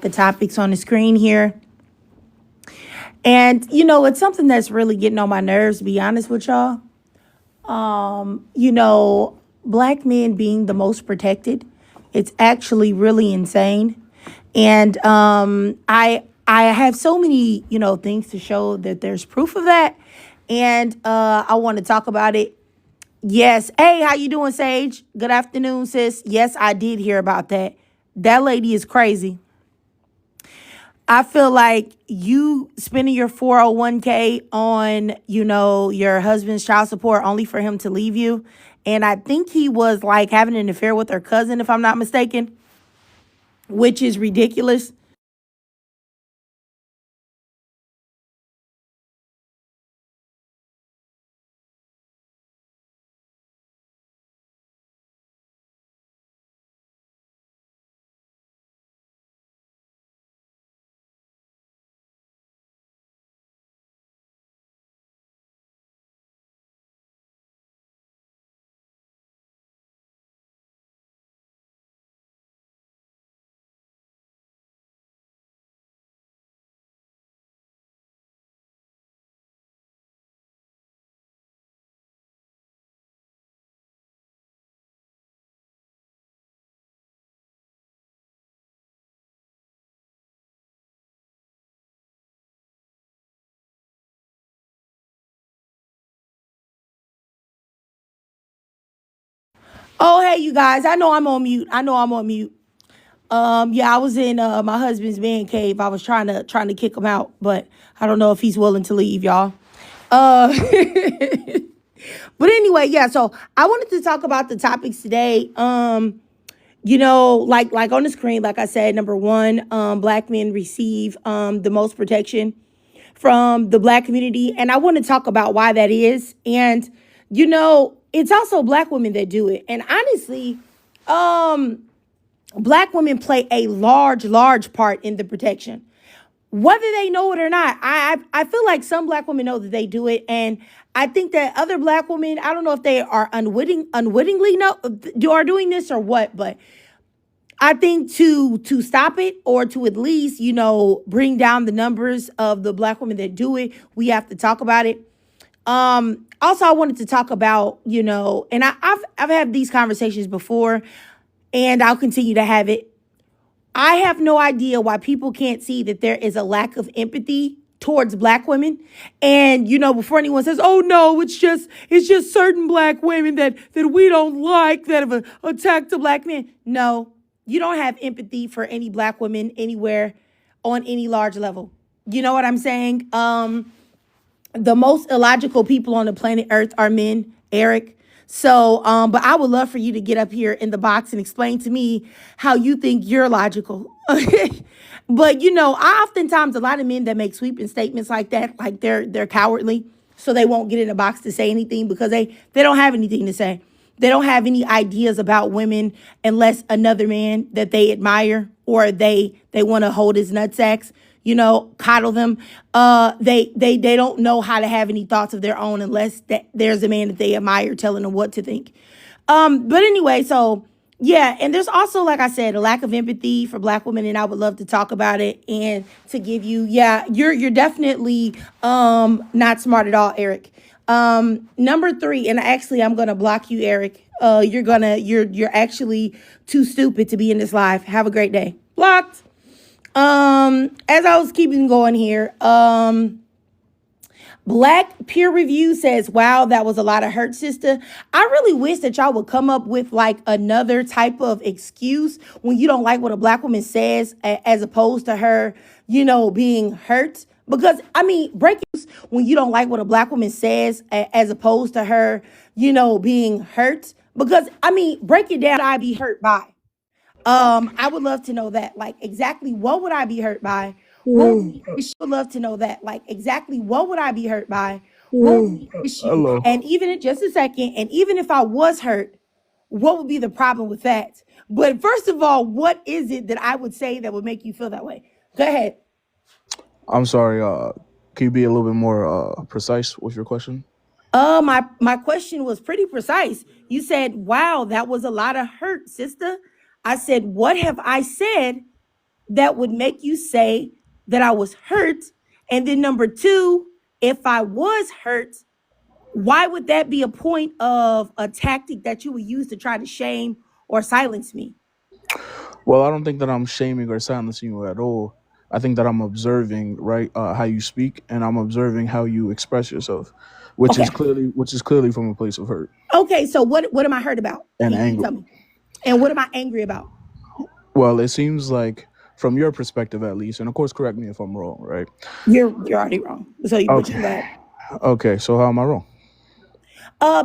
the topics on the screen here. And, it's something that's really getting on my nerves, to be honest with y'all. Black men being the most protected, it's actually really insane. And I have so many, things to show that there's proof of that. And I want to talk about it. Yes. Hey, how you doing, Sage? Good afternoon, sis. Yes, I did hear about that. That lady is crazy. I feel like you spending your 401k on, your husband's child support only for him to leave you. And I think he was like having an affair with her cousin, if I'm not mistaken, which is ridiculous. Oh, hey, you guys. I know I'm on mute. Yeah, I was in my husband's man cave. I was trying to kick him out, but I don't know if he's willing to leave, y'all. Uh but anyway, yeah, so I wanted to talk about the topics today. Like on the screen, like I said, number one, black men receive the most protection from the black community. And I want to talk about why that is. And, it's also black women that do it. And honestly, um, black women play a large part in the protection. Whether they know it or not, I feel like some black women know that they do it. And I think that other black women, I don't know if they are unwittingly are doing this or what, but I think to stop it or to at least, bring down the numbers of the black women that do it, we have to talk about it. Also I wanted to talk about, and I've had these conversations before and I'll continue to have it. I have no idea why people can't see that there is a lack of empathy towards black women. And, before anyone says, oh no, it's just certain black women that we don't like that have attacked the black men. No, you don't have empathy for any black women anywhere on any large level. You know what I'm saying? The most illogical people on the planet Earth are men, Eric. So, but I would love for you to get up here in the box and explain to me how you think you're logical. But I oftentimes a lot of men that make sweeping statements like that, like they're cowardly, so they won't get in a box to say anything because they don't have anything to say. They don't have any ideas about women unless another man that they admire or they want to hold his nutsacks, coddle them. They don't know how to have any thoughts of their own unless there's a man that they admire telling them what to think. But anyway, so yeah, and there's also, like I said, a lack of empathy for black women, and I would love to talk about it and to give you, yeah, you're definitely not smart at all, Eric. Number three, and actually I'm gonna block you, Eric. You're actually too stupid to be in this live. Have a great day. Blocked. As I was keeping going here, Black peer review says, wow, that was a lot of hurt, sister. I really wish that y'all would come up with like another type of excuse when you don't like what a black woman says, as opposed to her, being hurt. Because breaking news when you don't like what a black woman says, as opposed to her, being hurt. Because break it down. I be hurt by. I would love to know that. Like, exactly what would I be hurt by? What would be the issue? I would love to know that. Like, exactly what would I be hurt by? What would be the issue? Hello. And even in just a second, and even if I was hurt, what would be the problem with that? But first of all, what is it that I would say that would make you feel that way? Go ahead. I'm sorry. Can you be a little bit more precise with your question? My question was pretty precise. You said, wow, that was a lot of hurt, sister. I said, what have I said that would make you say that I was hurt? And then number two, if I was hurt, why would that be a point of a tactic that you would use to try to shame or silence me? Well, I don't think that I'm shaming or silencing you at all. I think that I'm observing, right, how you speak, and I'm observing how you express yourself, Okay. which is clearly from a place of hurt Okay. So what am I hurt about? and Can you anger. tell me? And what am I angry about? Well, it seems like, from your perspective at least, and of course, correct me if I'm wrong, right? You're already wrong. So but you can go Okay, ahead. okay. So how am I wrong?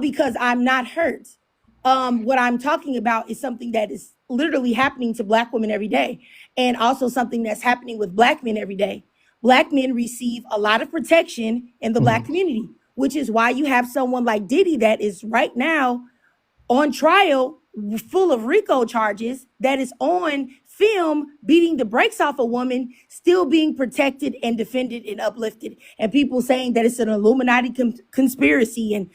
Because I'm not hurt. What I'm talking about is something that is literally happening to black women every day, and also something that's happening with black men every day. Black men receive a lot of protection in the black Hmm. community, which is why you have someone like Diddy that is right now on trial full of RICO charges that is on film beating the brakes off a woman, still being protected and defended and uplifted. And people saying that it's an Illuminati conspiracy and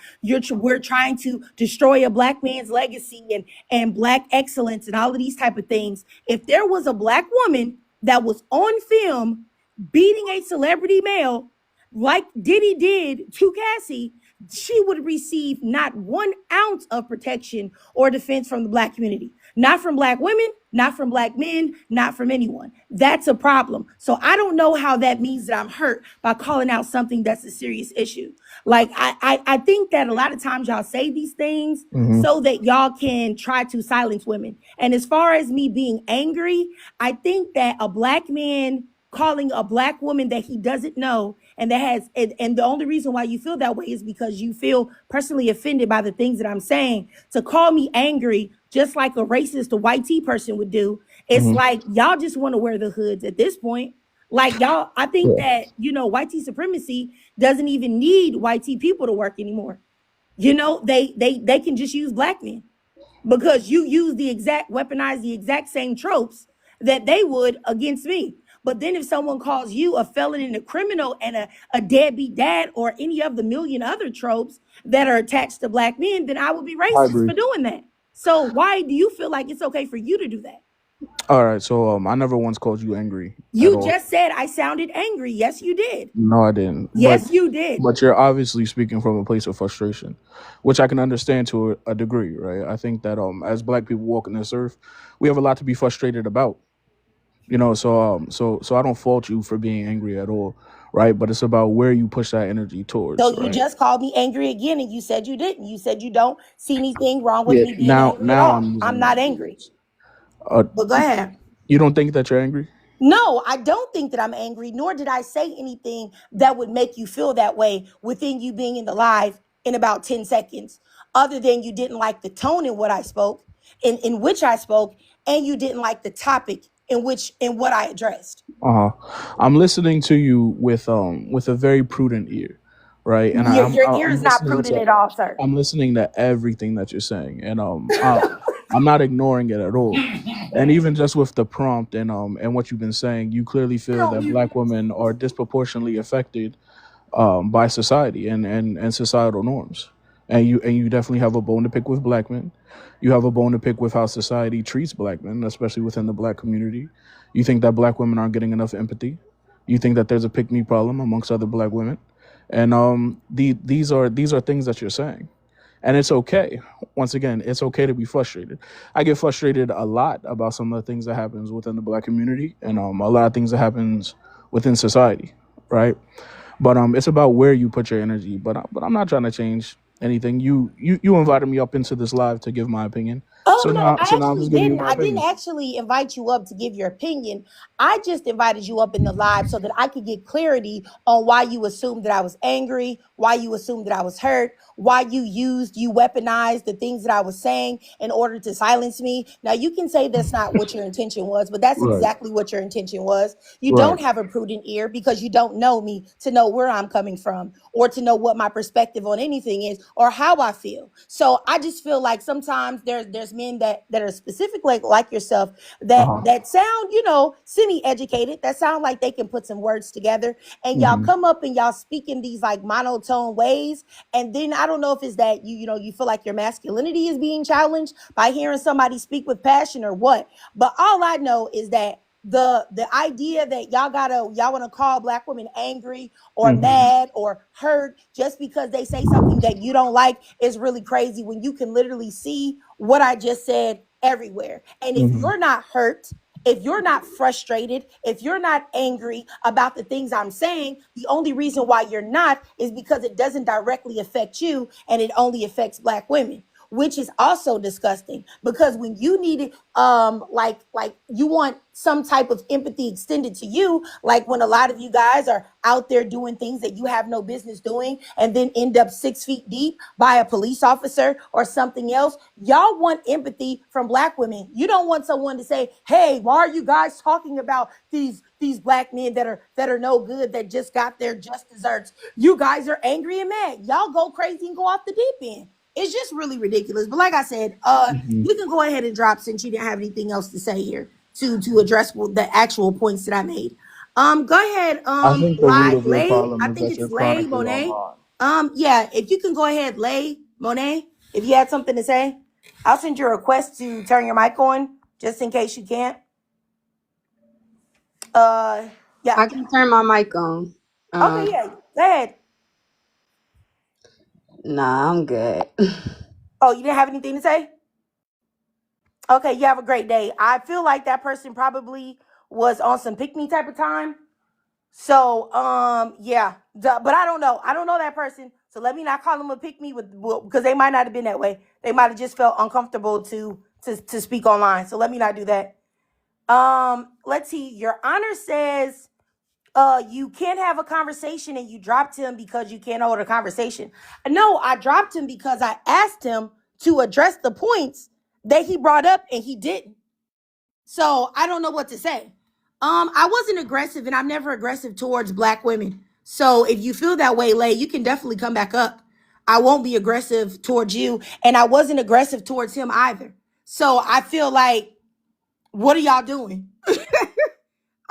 we're trying to destroy a black man's legacy and black excellence and all of these type of things. If there was a black woman that was on film beating a celebrity male like Diddy did to Cassie, she would receive not 1 ounce of protection or defense from the black community. Not from black women, not from black men, not from anyone. That's a problem. So I don't know how that means that I'm hurt by calling out something that's a serious issue. Like I think that a lot of times y'all say these things Hmm. so that y'all can try to silence women. And as far as me being angry, I think that a black man calling a black woman that he doesn't know and that has and the only reason why you feel that way is because you feel personally offended by the things that I'm saying. To call me angry just like a racist or white tea person would do, it's Hmm. like y'all just want to wear the hoods at this point. Like y'all, I think Yeah, that white tea supremacy doesn't even need white tea people to work anymore. They can just use black men because you use weaponize the exact same tropes that they would against me. But then if someone calls you a felon and a criminal and a deadbeat dad or any of the million other tropes that are attached to black men, then I would be I racist agree. for doing that. So why do you feel like it's okay for you to do that? All right, so I never once called you angry at You all. just said I sounded angry. Yes, you did. No, I didn't. Yes, you did. But you're obviously speaking from a place of frustration, which I can understand to a degree, right? I think that as black people walking this earth, we have a lot to be frustrated about. So I don't fault you for being angry at all, right? But it's about where you push that energy So towards, you right? just called me angry again and you said you didn't. You said you don't see anything wrong with Yeah. me being angry at Now I'm all. I'm using not those angry. words. Uh, But go ahead. you don't think that you're angry? No, I don't think that I'm angry, nor did I say anything that would make you feel that way within you being in the live in about 10 seconds, other than you didn't like the tone in what I spoke, in which I spoke, and you didn't like the topic in what I addressed. Uh huh. I'm listening to you with a very prudent ear, right? And Your ear is not prudent at all, sir. I'm listening to everything that you're saying, and I'm not ignoring it at all. And even just with the prompt and what you've been saying, you clearly feel that black women are disproportionately affected by society and societal norms. And you definitely have a bone to pick with black men. You have a bone to pick with how society treats black men, especially within the black community. You think that black women aren't getting enough empathy. You think that there's a pick me problem amongst other black women, and these are things that you're saying, and it's okay. Once again, it's okay to be frustrated. I get frustrated a lot about some of the things that happens within the black community, and a lot of things that happens within society, right? But it's about where you put your energy. But I'm not trying to change anything. You invited me up into this live to give my opinion. Oh no, I So now I'm actually just giving you didn't. my I didn't opinion. actually invite you up to give your opinion. I just invited you up in the live so that I could get clarity on why you assumed that I was angry, why you assumed that I was hurt, why you weaponized the things that I was saying in order to silence me. Now you can say that's not what your intention was, but that's Right. exactly what your intention was. You Right. don't have a prudent ear because you don't know me to know where I'm coming from or to know what my perspective on anything is or how I feel. So I just feel like sometimes there's men that are specifically like yourself Uh that huh. that sound, semi-educated, that sound like they can put some words together and y'all Hmm. come up and y'all speak in these like monotone ways. And then I don't know if it's that you feel like your masculinity is being challenged by hearing somebody speak with passion or what. But all I know is that the idea that y'all want to call black women angry or Mm-hmm. mad or hurt just because they say something that you don't like is really crazy, when you can literally see what I just said everywhere. And if Mm-hmm. you're not hurt, if you're not frustrated, if you're not angry about the things I'm saying, the only reason why you're not is because it doesn't directly affect you and it only affects black women, which is also disgusting. Because when you need it, like you want some type of empathy extended to you, like when a lot of you guys are out there doing things that you have no business doing and then end up 6 feet deep by a police officer or something else. Y'all want empathy from black women. You don't want someone to say, hey, why are you guys talking about these black men that are no good, that just got their just desserts? You guys are angry and mad. Y'all go crazy and go off the deep end. It's just really ridiculous. But like I said, Mm-hmm. you can go ahead and drop, since you didn't have anything else to say here to address the actual points that I made. Go ahead, I think the root of your Lay. problem I is think that you're it's Lay chronically Monet. online. Yeah, if you can go ahead, Lay Monet, if you had something to say, I'll send you a request to turn your mic on, just in case you can't. Uh, yeah. I can turn my mic on. Okay, yeah. Go ahead. Nah, I'm good. Oh, you didn't have anything to say? Okay, you have a great day. I feel like that person probably was on some pick me type of time. So, yeah, but I don't know. I don't know that person. So let me not call them a pick me because they might not have been that way. They might have just felt uncomfortable to speak online. So let me not do that. Let's see. Your Honor says, you can't have a conversation and you dropped him because you can't hold a conversation. No, I dropped him because I asked him to address the points that he brought up and he didn't. So I don't know what to say. I wasn't aggressive, and I'm never aggressive towards black women. So if you feel that way, Lay, you can definitely come back up. I won't be aggressive towards you, and I wasn't aggressive towards him either. So I feel like, what are y'all doing?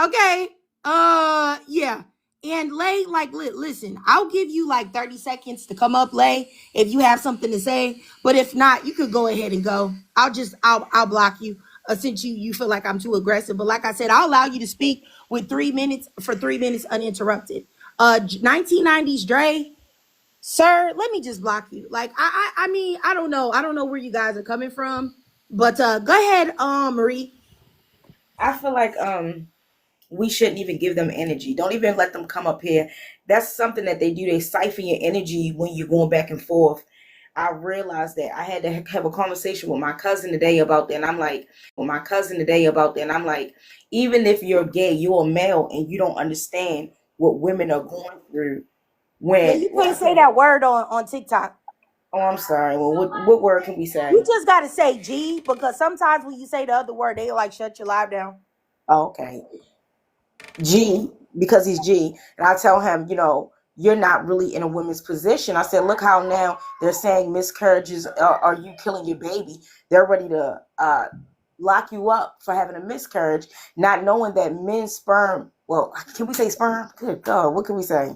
Okay. Yeah. And Lay, like, listen, I'll give you like 30 seconds to come up, Lay, if you have something to say. But if not, you could go ahead and go. I'll block you, since you feel like I'm too aggressive. But like I said, I'll allow you to speak with 3 minutes, for 3 minutes uninterrupted. 1990s Dre, sir, let me just block you. Like, I mean, I don't know. I don't know where you guys are coming from. But go ahead, Marie. I feel like we shouldn't even give them energy. Don't even let them come up here. That's something that they do. They siphon your energy when you're going back and forth. I realized that I had to have a conversation with my cousin today about that. And I'm like, even if you're gay, you're a male and you don't understand what women are going through Yeah, when you can't say that word on TikTok. oh, I'm sorry. Well, what word can we say? You just gotta say G, because sometimes when you say the other word, they like shut your live down. Oh, okay. G, because he's G. And I tell him, you're not really in a woman's position. I said, look how now they're saying miscarriages are you killing your baby. They're ready to lock you up for having a miscarriage, not knowing that men's sperm, well, can we say sperm? Good God, what can we say?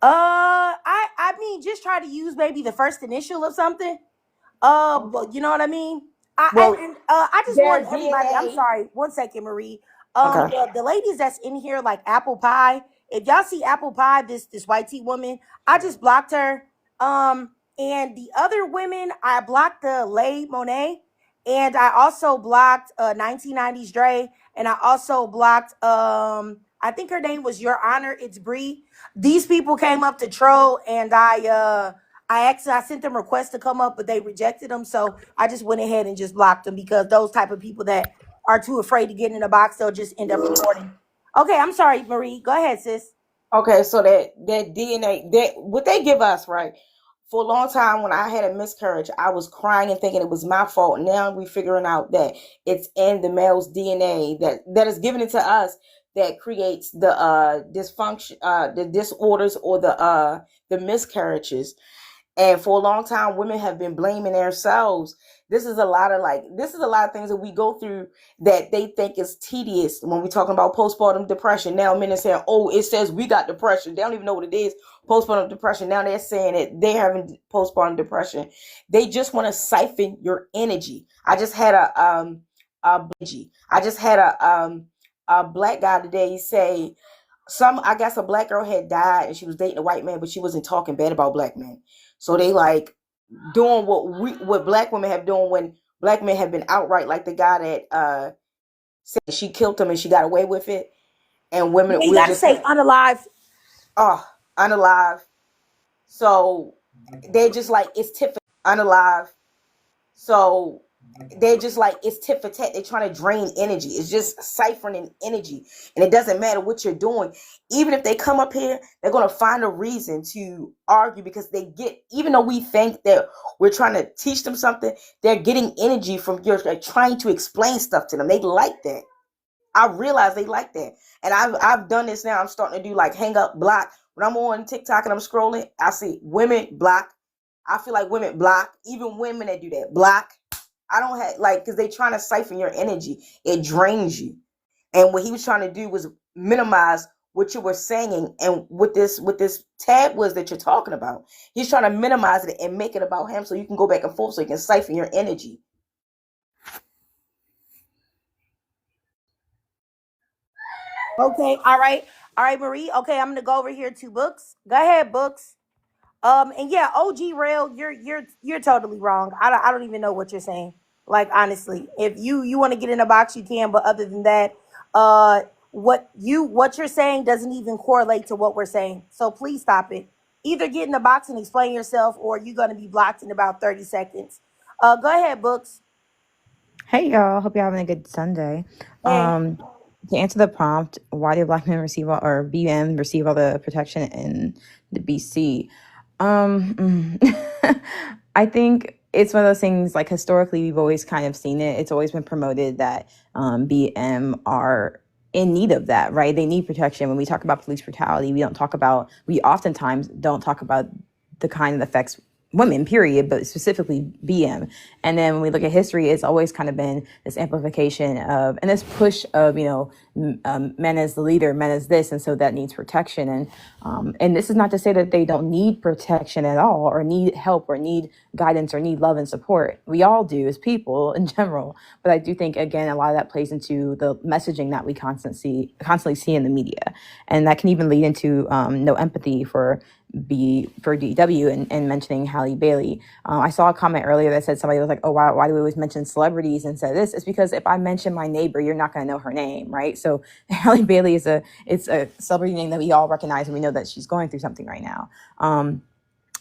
I mean, just try to use maybe the first initial of something. But you know what I mean? Well, I just their want everybody. I'm DNA. sorry. 1 second, Marie. Okay. The ladies that's in here, like Apple Pie. If y'all see Apple Pie, this white tea woman, I just blocked her. And the other women, I blocked the Lay Monet, and I also blocked 1990s Dre, and I also blocked I think her name was Your Honor. It's Bree. These people came up to troll, and I sent them requests to come up, but they rejected them. So I just went ahead and just blocked them, because those type of people that are too afraid to get in a box, they'll just end up reporting. Okay, I'm sorry, Marie. Go ahead, sis. Okay, so that DNA, that what they give us, right? For a long time, when I had a miscarriage, I was crying and thinking it was my fault. Now we're figuring out that it's in the male's DNA that is given it to us that creates the dysfunction, the disorders, or the miscarriages. And for a long time, women have been blaming themselves. This is a lot of things that we go through that they think is tedious when we're talking about postpartum depression. Now men are saying, oh, it says we got depression. They don't even know what it is, postpartum depression. Now they're saying that they're having postpartum depression. They just want to siphon your energy. I just had a a black guy today say I guess a black girl had died and she was dating a white man, but she wasn't talking bad about black men. So they like doing what black women have done when black men have been outright, like the guy that said she killed him and she got away with it, and women You will gotta just say unalive. unalive. So they're just like it's tit for unalive. So they're just like it's tit for tat. They're trying to drain energy. It's just siphoning energy, and it doesn't matter what you're doing. Even if they come up here, they're gonna find a reason to argue because they get. Even though we think that we're trying to teach them something, they're getting energy from you. They're trying to explain stuff to them. They like that. I realize they like that, and I've done this now. I'm starting to do like hang up, block. When I'm on TikTok and I'm scrolling, I see women block. I feel like women block, even women that do that block. I don't have like because they trying to siphon your energy. It drains you. And what he was trying to do was minimize what you were saying and what this tab was that you're talking about. He's trying to minimize it and make it about him so you can go back and forth so you can siphon your energy. Okay, all right. All right, Marie. Okay, I'm gonna go over here to Books. Go ahead, Books. And yeah, OG Rail, you're totally wrong. I don't even know what you're saying. Like honestly, if you want to get in a box, you can. But other than that, what you're saying doesn't even correlate to what we're saying. So please stop it. Either get in the box and explain yourself, or you're gonna be blocked in about 30 seconds. Go ahead, Books. Hey y'all, hope you're having a good Sunday. Hey. To answer the prompt, why do black men receive all, or BM receive all the protection in the BC? I think it's one of those things like historically we've always kind of seen it. It's always been promoted that BM are in need of that, right? They need protection. When we talk about police brutality, we oftentimes don't talk about the kind that affects women, period, but specifically BM. And then when we look at history, it's always kind of been this amplification of, and this push of, men as the leader, men as this, and so that needs protection. And this is not to say that they don't need protection at all, or need help, or need guidance, or need love and support. We all do as people in general. But I do think, again, a lot of that plays into the messaging that we constantly see in the media. And that can even lead into no empathy for DW and mentioning Halle Bailey. I saw a comment earlier that said somebody was like, oh, why do we always mention celebrities and say this? It's because if I mention my neighbor, you're not going to know her name, right? So Halle Bailey it's a celebrity name that we all recognize, and we know that she's going through something right now.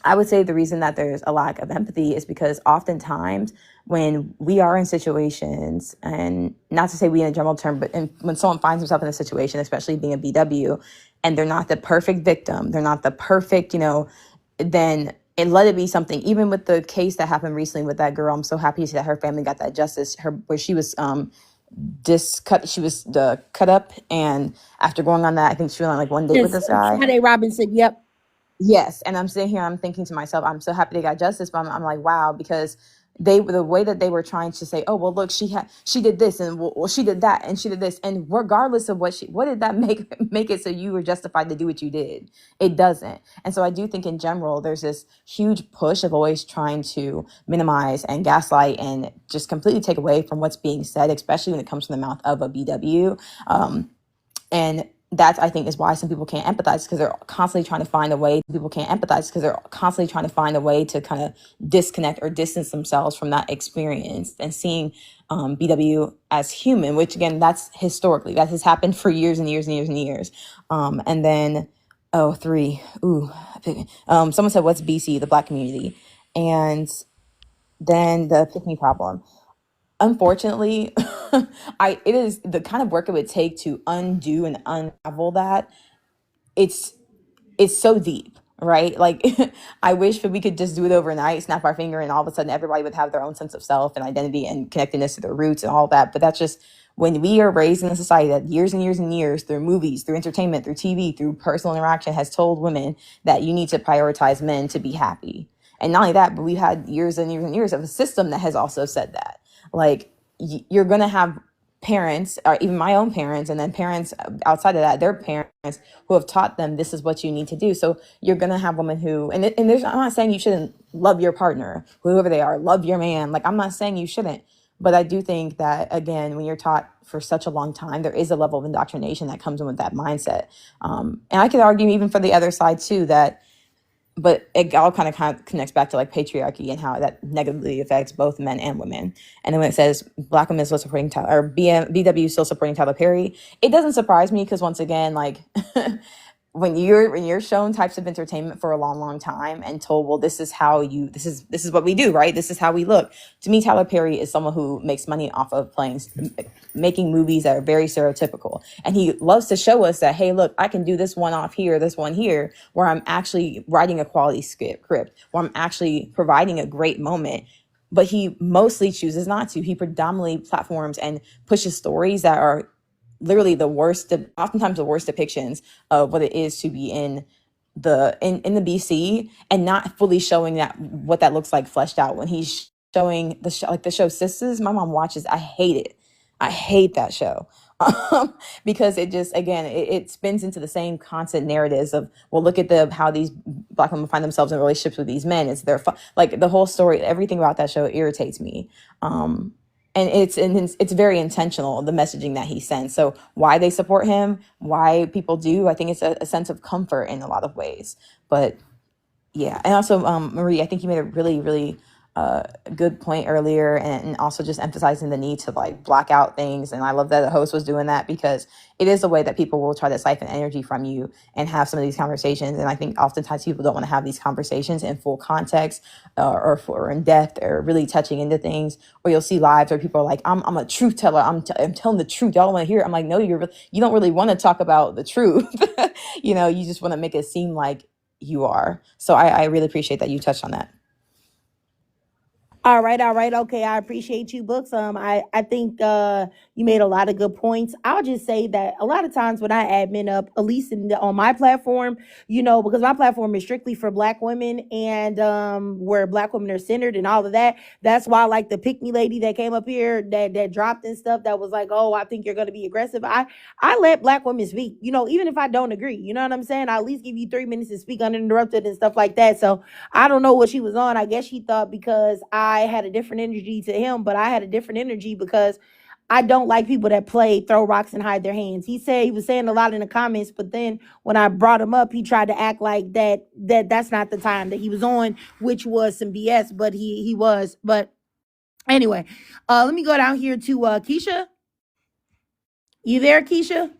I would say the reason that there's a lack of empathy is because oftentimes when we are in situations, and not to say we in a general term, but when someone finds himself in a situation, especially being a BW, and they're not the perfect victim, they're not the perfect, then and let it be something. Even with the case that happened recently with that girl, I'm so happy to see that her family got that justice. Where she was cut up, and after going on that, I think she went on like one date with Yes, this guy. Friday Robinson. Yep. Yes, and I'm sitting here, I'm thinking to myself, I'm so happy they got justice, but I'm like, wow, because the way that they were trying to say, oh well, look, she did this, and well, she did that, and she did this, and regardless of what did that make it so you were justified to do what you did? It doesn't. And so I do think in general, there's this huge push of always trying to minimize and gaslight and just completely take away from what's being said, especially when it comes from the mouth of a BW. And that's, I think, is why some people can't empathize, because they're constantly trying to find a way. People can't empathize because they're constantly trying to find a way to kind of disconnect or distance themselves from that experience and seeing BW as human, which again, that's historically, that has happened for years and years and years and years. And then, three, someone said, what's BC, the Black community? And then the pick me problem. Unfortunately, it is the kind of work it would take to undo and unravel that. It's so deep, right? Like I wish that we could just do it overnight, snap our finger, and all of a sudden everybody would have their own sense of self and identity and connectedness to their roots and all that. But that's just when we are raised in a society that years and years and years through movies, through entertainment, through TV, through personal interaction has told women that you need to prioritize men to be happy. And not only that, but we've had years and years and years of a system that has also said that. Like you're going to have parents, or even my own parents, and then parents outside of that, their parents who have taught them this is what you need to do. So you're going to have women who, and there's, I'm not saying you shouldn't love your partner, whoever they are, love your man. Like I'm not saying you shouldn't, But I do think that, again, when you're taught for such a long time, there is a level of indoctrination that comes in with that mindset. And I could argue even for the other side too, that, but it all kind of connects back to like patriarchy and how that negatively affects both men and women. And then when it says Black women still supporting Tyler, or BW still supporting Tyler Perry, it doesn't surprise me, because once again, like when you're shown types of entertainment for a long time and told, well, this is what we do, right? This is how we look. To me, Tyler Perry is someone who makes money off of making movies that are very stereotypical, and he loves to show us that, hey, look, I can do this one off here, this one here, where I'm actually writing a quality script, where I'm actually providing a great moment. But he mostly chooses not to. He predominantly platforms and pushes stories that are literally oftentimes the worst depictions of what it is to be in the BC, and not fully showing what that looks like fleshed out. When he's showing the show Sisters, my mom watches. I hate it. I hate that show. Because it just, again, it spins into the same constant narratives of, well, look at how these Black women find themselves in relationships with these men. It's like the whole story, everything about that show irritates me. And it's very intentional, the messaging that he sends. So why they support him, why people do, I think it's a sense of comfort in a lot of ways. But yeah, and also Marie, I think you made a really, really good point earlier, and also just emphasizing the need to like block out things. And I love that the host was doing that, because it is a way that people will try to siphon energy from you and have some of these conversations. And I think oftentimes people don't want to have these conversations in full context, or in depth, or really touching into things. Or you'll see lives where people are like, I'm a truth teller, I'm telling the truth, y'all want to hear it. I'm like, no, you don't really want to talk about the truth. You just want to make it seem like you are. So I really appreciate that you touched on that. All right. Okay, I appreciate you, Books. I think you made a lot of good points. I'll just say that a lot of times when I admin up, at least on my platform, because my platform is strictly for Black women, and where Black women are centered and all of that. That's why, like the pick me lady that came up here that dropped and stuff, that was like, oh, I think you're going to be aggressive. I let Black women speak. Even if I don't agree, you know what I'm saying. I at least give you 3 minutes to speak uninterrupted and stuff like that. So I don't know what she was on. I guess she thought because I had a different energy to him, but I had a different energy because I don't like people that throw rocks and hide their hands. He said he was saying a lot in the comments, but then when I brought him up, he tried to act like that's not the time that he was on, which was some BS, but he was. But anyway, let me go down here to Keisha. You there, Keisha?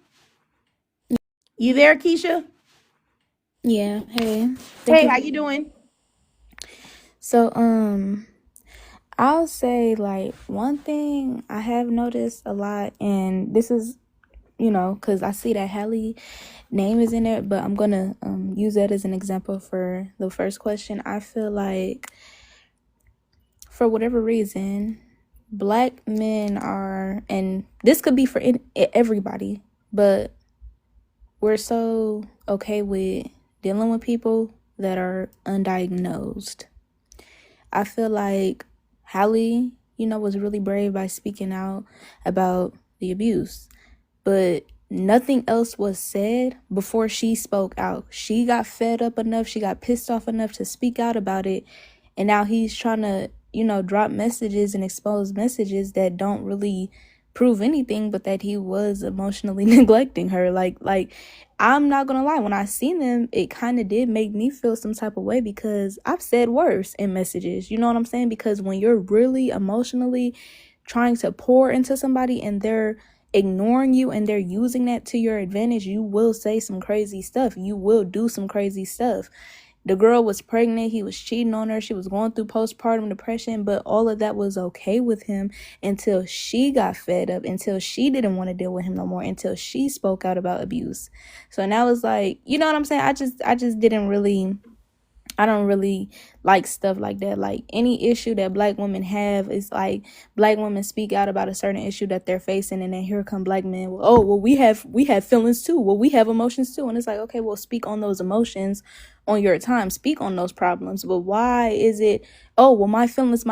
You there, Keisha? Yeah, hey. Hey, how you doing? So, I'll say like one thing I have noticed a lot, and this is, because I see that Hallie name is in there, but I'm gonna use that as an example for the first question. I feel like, for whatever reason, Black men are, and this could be for everybody, but we're so okay with dealing with people that are undiagnosed. I feel like Hallie, was really brave by speaking out about the abuse, but nothing else was said before she spoke out. She got fed up enough, she got pissed off enough to speak out about it, and now he's trying to, drop messages and expose messages that don't really prove anything, but that he was emotionally neglecting her. Like I'm not gonna lie, when I seen them, it kind of did make me feel some type of way, because I've said worse in messages, you know what I'm saying? Because when you're really emotionally trying to pour into somebody and they're ignoring you and they're using that to your advantage, you will say some crazy stuff, you will do some crazy stuff. The girl was pregnant, he was cheating on her, she was going through postpartum depression, but all of that was okay with him until she got fed up, until she didn't want to deal with him no more, until she spoke out about abuse. So now it's like, you know what I'm saying? I just didn't really, I don't really like stuff like that. Like, any issue that Black women have is like, Black women speak out about a certain issue that they're facing, and then here come Black men. Well, we have feelings too. Well, we have emotions too. And it's like, okay, well, speak on those emotions on your time. Speak on those problems. But why is it, oh, well, my feelings,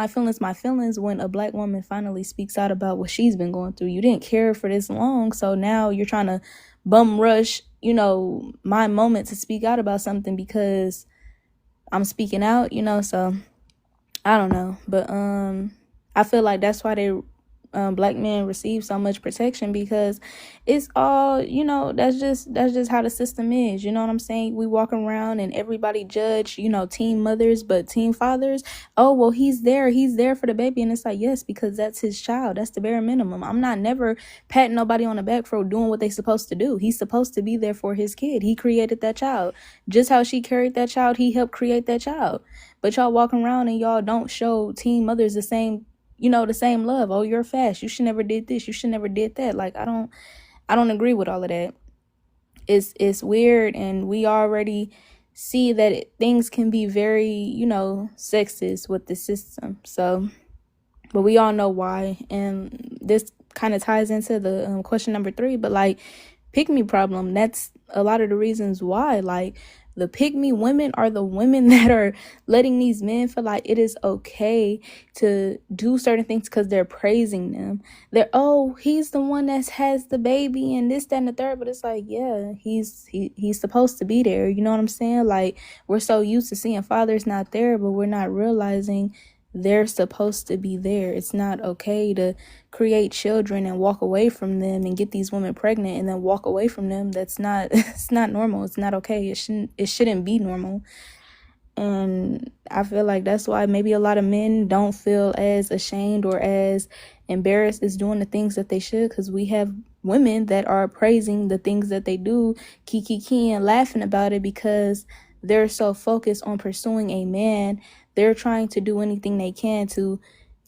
when a Black woman finally speaks out about what she's been going through? You didn't care for this long, so now you're trying to bum rush, my moment to speak out about something because I'm speaking out, so I don't know. But I feel like that's why they black men receive so much protection, because it's all, that's just how the system is. You know what I'm saying? We walk around and everybody judge, teen mothers, but teen fathers, oh well, he's there for the baby. And it's like, yes, because that's his child. That's the bare minimum. I'm not never patting nobody on the back for doing what they supposed to do. He's supposed to be there for his kid. He created that child. Just how she carried that child, he helped create that child. But y'all walking around and y'all don't show teen mothers the same love. Oh, you're fast. You should never did this. You should never did that. Like, I don't agree with all of that. It's weird, and we already see that things can be very, sexist with the system. So, but we all know why, and this kind of ties into the question number 3. But like, pick me problem, that's a lot of the reasons why. Like, the pick me women are the women that are letting these men feel like it is okay to do certain things because they're praising them. They're, oh, he's the one that has the baby and this, that, and the third. But it's like, yeah, he's supposed to be there. You know what I'm saying? Like, we're so used to seeing fathers not there, but we're not realizing they're supposed to be there. It's not okay to create children and walk away from them and get these women pregnant and then walk away from them. That's not, it's not normal. It's not okay. It shouldn't be normal. And I feel like that's why maybe a lot of men don't feel as ashamed or as embarrassed as doing the things that they should, because we have women that are praising the things that they do, kiki and laughing about it, because they're so focused on pursuing a man. They're trying to do anything they can to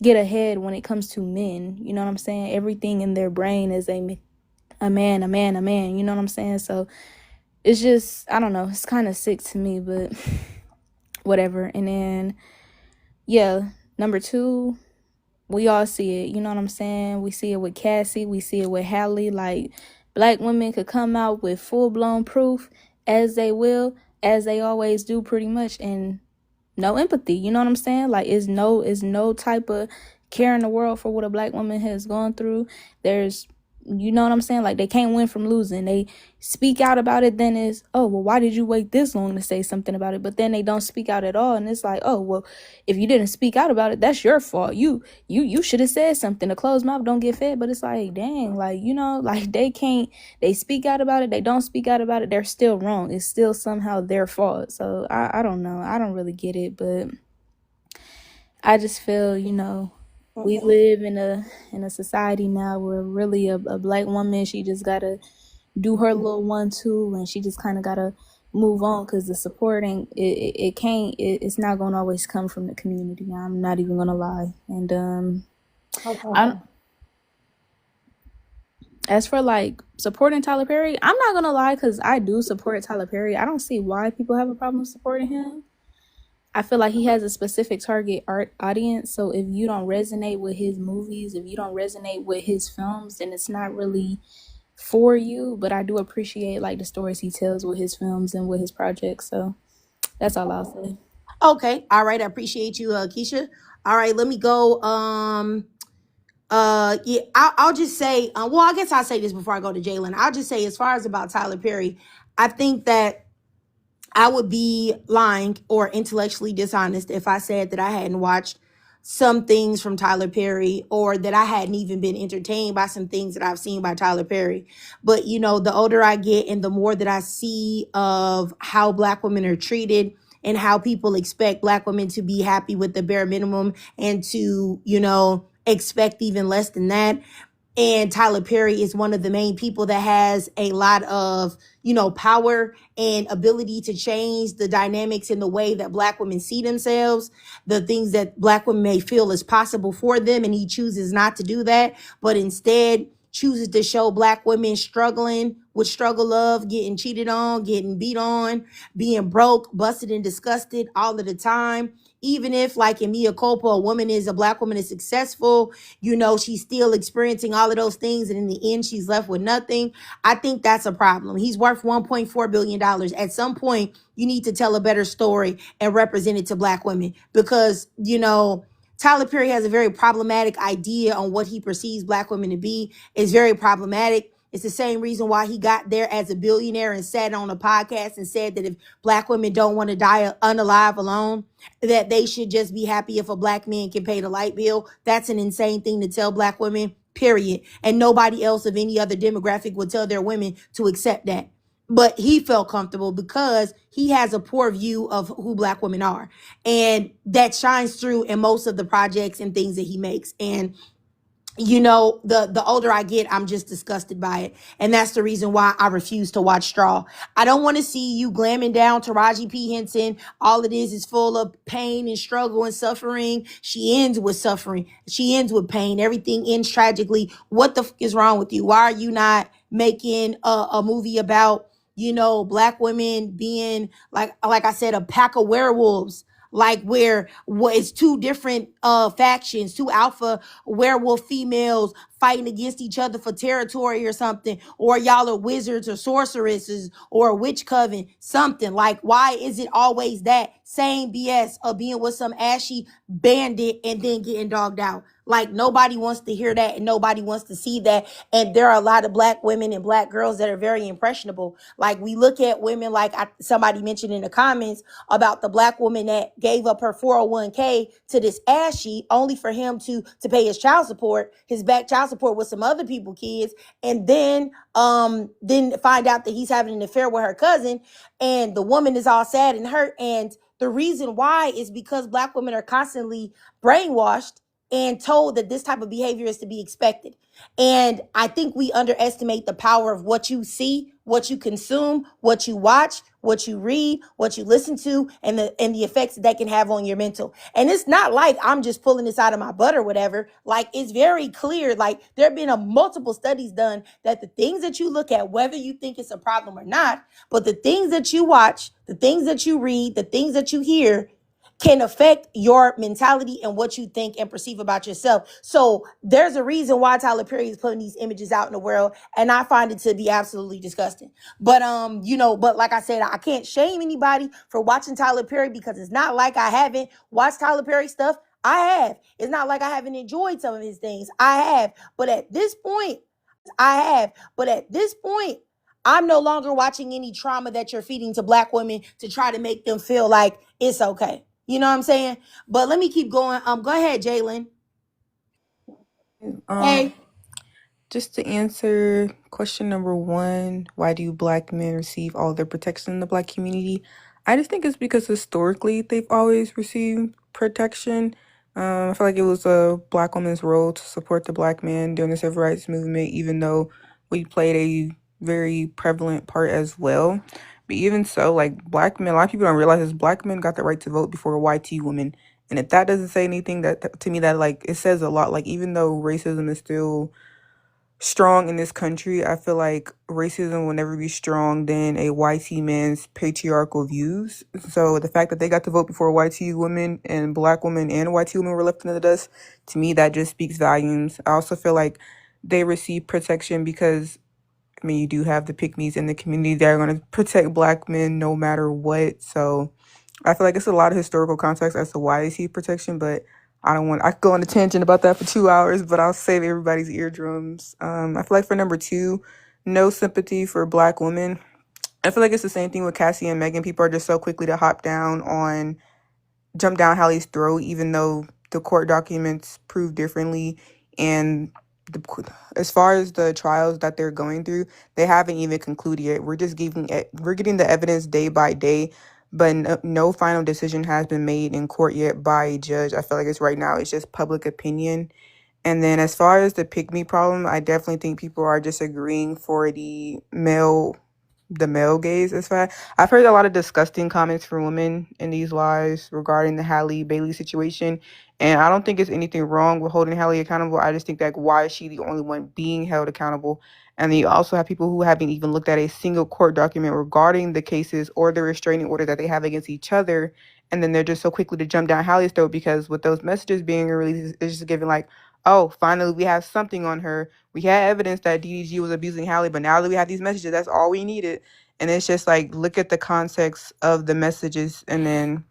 get ahead when it comes to men. You know what I'm saying? Everything in their brain is a man. You know what I'm saying? So it's just, I don't know. It's kind of sick to me, but whatever. And then, yeah, number 2, we all see it. You know what I'm saying? We see it with Cassie. We see it with Hallie. Like, black women could come out with full-blown proof, as they will, as they always do pretty much, and no empathy. You know what I'm saying? Like, is no type of care in the world for what a black woman has gone through. There's, you know what I'm saying? Like, they can't win from losing. They speak out about it, then it's, oh, well, why did you wait this long to say something about it? But then they don't speak out at all, and it's like, oh, well, if you didn't speak out about it, that's your fault. You should have said something. A closed mouth don't get fed. But it's like, dang, like, like, they speak out about it, they don't speak out about it, they're still wrong. It's still somehow their fault. So I don't know. I don't really get it, but I just feel, we live in a society now where really a black woman, she just gotta do her little 1-2, and she just kind of gotta move on, because the support ain't, it's not gonna always come from the community. I'm not even gonna lie. And as for like supporting Tyler Perry, I'm not gonna lie, because I do support Tyler Perry. I don't see why people have a problem supporting him. I feel like he has a specific target audience. So if you don't resonate with his movies, if you don't resonate with his films, then it's not really for you. But I do appreciate like the stories he tells with his films and with his projects. So that's all I'll say. Okay. All right. I appreciate you, Keisha. All right. Let me go. Yeah, I'll just say, well, I guess I'll say this before I go to Jalen. I'll just say, as far as about Tyler Perry, I think that I would be lying or intellectually dishonest if I said that I hadn't watched some things from Tyler Perry, or that I hadn't even been entertained by some things that I've seen by Tyler Perry. But, the older I get and the more that I see of how black women are treated and how people expect black women to be happy with the bare minimum and to, expect even less than that. And Tyler Perry is one of the main people that has a lot of, power and ability to change the dynamics in the way that black women see themselves, the things that black women may feel is possible for them. And he chooses not to do that, but instead chooses to show black women struggling with struggle of getting cheated on, getting beat on, being broke, busted, and disgusted all of the time. Even if, like in Mea Culpa, a black woman is successful, she's still experiencing all of those things. And in the end, she's left with nothing. I think that's a problem. He's worth $1.4 billion. At some point, you need to tell a better story and represent it to black women, because, Tyler Perry has a very problematic idea on what he perceives black women to be. It's very problematic. It's the same reason why he got there as a billionaire and sat on a podcast and said that if black women don't want to die unalive alone, that they should just be happy if a black man can pay the light bill. That's an insane thing to tell black women, period. And nobody else of any other demographic would tell their women to accept that. But he felt comfortable because he has a poor view of who black women are. And that shines through in most of the projects and things that he makes. And the older I get, I'm just disgusted by it. And that's the reason why I refuse to watch Straw. I don't want to see you glamming down Taraji P. Henson. All it is full of pain and struggle and suffering. She ends with suffering. She ends with pain. Everything ends tragically. What the is wrong with you? Why are you not making a movie about, black women being like I said, a pack of werewolves? Like where it's two different factions, two alpha werewolf females fighting against each other for territory or something, or y'all are wizards or sorceresses or a witch coven, something. Like, why is it always that same BS of being with some ashy bandit and then getting dogged out? Like, nobody wants to hear that and nobody wants to see that. And there are a lot of black women and black girls that are very impressionable. Like, we look at women like somebody mentioned in the comments about the black woman that gave up her 401k to this ashy only for him to pay his child support, his back child support with some other people kids, and then find out that he's having an affair with her cousin, and the woman is all sad and hurt. And the reason why is because black women are constantly brainwashed and told that this type of behavior is to be expected. And I think we underestimate the power of what you see, what you consume, what you watch, what you read, what you listen to, and the effects that can have on your mental. And it's not like I'm just pulling this out of my butt or whatever. Like, it's very clear. Like, there have been multiple studies done that the things that you look at, whether you think it's a problem or not, but the things that you watch, the things that you read, the things that you hear can affect your mentality and what you think and perceive about yourself. So there's a reason why Tyler Perry is putting these images out in the world, and I find it to be absolutely disgusting. But but like I said, I can't shame anybody for watching Tyler Perry, because it's not like I haven't watched Tyler Perry stuff. I have. It's not like I haven't enjoyed some of his things. I have. But at this point, I'm no longer watching any trauma that you're feeding to black women to try to make them feel like it's okay. You know what I'm saying? But let me keep going. Go ahead, Jalen. Hey. Just to answer question number 1, why do black men receive all their protection in the black community? I just think it's because historically they've always received protection. I feel like it was a black woman's role to support the black man during the civil rights movement, even though we played a very prevalent part as well. But even so, like, black men, a lot of people don't realize this, black men got the right to vote before white women. And if that doesn't say anything, that to me, that like, it says a lot. Like, even though racism is still strong in this country, I feel like racism will never be strong than a white man's patriarchal views. So the fact that they got to vote before white women and black women and white women were left in the dust, to me, that just speaks volumes. I also feel like they receive protection because, I mean, you do have the pick-me's in the community that are going to protect black men no matter what. So I feel like it's a lot of historical context as to why they see protection, but I could go on a tangent about that for 2 hours, but I'll save everybody's eardrums. I feel like for number 2, no sympathy for black women. I feel like it's the same thing with Cassie and Megan. People are just so quickly to jump down Hallie's throat, even though the court documents prove differently. And as far as the trials that they're going through, they haven't even concluded yet. We're getting the evidence day by day, but no final decision has been made in court yet by a judge. I feel like right now it's just public opinion. And then as far as the pick-me problem, I definitely think people are just agreeing for the male gaze as far. I've heard a lot of disgusting comments from women in these lives regarding the Halle Bailey situation. And I don't think it's anything wrong with holding Halle accountable. I just think that why is she the only one being held accountable? And then you also have people who haven't even looked at a single court document regarding the cases or the restraining order that they have against each other. And then they're just so quickly to jump down Halle's throat because with those messages being released, it's just giving like, oh, finally we have something on her. We had evidence that DDG was abusing Halle, but now that we have these messages, that's all we needed. And it's just like, look at the context of the messages. And then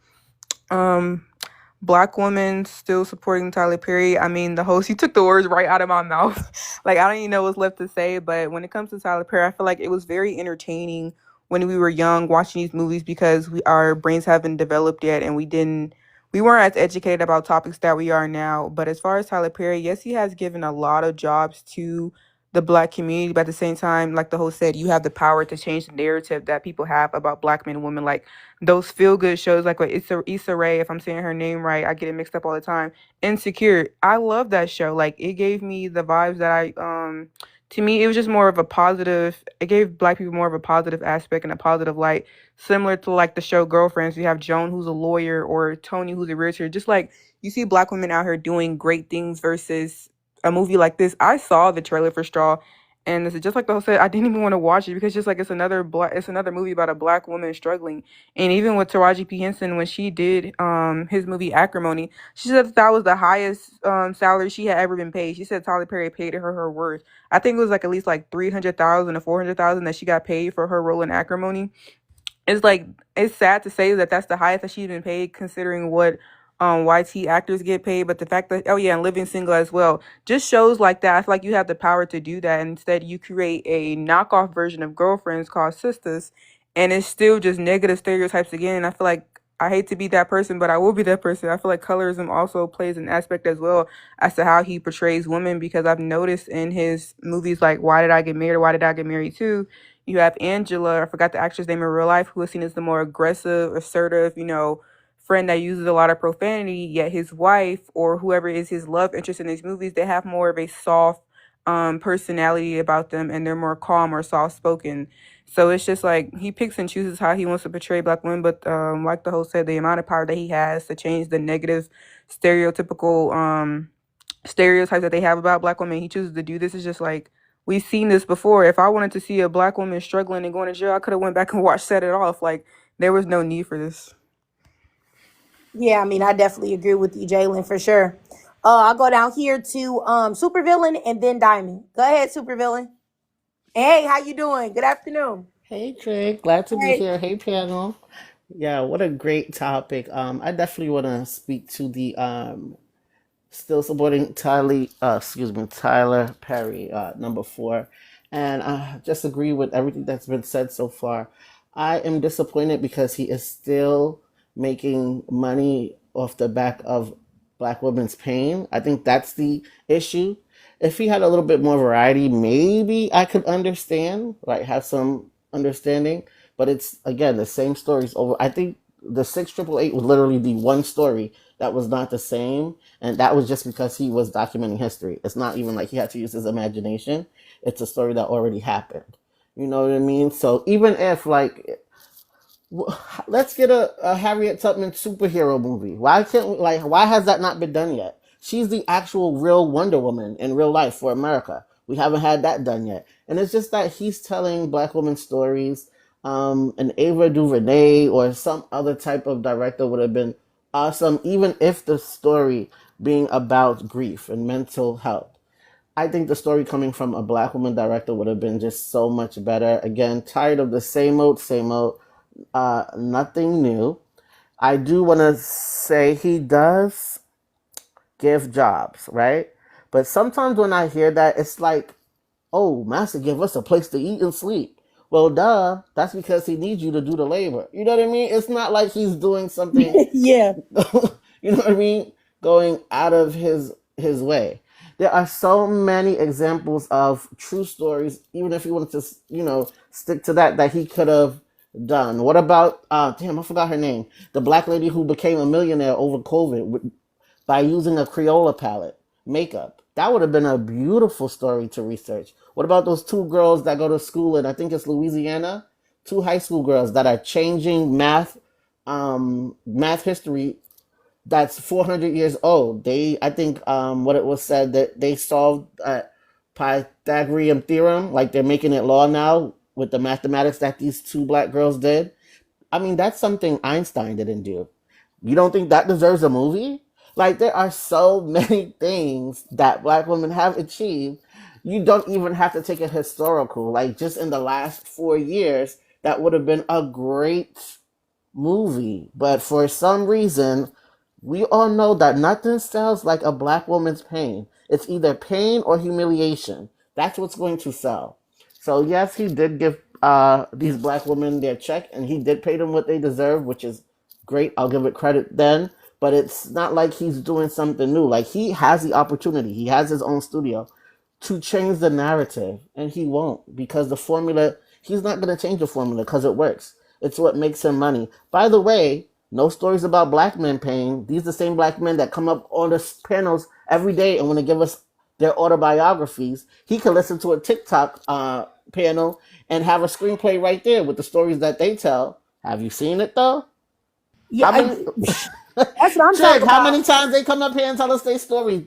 Black women still supporting Tyler Perry. I mean, the host, you took the words right out of my mouth. Like, I don't even know what's left to say. But when it comes to Tyler Perry, I feel like it was very entertaining when we were young watching these movies because our brains haven't developed yet and we weren't as educated about topics that we are now. But as far as Tyler Perry, yes, he has given a lot of jobs to the Black community. But at the same time, like the host said, you have the power to change the narrative that people have about Black men and women. Like, those feel good shows like what Issa Rae, if I'm saying her name right, I get it mixed up all the time. Insecure. I love that show. Like, it gave me the vibes that to me it was just more of a positive, it gave Black people more of a positive aspect and a positive light. Similar to like the show Girlfriends, you have Joan who's a lawyer or Tony who's a realtor. Just like you see Black women out here doing great things versus a movie like this. I saw the trailer for Straw. And it's just like the host said, I didn't even want to watch it because just like it's another movie about a Black woman struggling. And even with Taraji P. Henson, when she did his movie Acrimony, she said that was the highest salary she had ever been paid. She said Tyler Perry paid her worth. I think it was like at least like 300,000 or 400,000 that she got paid for her role in Acrimony. It's like, it's sad to say that that's the highest that she's been paid considering what YT actors get paid. But the fact that, oh yeah, and Living Single as well, just shows like that. I feel like you have the power to do that. And instead you create a knockoff version of Girlfriends called Sisters, and it's still just negative stereotypes again. And I feel like, I hate to be that person, but I will be that person. I feel like colorism also plays an aspect as well as to how he portrays women, because I've noticed in his movies like Why Did I Get Married or Why Did I Get Married Too, you have Angela, I forgot the actress name in real life, who is seen as the more aggressive, assertive, friend that uses a lot of profanity, yet his wife or whoever is his love interest in these movies, they have more of a soft personality about them, and they're more calm or soft-spoken. So it's just like he picks and chooses how he wants to portray Black women. But like the host said, the amount of power that he has to change the negative stereotypical stereotypes that they have about Black women, he chooses to do this. Is just like, we've seen this before. If I wanted to see a Black woman struggling and going to jail, I could have went back and watched Set It Off. Like, there was no need for this. Yeah, I mean, I definitely agree with you, Jalen, for sure. I'll go down here to Supervillain and then Diamond. Go ahead, Supervillain. Hey, how you doing? Good afternoon. Hey Drake, glad to be Hey. here. Hey panel. Yeah, what a great topic. I definitely want to speak to the still supporting Tyler Perry, number four, and I just agree with everything that's been said so far. I am disappointed because he is still making money off the back of Black women's pain. I think that's the issue. If he had a little bit more variety, maybe I could understand, like have some understanding. But it's again the same stories over. I think the 6888 was literally the one story that was not the same, and that was just because he was documenting history. It's not even like he had to use his imagination. It's a story that already happened. You know what I mean? So even if like, let's get a Harriet Tubman superhero movie. Why can't we, like, why has that not been done yet? She's the actual real Wonder Woman in real life for America. We haven't had that done yet. And it's just that he's telling Black women stories. An Ava DuVernay or some other type of director would have been awesome, even if the story being about grief and mental health. I think the story coming from a Black woman director would have been just so much better. Again, tired of the same old, nothing new. I do want to say he does give jobs, right? But sometimes when I hear that, it's like, oh, Master give us a place to eat and sleep. Well, duh, that's because he needs you to do the labor. You know what I mean? It's not like he's doing something, Yeah. you know what I mean, going out of his way. There are so many examples of true stories, even if he wanted to, stick to that he could have done. What about, damn, I forgot her name. The Black lady who became a millionaire over COVID by using a Crayola palette makeup. That would have been a beautiful story to research. What about those two girls that go to school in, I think it's Louisiana? Two high school girls that are changing math history that's 400 years old. I think what it was said that they solved Pythagorean theorem, like they're making it law now with the mathematics that these two Black girls did. I mean, that's something Einstein didn't do. You don't think that deserves a movie? Like, there are so many things that Black women have achieved. You don't even have to take it historical. Like, just in the last 4 years, that would have been a great movie. But for some reason, We all know that nothing sells like a black woman's pain. It's either pain or humiliation. That's what's going to sell. So yes, he did give these black women their check, and he did pay them what they deserve, which is great. I'll give it credit then. But it's not like he's doing something new. Like, he has the opportunity. He has his own studio to change the narrative, and he won't, because the formula. He's not going to change the formula because it works. It's what makes him money. By the way, no stories about black men paying. These are the same black men that come up on the panels every day and want to give us their autobiographies. He could listen to a TikTok panel and have a screenplay right there with the stories that they tell. Have you seen it though? Yeah, How many? that's what I'm Trick, talking how about. many times they come up here and tell us their story?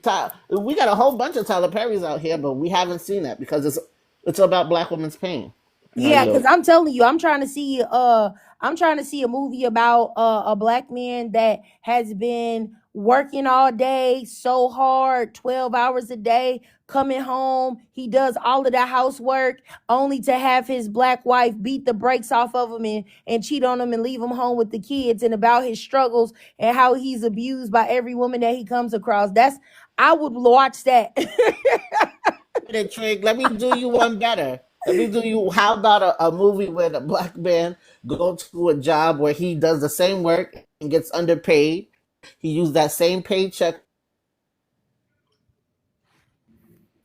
We got a whole bunch of Tyler Perrys out here, but we haven't seen that because it's about black women's pain. And I Yeah, because yield. I'm telling you, I'm trying to see a movie about a black man that has been working all day so hard, 12 hours a day, coming home. He does all of the housework only to have his black wife beat the brakes off of him and cheat on him and leave him home with the kids, and about his struggles and how he's abused by every woman that he comes across. I would watch that. Trick, let me do you one better. Let me do you. How about a movie where the black man goes to a job where he does the same work and gets underpaid? He used that same paycheck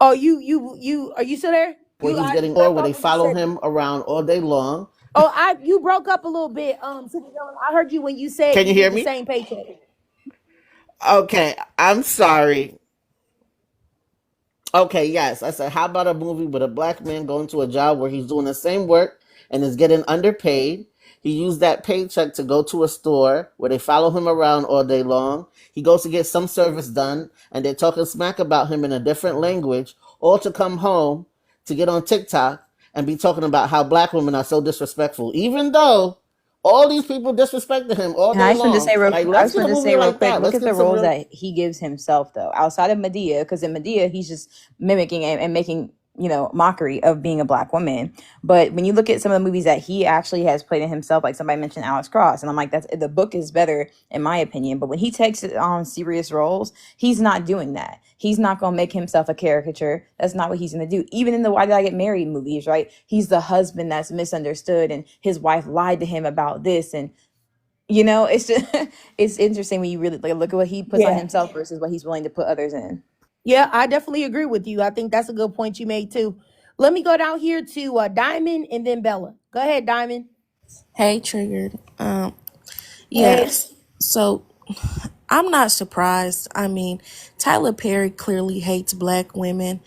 Oh, you are you still there? where he's You getting, or broke where up they when you follow said that. him around all day long. Oh, you broke up a little bit. Sister Dylan, I heard you when you said Can you you hear get the me? same paycheck. Okay, I'm sorry. Okay, yes. I said, how about a movie with a black man going to a job where he's doing the same work and is getting underpaid? He used that paycheck to go to a store where they follow him around all day long. He goes to get some service done, and they're talking smack about him in a different language, all to come home to get on TikTok and be talking about how black women are so disrespectful, even though all these people disrespected him all And I day just wanted to long. say real, Like, I let's just get a wanted to movie say real like quick, that. look Let's at the get some roles real. that he gives himself though, outside of Medea, because in Medea he's just mimicking and making, mockery of being a black woman. But when you look at some of the movies that he actually has played in himself, like somebody mentioned Alex Cross, and I'm like, that's the book is better in my opinion. But when he takes it on serious roles, he's not doing that. He's not gonna make himself a caricature. That's not what he's gonna do. Even in the Why Did I Get Married movies, right? He's the husband that's misunderstood and his wife lied to him about this, and it's just it's interesting when you really like look at what he puts on Yeah. himself versus what he's willing to put others in. Yeah, I definitely agree with you. I think that's a good point you made too. Let me go down here to Diamond and then Bella. Go ahead, Diamond. Hey, triggered. Hey. Yes. So I'm not surprised. I mean, Tyler Perry clearly hates black women.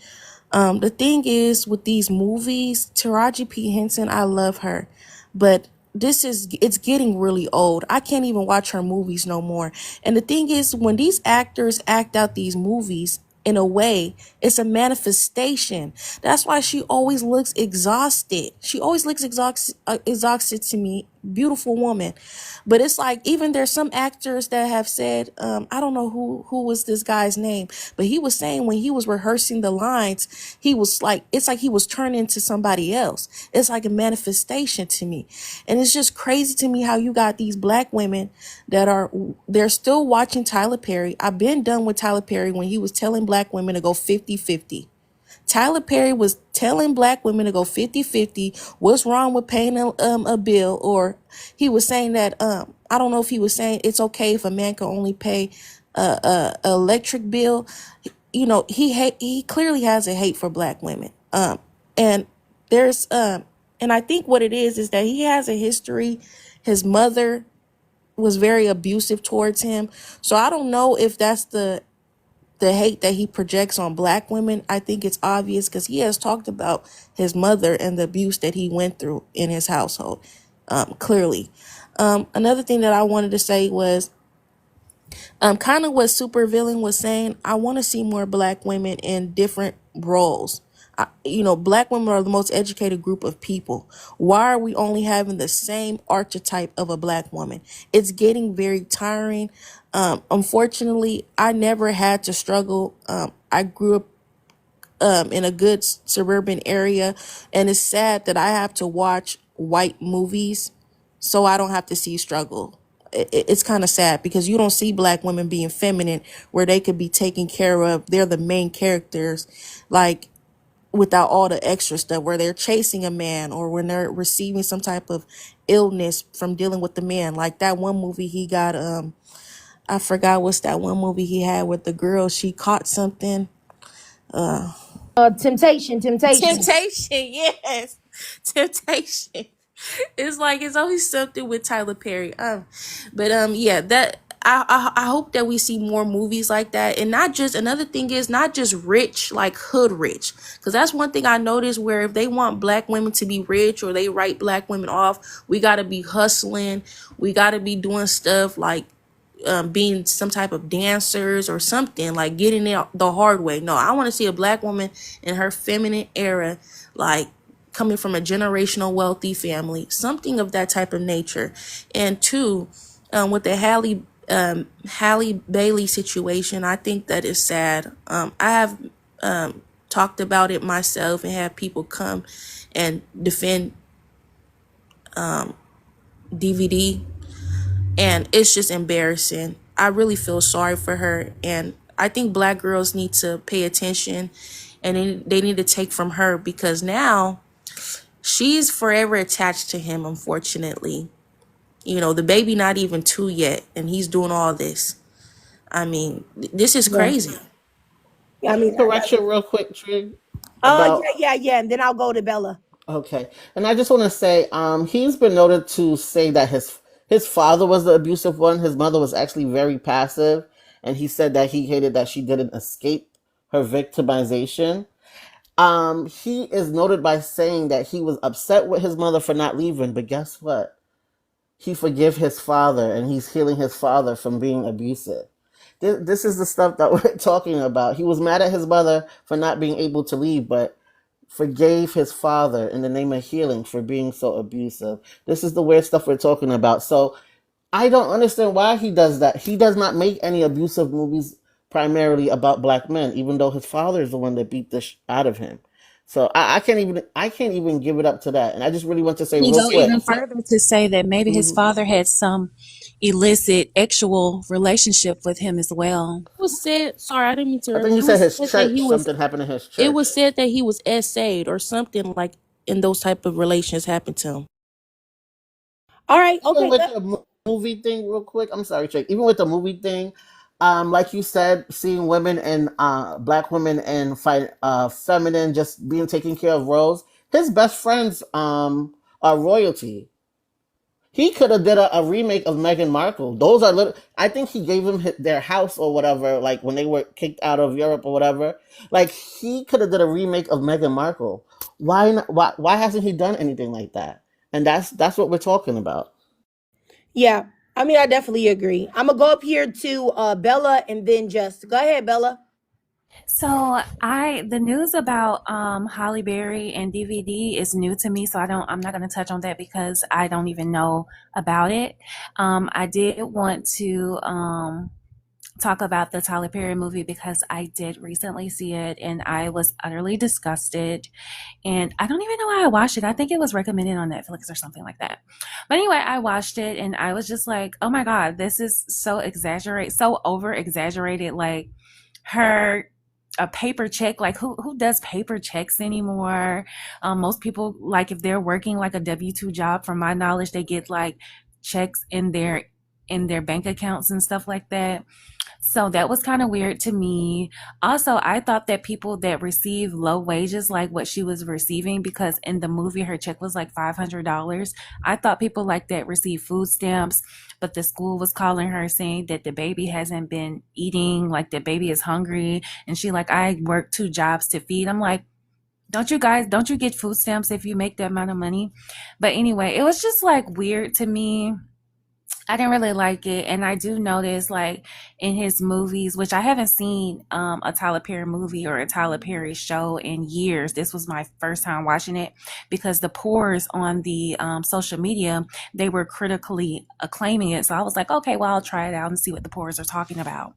The thing is with these movies, Taraji P. Henson, I love her, but it's getting really old. I can't even watch her movies no more. And the thing is, when these actors act out these movies, in a way, it's a manifestation. That's why she always looks exhausted. She always looks exhausted to me. Beautiful woman. But it's like, even there's some actors that have said, I don't know who was this guy's name, but he was saying when he was rehearsing the lines, he was like, it's like he was turned into somebody else. It's like a manifestation to me. And it's just crazy to me how you got these black women they're still watching Tyler Perry. I've been done with Tyler Perry when he was telling black women to go 50-50. Tyler Perry was telling black women to go 50-50. What's wrong with paying a bill? Or he was saying that, I don't know if he was saying it's okay if a man can only pay a electric bill. He clearly has a hate for black women. And there's, and I think what it is that he has a history. His mother was very abusive towards him. So I don't know if that's the hate that he projects on black women. I think it's obvious because he has talked about his mother and the abuse that he went through in his household, clearly. Another thing that I wanted to say was kind of what Supervillain was saying. I want to see more black women in different roles. Black women are the most educated group of people. Why are we only having the same archetype of a black woman? It's getting very tiring. Unfortunately, I never had to struggle. I grew up in a good suburban area, and it's sad that I have to watch white movies so I don't have to see struggle. it's kind of sad because you don't see black women being feminine where they could be taken care of. They're the main characters, like without all the extra stuff where they're chasing a man or when they're receiving some type of illness from dealing with the man. Like that one movie he got, I forgot what's that one movie he had with the girl, she caught something. Temptation. Temptation, yes. Temptation. It's like it's always something with Tyler Perry. Yeah, that I hope that we see more movies like that, and not just another thing is not just rich like hood rich, because that's one thing I noticed where if they want black women to be rich or they write black women off, we got to be hustling, we got to be doing stuff like being some type of dancers or something, like getting it the hard way. No, I want to see a black woman in her feminine era, like coming from a generational wealthy family, something of that type of nature. And two, with the Halle Bailey situation, I think that is sad. I have talked about it myself and have people come and defend DVD, and it's just embarrassing. I really feel sorry for her, and I think black girls need to pay attention, and they need to take from her because now she's forever attached to him, unfortunately. You know, the baby not even 2 yet, and he's doing all this. I mean, this is Yeah. crazy. I mean, Correction, real quick, Trig, about yeah, and then I'll go to Bella. okay. And I just want to say, he's been noted to say that his father was the abusive one. His mother was actually very passive, and he said that he hated that she didn't escape her victimization. He is noted by saying that he was upset with his mother for not leaving, but guess what? He forgive his father, and he's healing his father from being abusive. This is the stuff that we're talking about. He was mad at his mother for not being able to leave, but forgave his father in the name of healing for being so abusive. This is the weird stuff we're talking about. So I don't understand why he does that. He does not make any abusive movies primarily about black men, even though his father is the one that beat the out of him. So I can't even give it up to that. And I just really want to say You real go quick. even further to say that maybe his Mhm. father had some illicit actual relationship with him as well. It was said, sorry, I didn't mean to I interrupt. think he It said was his said that church, he was, something happened in his it was church. said that he was essayed or something like in those type of relations happened to him. All right, Even okay. with the movie thing, real quick, I'm sorry, Jake. Even with the movie thing, like you said, seeing women and black women and fight feminine, just being taken care of roles. His best friends are royalty. He could have did a remake of Meghan Markle. Those are little. I think he gave them their house or whatever, like when they were kicked out of Europe or whatever. Like he could have did a remake of Meghan Markle. Why not? Why hasn't he done anything like that? And that's what we're talking about. Yeah, I mean, I definitely agree. I'm gonna go up here to Bella and then just go ahead, Bella. So the news about Holly Berry and DVD is new to me, so I'm not gonna touch on that because I don't even know about it. I did want to talk about the Tyler Perry movie because I did recently see it and I was utterly disgusted. And I don't even know why I watched it. I think it was recommended on Netflix or something like that. But anyway, I watched it and I was just like, oh my God, this is so exaggerated, so over exaggerated. Like her a paper check, like who does paper checks anymore? Most people, like if they're working like a W-2 job, from my knowledge, they get like checks in their bank accounts and stuff like that. So that was kind of weird to me. Also, I thought that people that receive low wages, like what she was receiving, because in the movie her check was like $500. I thought people like that receive food stamps, but the school was calling her saying that the baby hasn't been eating, like the baby is hungry. And she like, I work 2 jobs to feed. I'm like, don't you get food stamps if you make that amount of money? But anyway, it was just like weird to me. I didn't really like it. And I do notice, like, in his movies, which I haven't seen a Tyler Perry movie or a Tyler Perry show in years. This was my first time watching it because the pores on the social media, they were critically acclaiming it. So I was like, okay, well, I'll try it out and see what the pores are talking about.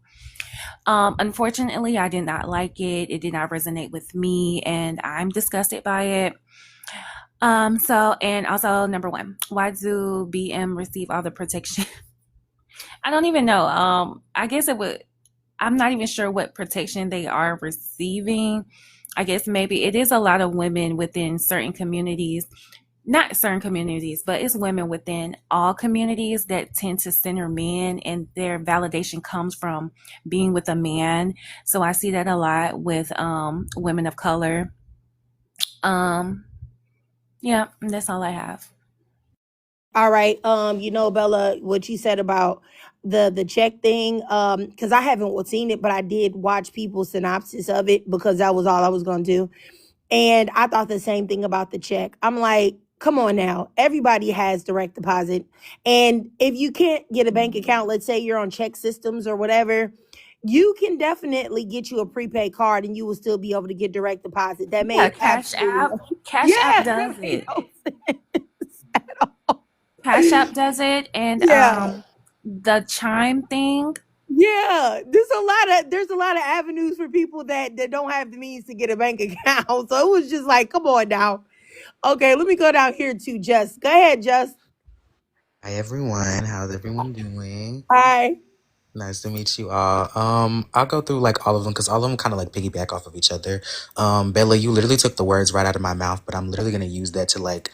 Unfortunately, I did not like it. It did not resonate with me, and I'm disgusted by it. And also number one, why do BM receive all the protection? I don't even know. I guess it would. I'm not even sure what protection they are receiving. I guess maybe it is a lot of women within certain communities, not certain communities, but it's women within all communities that tend to center men, and their validation comes from being with a man. So I see that a lot with women of color. Um, yeah, that's all I have. All right. Bella, what you said about the check thing. Because I haven't seen it, but I did watch people's synopsis of it because that was all I was gonna do. And I thought the same thing about the check. I'm like, come on now. Everybody has direct deposit. And if you can't get a bank account, let's say you're on check systems or whatever, you can definitely get you a prepaid card and you will still be able to get direct deposit. That Yeah, made Cash absolutely App. Cash App yeah, that does made it. no sense. Cash App does it, and Yeah. the Chime thing. Yeah, there's a lot of avenues for people that don't have the means to get a bank account. So it was just like, come on now. Okay, let me go down here to Just. Go ahead, Just. Hi everyone, how's everyone doing? Hi. Nice to meet you all. I'll go through like all of them because all of them kind of like piggyback off of each other. Bella, you literally took the words right out of my mouth, but I'm literally gonna use that to like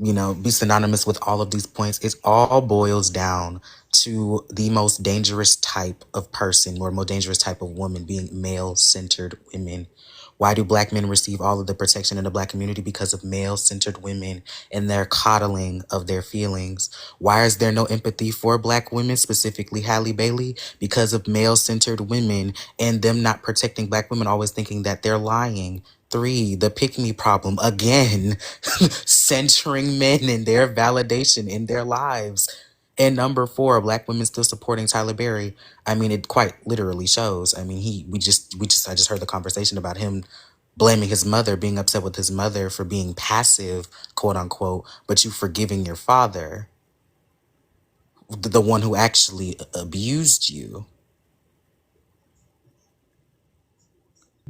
be synonymous with all of these points. It all boils down to the most dangerous type of person or most dangerous type of woman being male-centered women. Why do Black men receive all of the protection in the Black community? Because of male-centered women and their coddling of their feelings. Why is there no empathy for Black women, specifically Halle Bailey? Because of male-centered women and them not protecting Black women, always thinking that they're lying. 3, the pick me problem again, centering men and their validation in their lives. And number 4, Black women still supporting Tyler Perry. I mean, it quite literally shows. I mean, I just heard the conversation about him blaming his mother, being upset with his mother for being passive, quote unquote, but you forgiving your father, the one who actually abused you.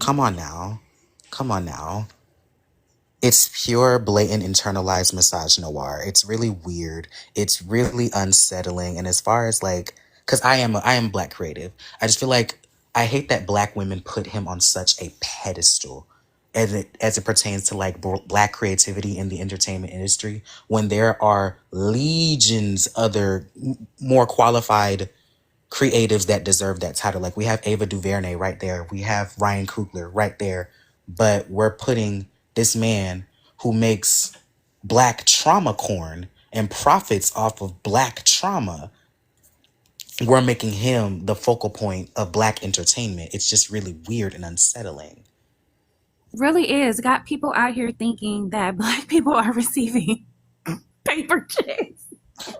Come on now. Come on now. It's pure, blatant, internalized misogynoir. It's really weird. It's really unsettling. And as far as like, because I am Black creative, I just feel like I hate that Black women put him on such a pedestal as it pertains to like Black creativity in the entertainment industry, when there are legions other more qualified creatives that deserve that title. Like we have Ava DuVernay right there. We have Ryan Coogler right there. But we're putting this man who makes Black trauma corn and profits off of Black trauma, we're making him the focal point of Black entertainment. It's just really weird and unsettling. Really is. Got people out here thinking that Black people are receiving paper checks.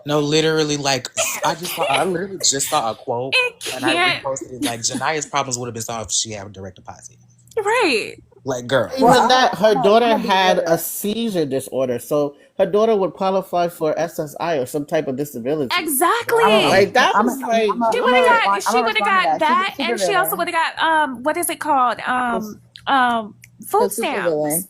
No, literally, like I literally just saw a quote It and I can't. reposted it. Like Jania's problems would have been solved if she had a direct deposit. Right. Like, girl. Even that, her daughter had a seizure disorder, so her daughter would qualify for SSI or some type of disability. Exactly. Like that was like, She would have got. She would have got that, and she also would have got what is it called? Food stamps.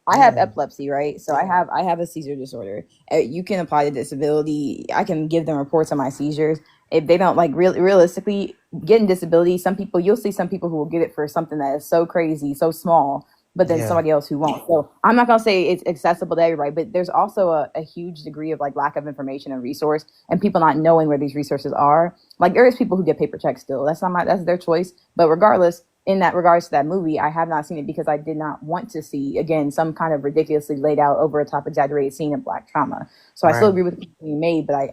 I have epilepsy, right? So I have a seizure disorder. You can apply the disability. I can give them reports on my seizures. If they don't like realistically getting disability, you'll see some people who will get it for something that is so crazy, so small, but then somebody else who won't. So I'm not gonna say it's accessible to everybody, but there's also a huge degree of like lack of information and resource, and people not knowing where these resources are. Like there is people who get paper checks still. That's their choice. But regardless, in that regards to that movie, I have not seen it because I did not want to see, again, some kind of ridiculously laid out, over the top, exaggerated scene of Black trauma. So I still agree with what's being made, but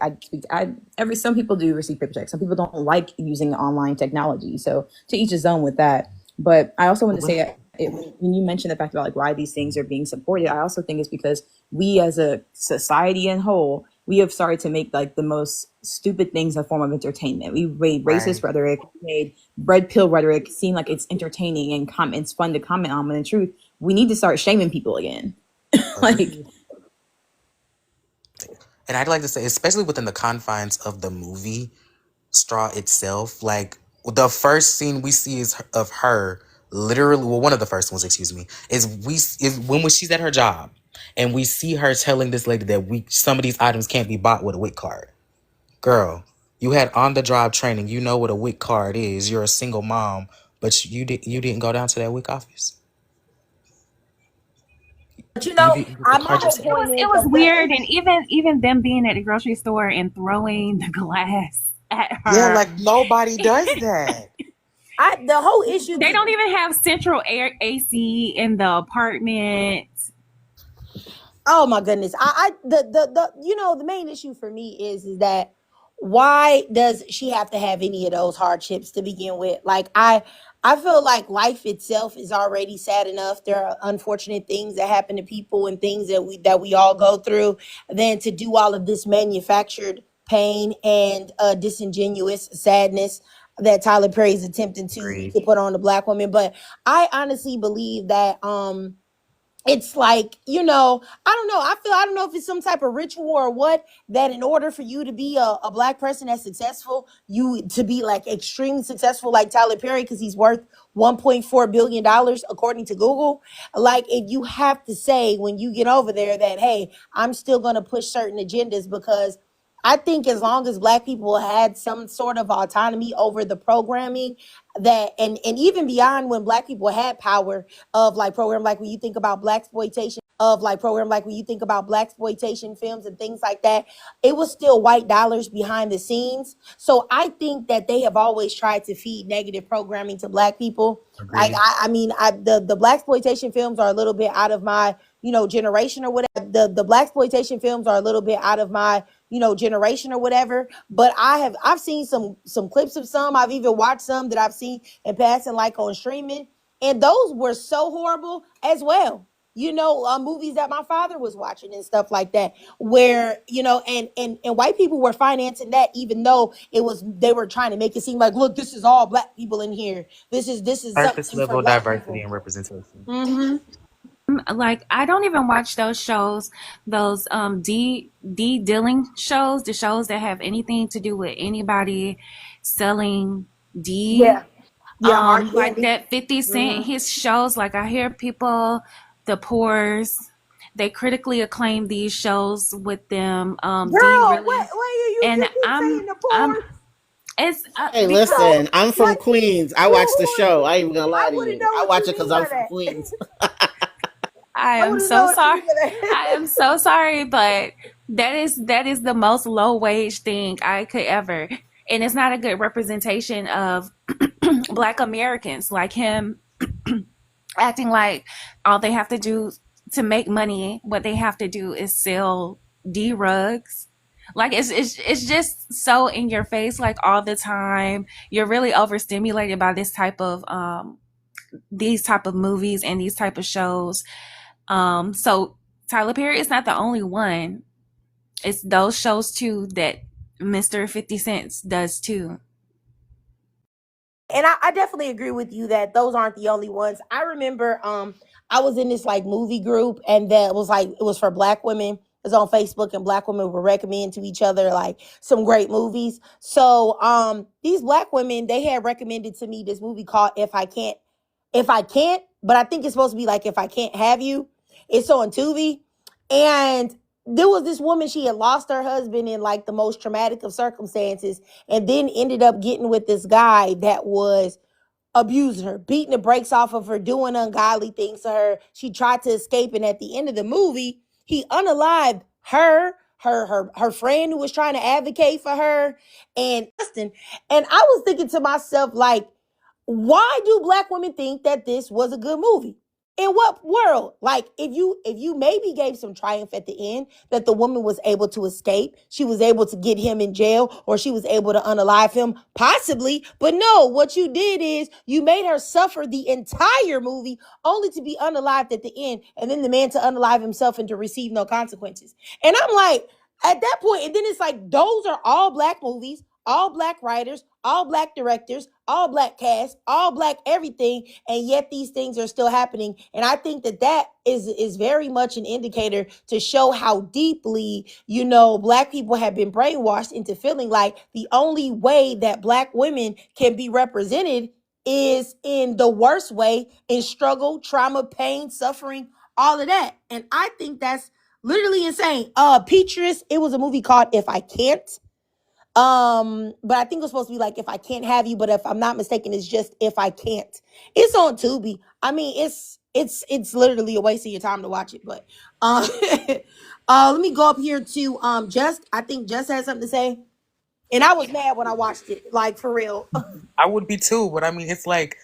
some people do receive paper checks. Some people don't like using online technology. So to each his own with that. But I also want to say, when you mentioned the fact about like why these things are being supported, I also think it's because we as a society in whole, we have started to make like the most stupid things a form of entertainment. We made racist rhetoric, we made red pill rhetoric seem like it's entertaining and it's fun to comment on. But in truth, we need to start shaming people again. And I'd like to say, especially within the confines of the movie Straw itself, like the first scene we see is of her literally, well, one of the first ones, excuse me, is when she's at her job and we see her telling this lady that some of these items can't be bought with a WIC card. Girl, You had on the job training. You know what a WIC card is. You're a single mom, but you didn't go down to that WIC office. But you You know, didn't get the my card whole yourself. point It is was the weird, and even them being at the grocery store and throwing the glass at Yeah, her. like nobody does that. the whole issue. They don't even have central air AC in the apartment. Oh my goodness. The you know, the main issue for me is that why does she have to have any of those hardships to begin with? Like I feel like life itself is already sad enough. There are unfortunate things that happen to people and things that we all go through. Then to do all of this manufactured pain and disingenuous sadness that Tyler Perry is attempting Agreed. to put on the black woman. But I honestly believe that it's like, you know, I don't know. I don't know if it's some type of ritual or what, that in order for you to be a black person that's successful, you to be like extremely successful like Tyler Perry, because he's worth $1.4 billion according to Google. Like, if you have to say when you get over there that, hey, I'm still going to push certain agendas, because I think as long as black people had some sort of autonomy over the programming that, and even beyond when black people had power of like program, like when you think about black exploitation films and things like that, it was still white dollars behind the scenes. So I think that they have always tried to feed negative programming to black people. Like Agreed. I mean, the black exploitation films are a little bit out of my, you know, generation or whatever. The black exploitation films are a little bit out of my, you know, generation or whatever. But I've seen some clips of some. I've even watched some that I've seen in passing, like on streaming, and those were so horrible as well. You know, movies that my father was watching and stuff like that, where, you know, and white people were financing that, even though they were trying to make it seem like, look, this is all black people in here. This is Surface something for level black diversity people. and representation. Mm-hmm. Like, I don't even watch those shows, those dealing shows, the shows that have anything to do with anybody selling D. Yeah, hard Like candy. that 50 Cent, Mm-hmm. his shows, like I hear people, the poors, they critically acclaim these shows with them. D Girl, really, you and keep saying the I'm, poor. it's Hey, because listen, I'm from What? Queens. I watch the Who? show. I ain't even gonna lie I to want to you. know I what watch you it because mean I'm by from that. Queens. I I am want to know so what you sorry. mean by I that. am so sorry, but that is the most low wage thing I could ever. And it's not a good representation of black Americans, like him acting like all they have to do to make money, what they have to do is sell D rugs. Like it's just so in your face, like all the time. You're really overstimulated by these type of movies and these type of shows. So Tyler Perry is not the only one. It's those shows too that Mr. 50 Cent does too. And I definitely agree with you that those aren't the only ones. I remember I was in this like movie group, and that was like, it was for black women. It was on Facebook, and black women would recommend to each other like some great movies. So these black women, they had recommended to me this movie called If I Can't, but I think it's supposed to be like If I Can't Have You. It's on Tubi. And there was this woman, she had lost her husband in like the most traumatic of circumstances, and then ended up getting with this guy that was abusing her, beating the brakes off of her, doing ungodly things to her. She tried to escape, and at the end of the movie, he unalived her friend who was trying to advocate for her, and I was thinking to myself, like, why do black women think that this was a good movie? In what world? Like, if you maybe gave some triumph at the end, that the woman was able to escape, she was able to get him in jail, or she was able to unalive him, possibly. But no, what you did is you made her suffer the entire movie, only to be unalived at the end, and then the man to unalive himself and to receive no consequences. And I'm like, at that point, and then it's like, those are all black movies, all black writers, all black directors, all black cast, all black everything, and yet these things are still happening. And I think that is very much an indicator to show how deeply, you know, black people have been brainwashed into feeling like the only way that black women can be represented is in the worst way, in struggle, trauma, pain, suffering, all of that. And I think that's literally insane. Peatrice, it was a movie called If I Can't. But I think it was supposed to be like if I can't have you, but if I'm not mistaken, it's just if I can't. It's on Tubi. I mean, it's literally a waste of your time to watch it. But let me go up here to Just. I think Just has something to say. And I was mad when I watched it, like for real. I would be too, but I mean, it's like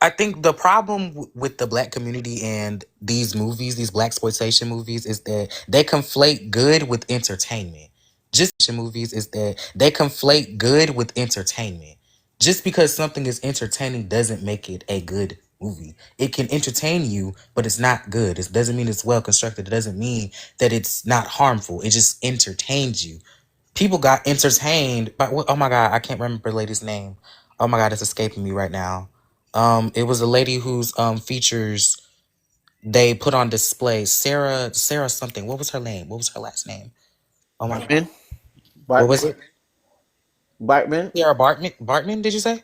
I think the problem with the black community and these movies, these black exploitation movies, is that they conflate good with entertainment. Just movies is that they conflate good with entertainment. Just because something is entertaining doesn't make it a good movie. It can entertain you, but it's not good. It doesn't mean it's well constructed. It doesn't mean that it's not harmful. It just entertains you. People got entertained by oh my god, I can't remember the lady's name. Oh my god, it's escaping me right now. It was a lady whose features they put on display. Sarah something. What was her name? What was her last name? Oh my god. Bartman? What Bart was it? Bartman? Sarah Bartman? Bartman, did you say?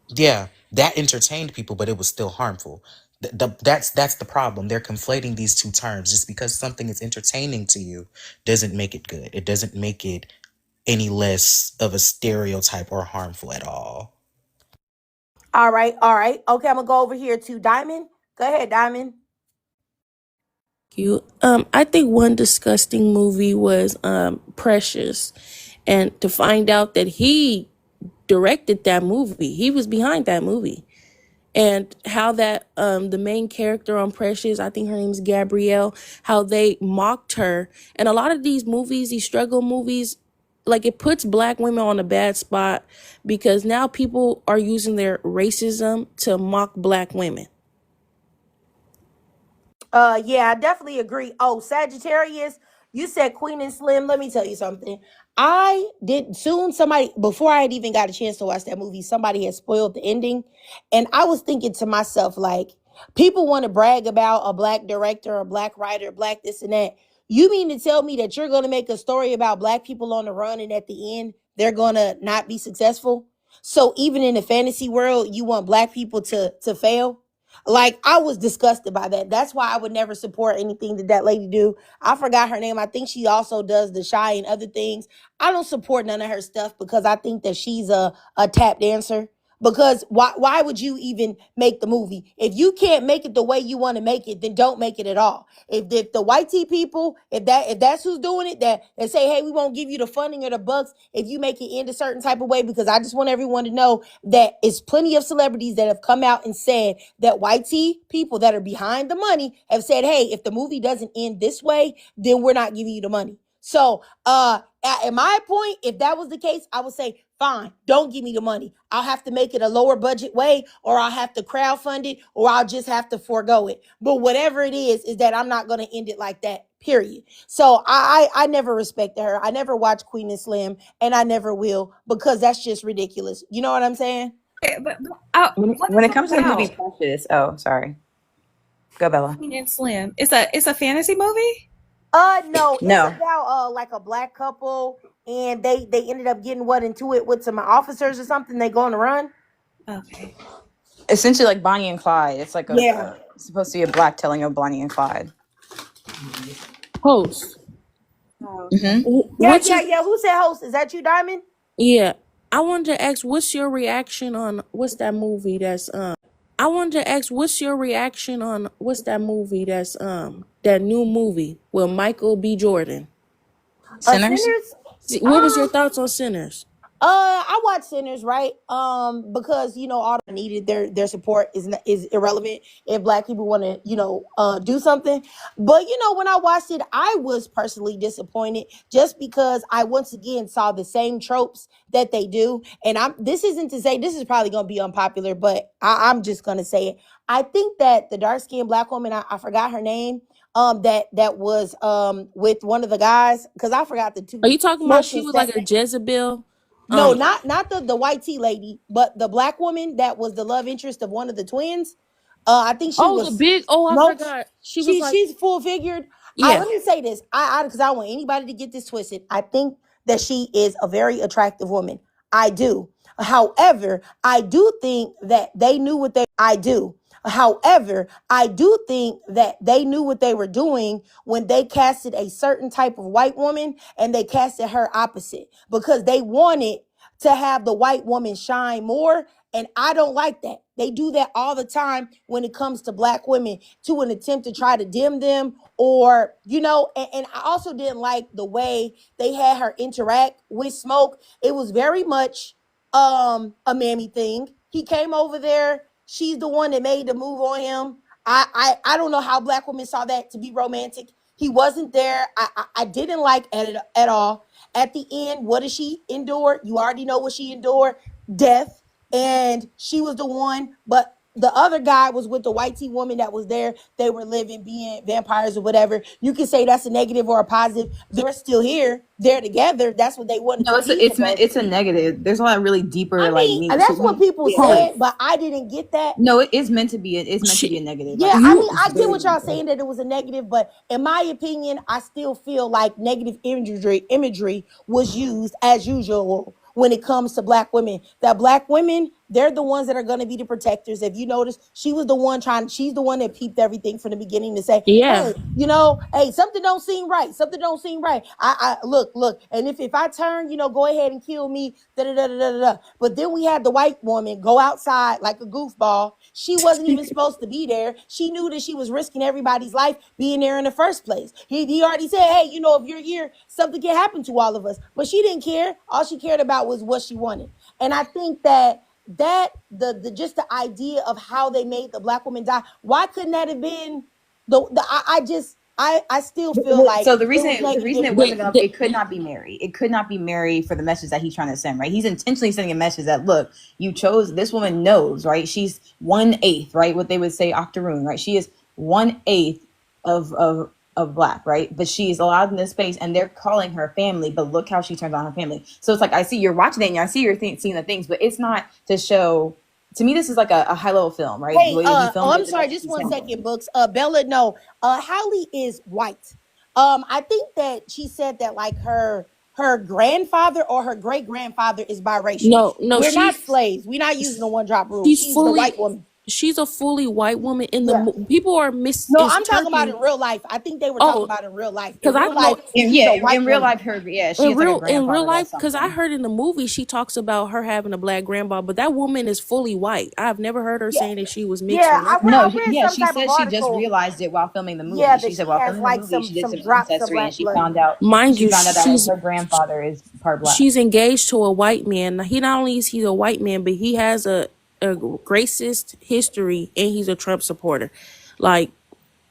Yeah, that entertained people, but it was still harmful. That's the problem. They're conflating these two terms. Just because something is entertaining to you doesn't make it good. It doesn't make it any less of a stereotype or harmful at all. All right, all right. Okay, I'm gonna go over here to Diamond. Go ahead, Diamond. You I think one disgusting movie was Precious, and to find out that he directed that movie, he was behind that movie, and how that the main character on Precious, I think her name's Gabrielle, how they mocked her. And a lot of these movies, these struggle movies, like it puts black women on a bad spot because now people are using their racism to mock black women. Yeah, I definitely agree. Oh, Sagittarius, you said Queen and Slim. Let me tell you something. I did soon somebody before I had even got a chance to watch that movie, somebody had spoiled the ending. And I was thinking to myself, like, people want to brag about a black director, a black writer, black this and that. You mean to tell me that you're gonna make a story about black people on the run and at the end they're gonna not be successful? So even in the fantasy world, you want black people to fail? Like I was disgusted by that. That's why I would never support anything that that lady do. I forgot her name. I think she also does the Shy and other things. I don't support none of her stuff because I think that she's a tap dancer. Because why would you even make the movie if you can't make it the way you want to make it? Then don't make it at all. If the white tea people, if that's who's doing it, that say, hey, we won't give you the funding or the bucks if you make it end a certain type of way. Because I just want everyone to know that it's plenty of celebrities that have come out and said that white tea people that are behind the money have said, hey, if the movie doesn't end this way, then we're not giving you the money. So, at my point, if that was the case, I would say, fine, don't give me the money. I'll have to make it a lower budget way, or I'll have to crowdfund it, or I'll just have to forego it. But whatever it is that I'm not going to end it like that, period. So I never respected her. I never watched Queen and Slim, and I never will, because that's just ridiculous. You know what I'm saying? When What it is it comes to the movie about? Precious, oh, sorry. Go, Bella. Queen and Slim. It's a fantasy movie. No, it's No. about like a black couple, and they ended up getting into it with some officers or something. They go on a run. Okay. Essentially like Bonnie and Clyde. It's like Yeah. it's supposed to be a black telling of Bonnie and Clyde. Host. Oh, Mm-hmm. Yeah, What's yeah, your yeah. Who said host? Is that you, Diamond? yeah? I wanted to ask, what's your reaction on what's that movie that's I wanted to ask, what's your reaction on what's that movie that's that new movie with Michael B. Jordan? Sinners? Sinners. What was your thoughts on Sinners? I watch Sinners, right? Because all I needed their support is irrelevant if black people want to do something. But when I watched it, I was personally disappointed just because I once again saw the same tropes that they do. And this isn't to say this is probably gonna be unpopular, but I'm just gonna say it. I think that the dark skinned black woman, I forgot her name, that was with one of the guys, because I forgot the Are two you talking about smoked she and was like set. a Jezebel? No, Um, not the white tea lady, but the black woman that was the love interest of one of the twins. I think she oh, the was big. Oh, I smoked. forgot. She was like, She's full figured. yeah. Let me say this. I because I don't want anybody to get this twisted. I think that she is a very attractive woman. I do. However, I do think that they knew what they. I do. However, I do think that they knew what they were doing when they casted a certain type of white woman and they casted her opposite, because they wanted to have the white woman shine more. And I don't like that. They do that all the time when it comes to black women, to an attempt to try to dim them, or, and I also didn't like the way they had her interact with Smoke. It was very much a mammy thing. He came over there. She's the one that made the move on him. I don't know how black women saw that to be romantic. He wasn't there. I didn't like it at all. At the end, what did she endure? You already know what she endured: death. And she was the one, but the other guy was with the white tea woman that was there. They were living, being vampires or whatever. You can say that's a negative or a positive. They're still here. They're together. That's what they wanted No, to it's be. it's a negative. There's a lot of really deeper I like mean, meaning that's to what people yeah. said, but I didn't get that. No, it is meant to be. It's meant to be She, a negative. Yeah, Like, I you mean, I get what y'all saying, that it was a negative, but in my opinion, I still feel like negative imagery was used as usual when it comes to black women. That black women, they're the ones that are going to be the protectors. If you notice, she's the one that peeped everything from the beginning to say, yeah. hey, hey, something don't seem right. Something don't seem right. I look, and if I turn, go ahead and kill me. Da da da da da da. But then we had the white woman go outside like a goofball. She wasn't even supposed to be there. She knew that she was risking everybody's life being there in the first place. He already said, hey, if you're here, something can happen to all of us. But she didn't care. All she cared about was what she wanted. And I think that the just the idea of how they made the black woman die, why couldn't that have been I still feel like so the it was reason it negative. wasn't gonna, it could not be Mary. It could not be Mary for the message that he's trying to send, right? He's intentionally sending a message that, look, you chose this woman, knows, right? She's 1/8, right? What they would say octoroon, right? She is 1/8 of black, right? But she's allowed in this space, and they're calling her family. But look how she turns on her family. So it's like, I see you're watching it, and I see you're seeing the things, but it's not to show. To me, this is like a high level film, right? Hey, I'm it, sorry, just 1 second, Books. Bella, no, Hallie is white. I think that she said that like her grandfather or her great grandfather is biracial. No, We're not slaves. We're not using the 1 drop rule. she's She's the fully white woman. she's a fully white woman in the Yeah. people are No, I'm talking about in misinterpreting. real life. I think they were talking Oh, about in real life. In because I real know life, she's a white in real woman. life, she is like a in real grandfather. life, That's because I something. heard in the movie she talks about her having a black grandpa, but that woman is fully white. I've never heard her Yeah. saying that she was mixed Yeah, or I nothing. read some She type of said she just article. realized it while filming the movie. Yeah, She that said she while has filming the like movie, she did some some drops of ancestry, and black she blood. found out Mind you, that her grandfather is part black. she's engaged to a white man. He not only is he a white man, but he has a racist history, and he's a Trump supporter. Like,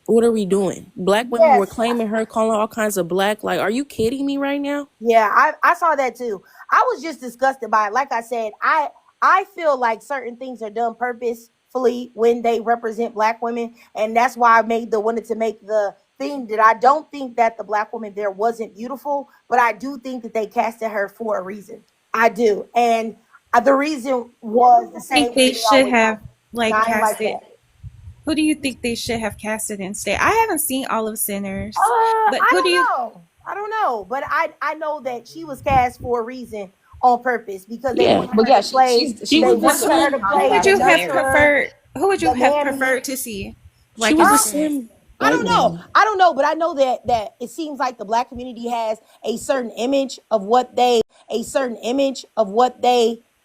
what are we doing? Black women were Yes. claiming her, calling all kinds of black. Like, are you kidding me right now? Yeah, I saw that too. I was just disgusted by it. Like I said, I feel like certain things are done purposefully when they represent black women, and that's why I wanted to make the thing that I don't think that the black woman there wasn't beautiful, but I do think that they casted her for a reason. I do, and the reason was the I think same way they they should always have are. like I ain't like casted. that. Who do you think they should have casted instead? I haven't seen all of Sinners, but I who do don't you? know. I don't know, but I know that she was cast for a reason on purpose, because they Yeah, wanted her to play. she They was the wanted her slim. to Who play would the you have nurturer, preferred? Who would you the have mammy. preferred to see? She Like was a instead? slim I white don't know. woman. I don't know, but I know that it seems like the black community has a certain image of what they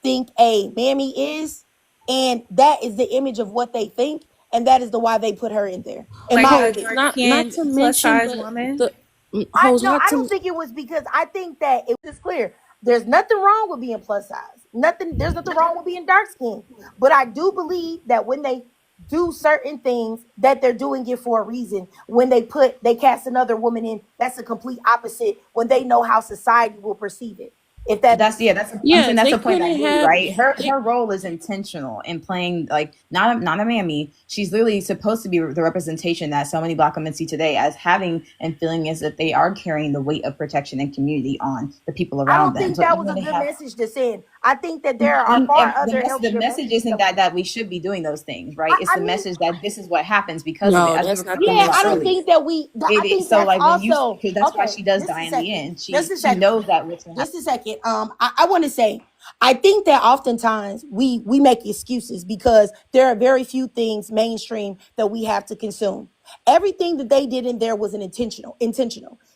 think a mammy is, and that is the image of what they think, and that is the why they put her in there. In Like my a opinion. dark Not skinned to plus mention size the woman? hoes. Not I don't to think it was, because I think that it was clear. There's nothing wrong with being plus size. There's nothing wrong with being dark skinned. But I do believe that when they do certain things, that they're doing it for a reason. When they cast another woman in, that's a complete opposite when they know how society will perceive it. If that I'm saying yeah, that's they the point I couldn't made, have. right? Her role is intentional in playing like not a mammy. She's literally supposed to be the representation that so many black women see today as having and feeling as if they are carrying the weight of protection and community on the people I around don't them. think So that even was though a they good have message to send. I think that there are far other the healthier message messages. isn't that we should be doing those things, right? It's I the mean, message that this is what happens because of it, No, as we that's were not the talking yeah, about I don't message. earlier. think that I think So that's like when you, also because that's why okay. she does Just die a in the second. end. Just She a second. knows that what's gonna happen. Just a second. second. I want to say, I think that oftentimes we make excuses because there are very few things mainstream that we have to consume. Everything that they did in there was an intentional.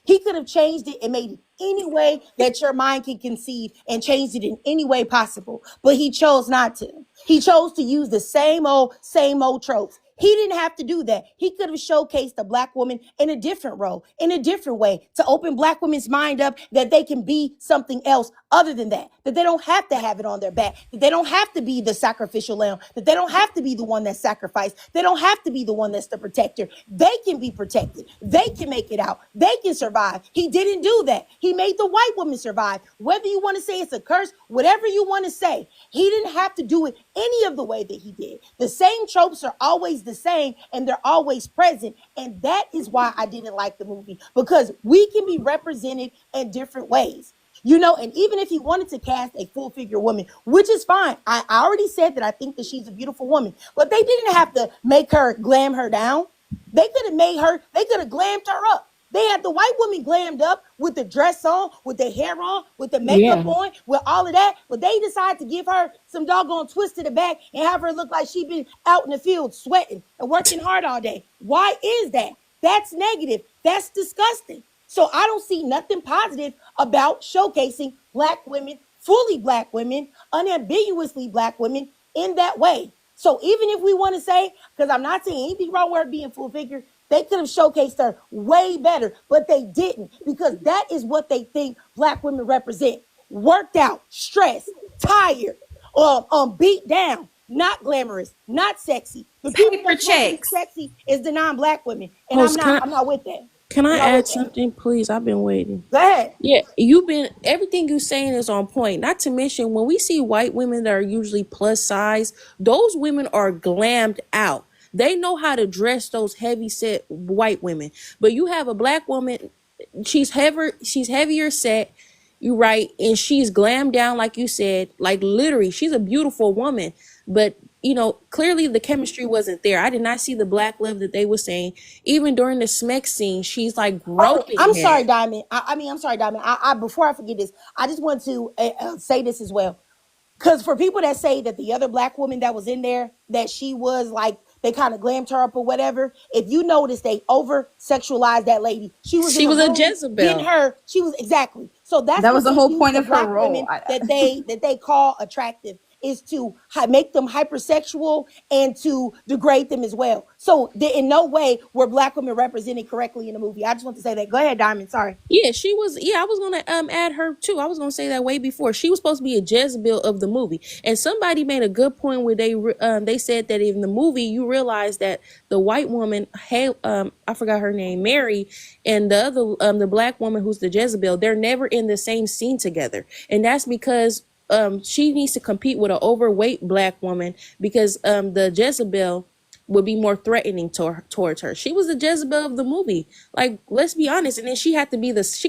He could have changed it and made it any way that your mind can conceive and changed it in any way possible, but he chose not to. He chose to use the same old tropes. He didn't have to do that. He could have showcased a black woman in a different role, in a different way, to open black women's mind up that they can be something else other than that they don't have to have it on their back, that they don't have to be the sacrificial lamb, that they don't have to be the one that's sacrificed. They don't have to be the one that's the protector. They can be protected. They can make it out. They can survive. He didn't do that. He made the white woman survive. Whether you want to say it's a curse, whatever you want to say, he didn't have to do it any of the way that he did. The same tropes are always the same and they're always present. And that is why I didn't like the movie, because we can be represented in different ways. You know, and even if he wanted to cast a full figure woman, which is fine. I already said that I think that she's a beautiful woman, but they didn't have to make her glam her down. They could have glammed her up. They had the white woman glammed up with the dress on, with the hair on, with the makeup on, with all of that. But they decided to give her some doggone twist to the back and have her look like she'd been out in the field sweating and working hard all day. Why is that? That's negative. That's disgusting. So I don't see nothing positive about showcasing black women, fully black women, unambiguously black women in that way. So even if we want to say, because I'm not saying anything wrong with her being full figure, they could have showcased her way better, but they didn't, because that is what they think black women represent. Worked out, stressed, tired, beat down, not glamorous, not sexy. The people Paper that's supposed to be checks. sexy is the non-black women, and Host, I'm not with that. can I I'm not add with that. something, please? I've been waiting. Go ahead. Yeah, everything you're saying is on point. Not to mention, when we see white women that are usually plus size, those women are glammed out. They know how to dress those heavy set white women. But you have a black woman, she's heavier set, you right, and she's glammed down, like you said, like literally, she's a beautiful woman. But clearly the chemistry wasn't there. I did not see the black love that they were saying. Even during the Smek scene, she's like Oh, groping I'm him. sorry, Diamond. I'm sorry, Diamond. I before I forget this, I just want to say this as well. Because for people that say that the other black woman that was in there, that she was like, they kind of glammed her up or whatever. If you notice, they over sexualized that lady. She was in She a was a room getting Jezebel. her. She was exactly. So that's That was what the they whole use point the of her black role. women that they call attractive, is to make them hypersexual and to degrade them as well. So in no way were black women represented correctly in the movie. I just want to say that. Go ahead, Diamond. Sorry. Yeah, she was. Yeah, I was gonna add her too. I was gonna say that way before. She was supposed to be a Jezebel of the movie, and somebody made a good point where they said that in the movie you realize that the white woman, I forgot her name, Mary, and the other the black woman who's the Jezebel, they're never in the same scene together, and that's because she needs to compete with an overweight black woman because the Jezebel would be more threatening towards her. She was the Jezebel of the movie. Like, let's be honest. And then she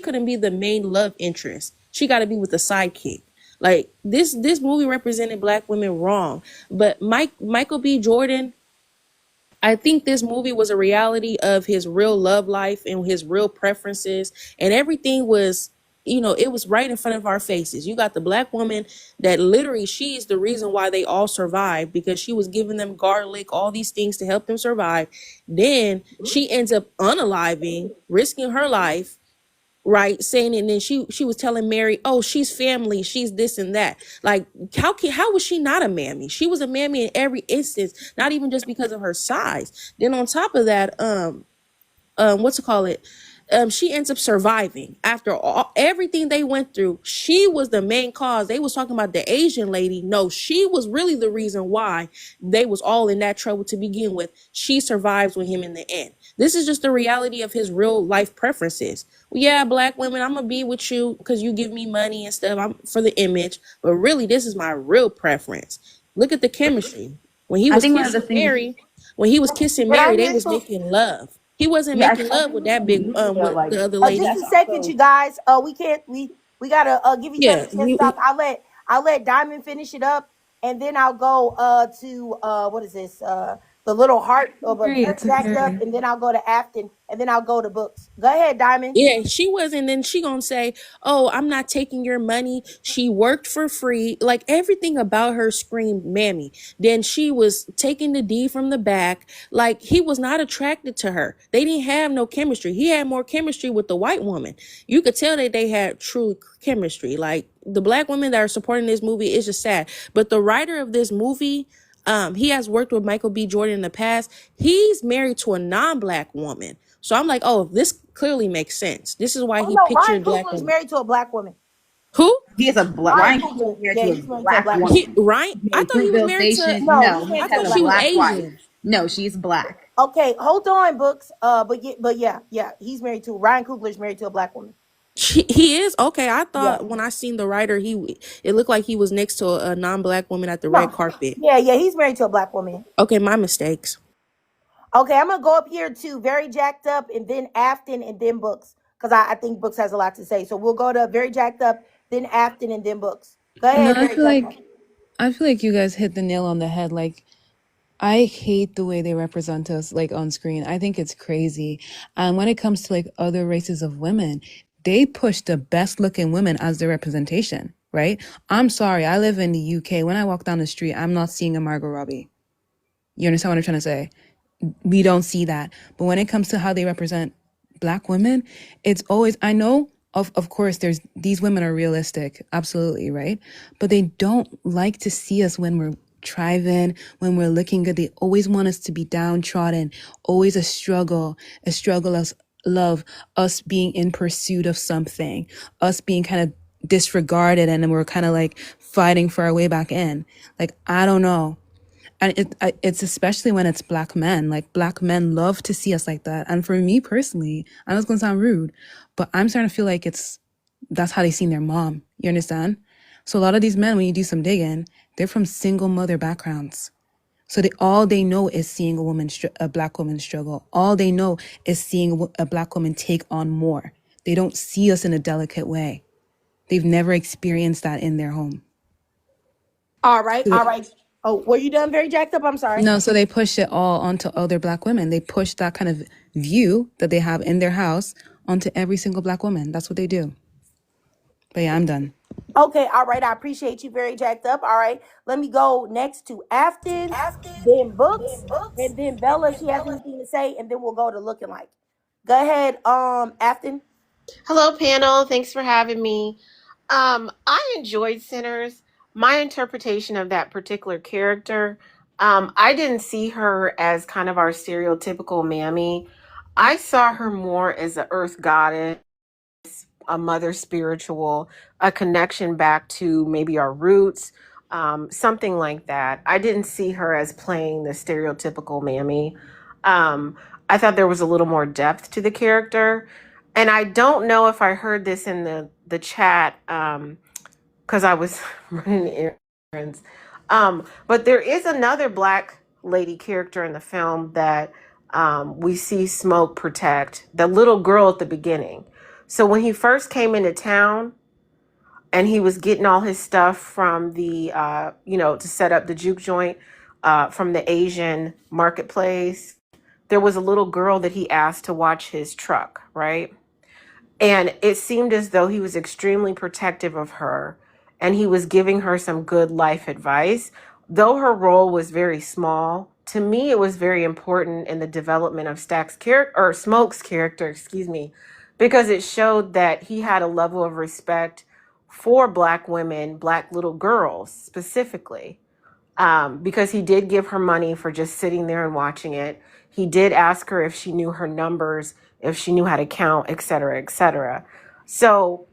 couldn't be the main love interest. She got to be with the sidekick. Like this movie represented black women wrong. But Michael B. Jordan, I think this movie was a reality of his real love life and his real preferences, and everything was, it was right in front of our faces. You got the black woman that literally, she is the reason why they all survived, because she was giving them garlic, all these things to help them survive. Then she ends up unaliving, risking her life, right, saying, and then she was telling Mary, oh, she's family, she's this and that. Like, how was she not a mammy? She was a mammy in every instance, not even just because of her size. Then on top of that, what's it call it, she ends up surviving after everything they went through. She was the main cause. They was talking about the Asian lady. No, she was really the reason why they was all in that trouble to begin with. She survives with him in the end. This is just the reality of his real life preferences. Well, yeah, black women, I'm gonna be with you because you give me money and stuff. I'm for the image, but really, this is my real preference. Look at the chemistry. When he I was think one of the kissing things. Mary, when he was kissing Did I Mary, they miss was some? making love. He wasn't Yeah, I making think love with that big with the other Just lady. a second, you guys. We can't. We gotta give each other Yeah, a chance to talk. I'll let Diamond finish it up, and then I'll go to what is this? the little heart of a Agree, very it's a jacked up, very and then I'll go to Afton, and then I'll go to books. Go ahead, Diamond. Yeah, she wasn't. Then she gonna say, "Oh, I'm not taking your money. She worked for free." Like everything about her screamed, "Mammy." Then she was taking the D from the back. Like he was not attracted to her. They didn't have no chemistry. He had more chemistry with the white woman. You could tell that they had true chemistry. Like the black women that are supporting this movie is just sad. But the writer of this movie, he has worked with Michael B. Jordan in the past. He's married to a non-black woman. So I'm like, oh, this clearly makes sense. This is why Oh he no, Ryan pictured black Coogler is women. married to a black woman. Who? He is a Ryan Ryan Coogler Coogler, is married yeah, to he's a married to a black black woman. woman. He Ryan? I Made thought he was Fruitville married to. Station. No, No, he's he I married just to has a thought a she black was woman. black wife. Asian. No, she's black. Okay, hold on, books. But yeah, he's married to Ryan Coogler is married to a black woman. He is okay. I Yeah. thought when I seen the writer, it looked like he was next to a non-black woman at the red No. carpet. Yeah, he's married to a black woman. Okay, my mistakes. Okay, I'm gonna go up here to very jacked up, and then Afton, and then books, because I think books has a lot to say. So we'll go to very jacked up, then Afton, and then books. Go no, ahead, very jacked up. I feel like you guys hit the nail on the head. Like I hate the way they represent us like on screen. I think it's crazy. And when it comes to like other races of women, they push the best looking women as their representation, right? I'm sorry, I live in the UK. When I walk down the street, I'm not seeing a Margot Robbie. You understand what I'm trying to say? We don't see that. But when it comes to how they represent black women, it's always, I know, of course, there's these women are realistic, absolutely, right? But they don't like to see us when we're thriving, when we're looking good. They always want us to be downtrodden, always a struggle of love, us being in pursuit of something, us being kind of disregarded, and then we're kind of like fighting for our way back in. Like, I don't know. And it's especially when it's black men. Like black men love to see us like that. And for me personally, I know it's gonna sound rude, but I'm starting to feel like that's how they seen their mom. You understand? So a lot of these men, when you do some digging, they're from single mother backgrounds. So all they know is seeing a black woman struggle. All they know is seeing a black woman take on more. They don't see us in a delicate way. They've never experienced that in their home. All right. Oh, were you done? Very jacked up. I'm sorry. No, so they push it all onto other black women. They push that kind of view that they have in their house onto every single black woman. That's what they do. But yeah, I'm done. Okay, all right. I appreciate you. Very jacked up. All right. Let me go next to Afton, then books, and then Bella. If she has anything to say, and then we'll go to looking like. Go ahead, Afton. Hello, panel. Thanks for having me. I enjoyed Sinners. My interpretation of that particular character, I didn't see her as kind of our stereotypical mammy. I saw her more as an earth goddess, a mother spiritual, a connection back to maybe our roots, something like that. I didn't see her as playing the stereotypical mammy. I thought there was a little more depth to the character. And I don't know if I heard this in the chat because I was running errands. But there is another black lady character in the film that we see Smoke protect, the little girl at the beginning. So when he first came into town and he was getting all his stuff from the, to set up the juke joint from the Asian marketplace, there was a little girl that he asked to watch his truck, right? And it seemed as though he was extremely protective of her and he was giving her some good life advice. Though her role was very small, to me it was very important in the development of Smoke's character, because it showed that he had a level of respect for black women, black little girls specifically. Because he did give her money for just sitting there and watching it. He did ask her if she knew her numbers, if she knew how to count, et cetera, et cetera. So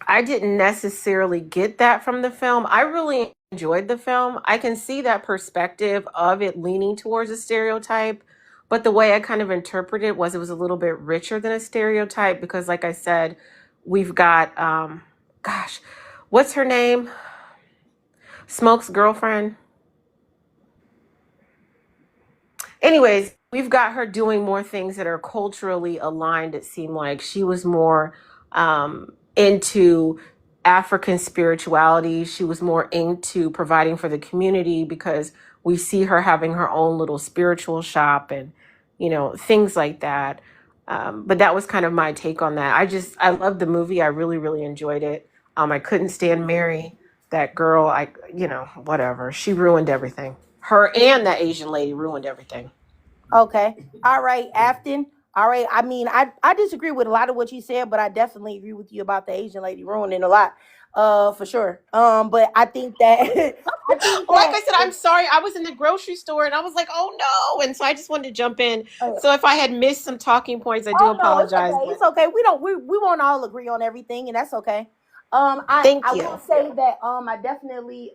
I didn't necessarily get that from the film. I really enjoyed the film. I can see that perspective of it leaning towards a stereotype, but the way I kind of interpreted it was a little bit richer than a stereotype because, like I said, we've got, what's her name? Smoke's girlfriend. Anyways, we've got her doing more things that are culturally aligned. It seemed like she was more into African spirituality. She was more into providing for the community because we see her having her own little spiritual shop and, things like that. But that was kind of my take on that. I loved the movie. I really, really enjoyed it. I couldn't stand Mary, that girl. Whatever. She ruined everything. Her and that Asian lady ruined everything. Okay. All right, Afton. All right. I mean, I disagree with a lot of what you said, but I definitely agree with you about the Asian lady ruining a lot. For sure. But I think that I think Like that I said, I'm sorry. I was in the grocery store and I was like, oh no. And so I just wanted to jump in. uh, So if I had missed some talking points, I do oh no, it's apologize. okay. But It's okay. We won't all agree on everything, and that's okay. I thank will you. say that I definitely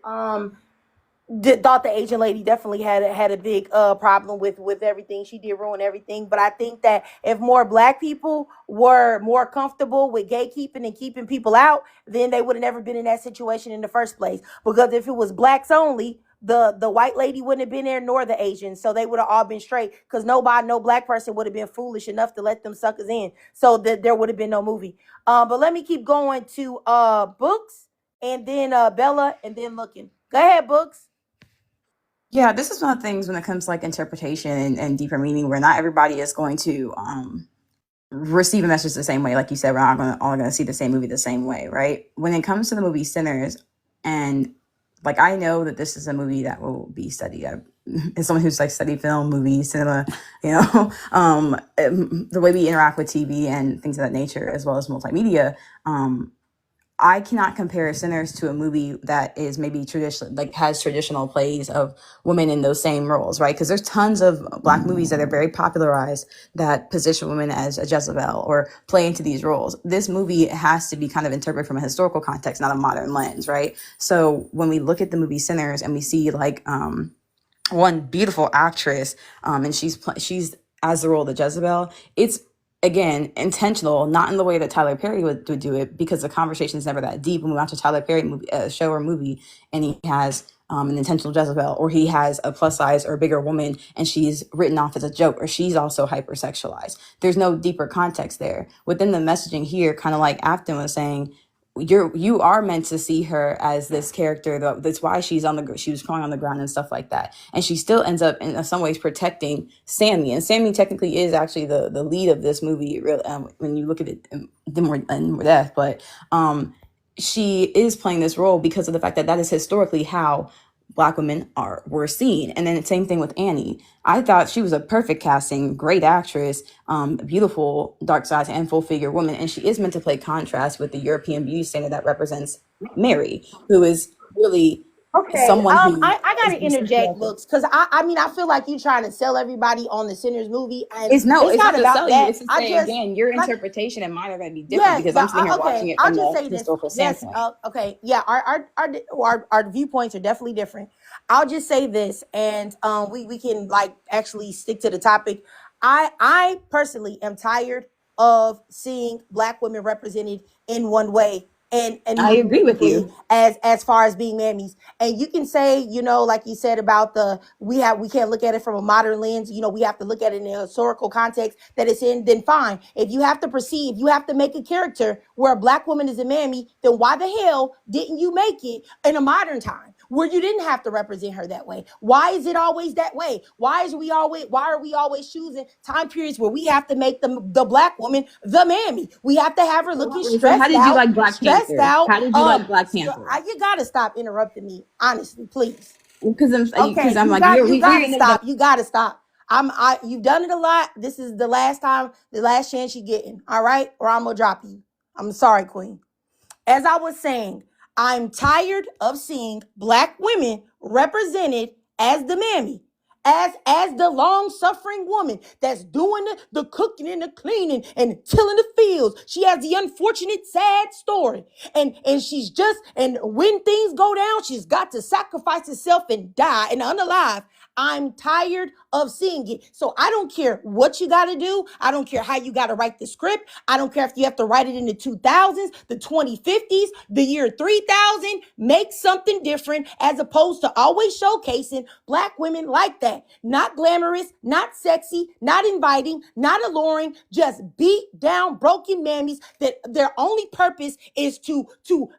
thought the Asian lady definitely had a big problem with everything. She did ruin everything. But I think that if more black people were more comfortable with gatekeeping and keeping people out, then they would have never been in that situation in the first place. Because if it was blacks only, the white lady wouldn't have been there, nor the Asians. So they would have all been straight. Because no black person would have been foolish enough to let them suckers in. So that there would have been no movie. But let me keep going to books, and then Bella, and then looking. Go ahead, books. Yeah, this is one of the things when it comes to like interpretation and deeper meaning, where not everybody is going to receive a message the same way. Like you said, we're not all going to see the same movie the same way, right? When it comes to the movie Sinners, and like I know that this is a movie that will be studied. As someone who's like studied film, movies, cinema, the way we interact with TV and things of that nature, as well as multimedia. I cannot compare Sinners to a movie that is maybe traditional, like has traditional plays of women in those same roles, right? Because there's tons of Black movies that are very popularized that position women as a Jezebel or play into these roles. This movie has to be kind of interpreted from a historical context, not a modern lens, right? So when we look at the movie Sinners and we see like one beautiful actress, and she's as the role of the Jezebel, it's again intentional, not in the way that Tyler Perry would do it, because the conversation is never that deep. When we watch a Tyler Perry movie, show or movie, and he has an intentional Jezebel, or he has a plus size or bigger woman and she's written off as a joke, or she's also hypersexualized, there's no deeper context there within the messaging here. Kind of like Afton was saying, you are meant to see her as this character. That's why she was crawling on the ground and stuff like that, and she still ends up in some ways protecting Sammy. And Sammy technically is actually the lead of this movie, when you look at it in more depth. But she is playing this role because of the fact that is historically how Black women were seen. And then the same thing with Annie. I thought she was a perfect casting, great actress, beautiful dark size and full figure woman. And she is meant to play contrast with the European beauty standard that represents Mary, who is really Okay, someone who I is gotta interject, books, because I mean I feel like you trying to sell everybody on the Sinners movie, and it's it's not not to about sell you. that. It's to I say just again, your like interpretation and mine are going to be different yes, because I'm sitting here watching okay. it I'll from just a say this. historical Yes, standpoint. okay, yeah. Our viewpoints are definitely different. I'll just say this, and we can like actually stick to the topic. I personally am tired of seeing Black women represented in one way, and I agree with uniquely you. as far as being mammies. And you can say, like you said about we can't look at it from a modern lens. We have to look at it in a historical context that it's in. Then fine. If you have to make a character where a Black woman is a mammy, then why the hell didn't you make it in a modern time where you didn't have to represent her that way? Why is it always that way? Why are we always choosing time periods where we have to make the Black woman the mammy? We have to have her looking So how did you like Black stressed Panther? out. How did you like Black Panther? You gotta stop interrupting me, honestly, please. Because Okay, I'm you like got we're you in gotta the middle of stop. You gotta stop. You've done it a lot. This is the last chance you're getting. All right, or I'm gonna drop you. I'm sorry, Queen. As I was saying, I'm tired of seeing Black women represented as the mammy, as the long-suffering woman that's doing the cooking and the cleaning and tilling the fields. She has the unfortunate, sad story. And when things go down, she's got to sacrifice herself and die and unalive. I'm tired of seeing it. So I don't care what you got to do. I don't care how you got to write the script. I don't care if you have to write it in the 2000s, the 2050s, the year 3000. Make something different as opposed to always showcasing Black women like that. Not glamorous, not sexy, not inviting, not alluring, just beat down broken mammies that their only purpose is to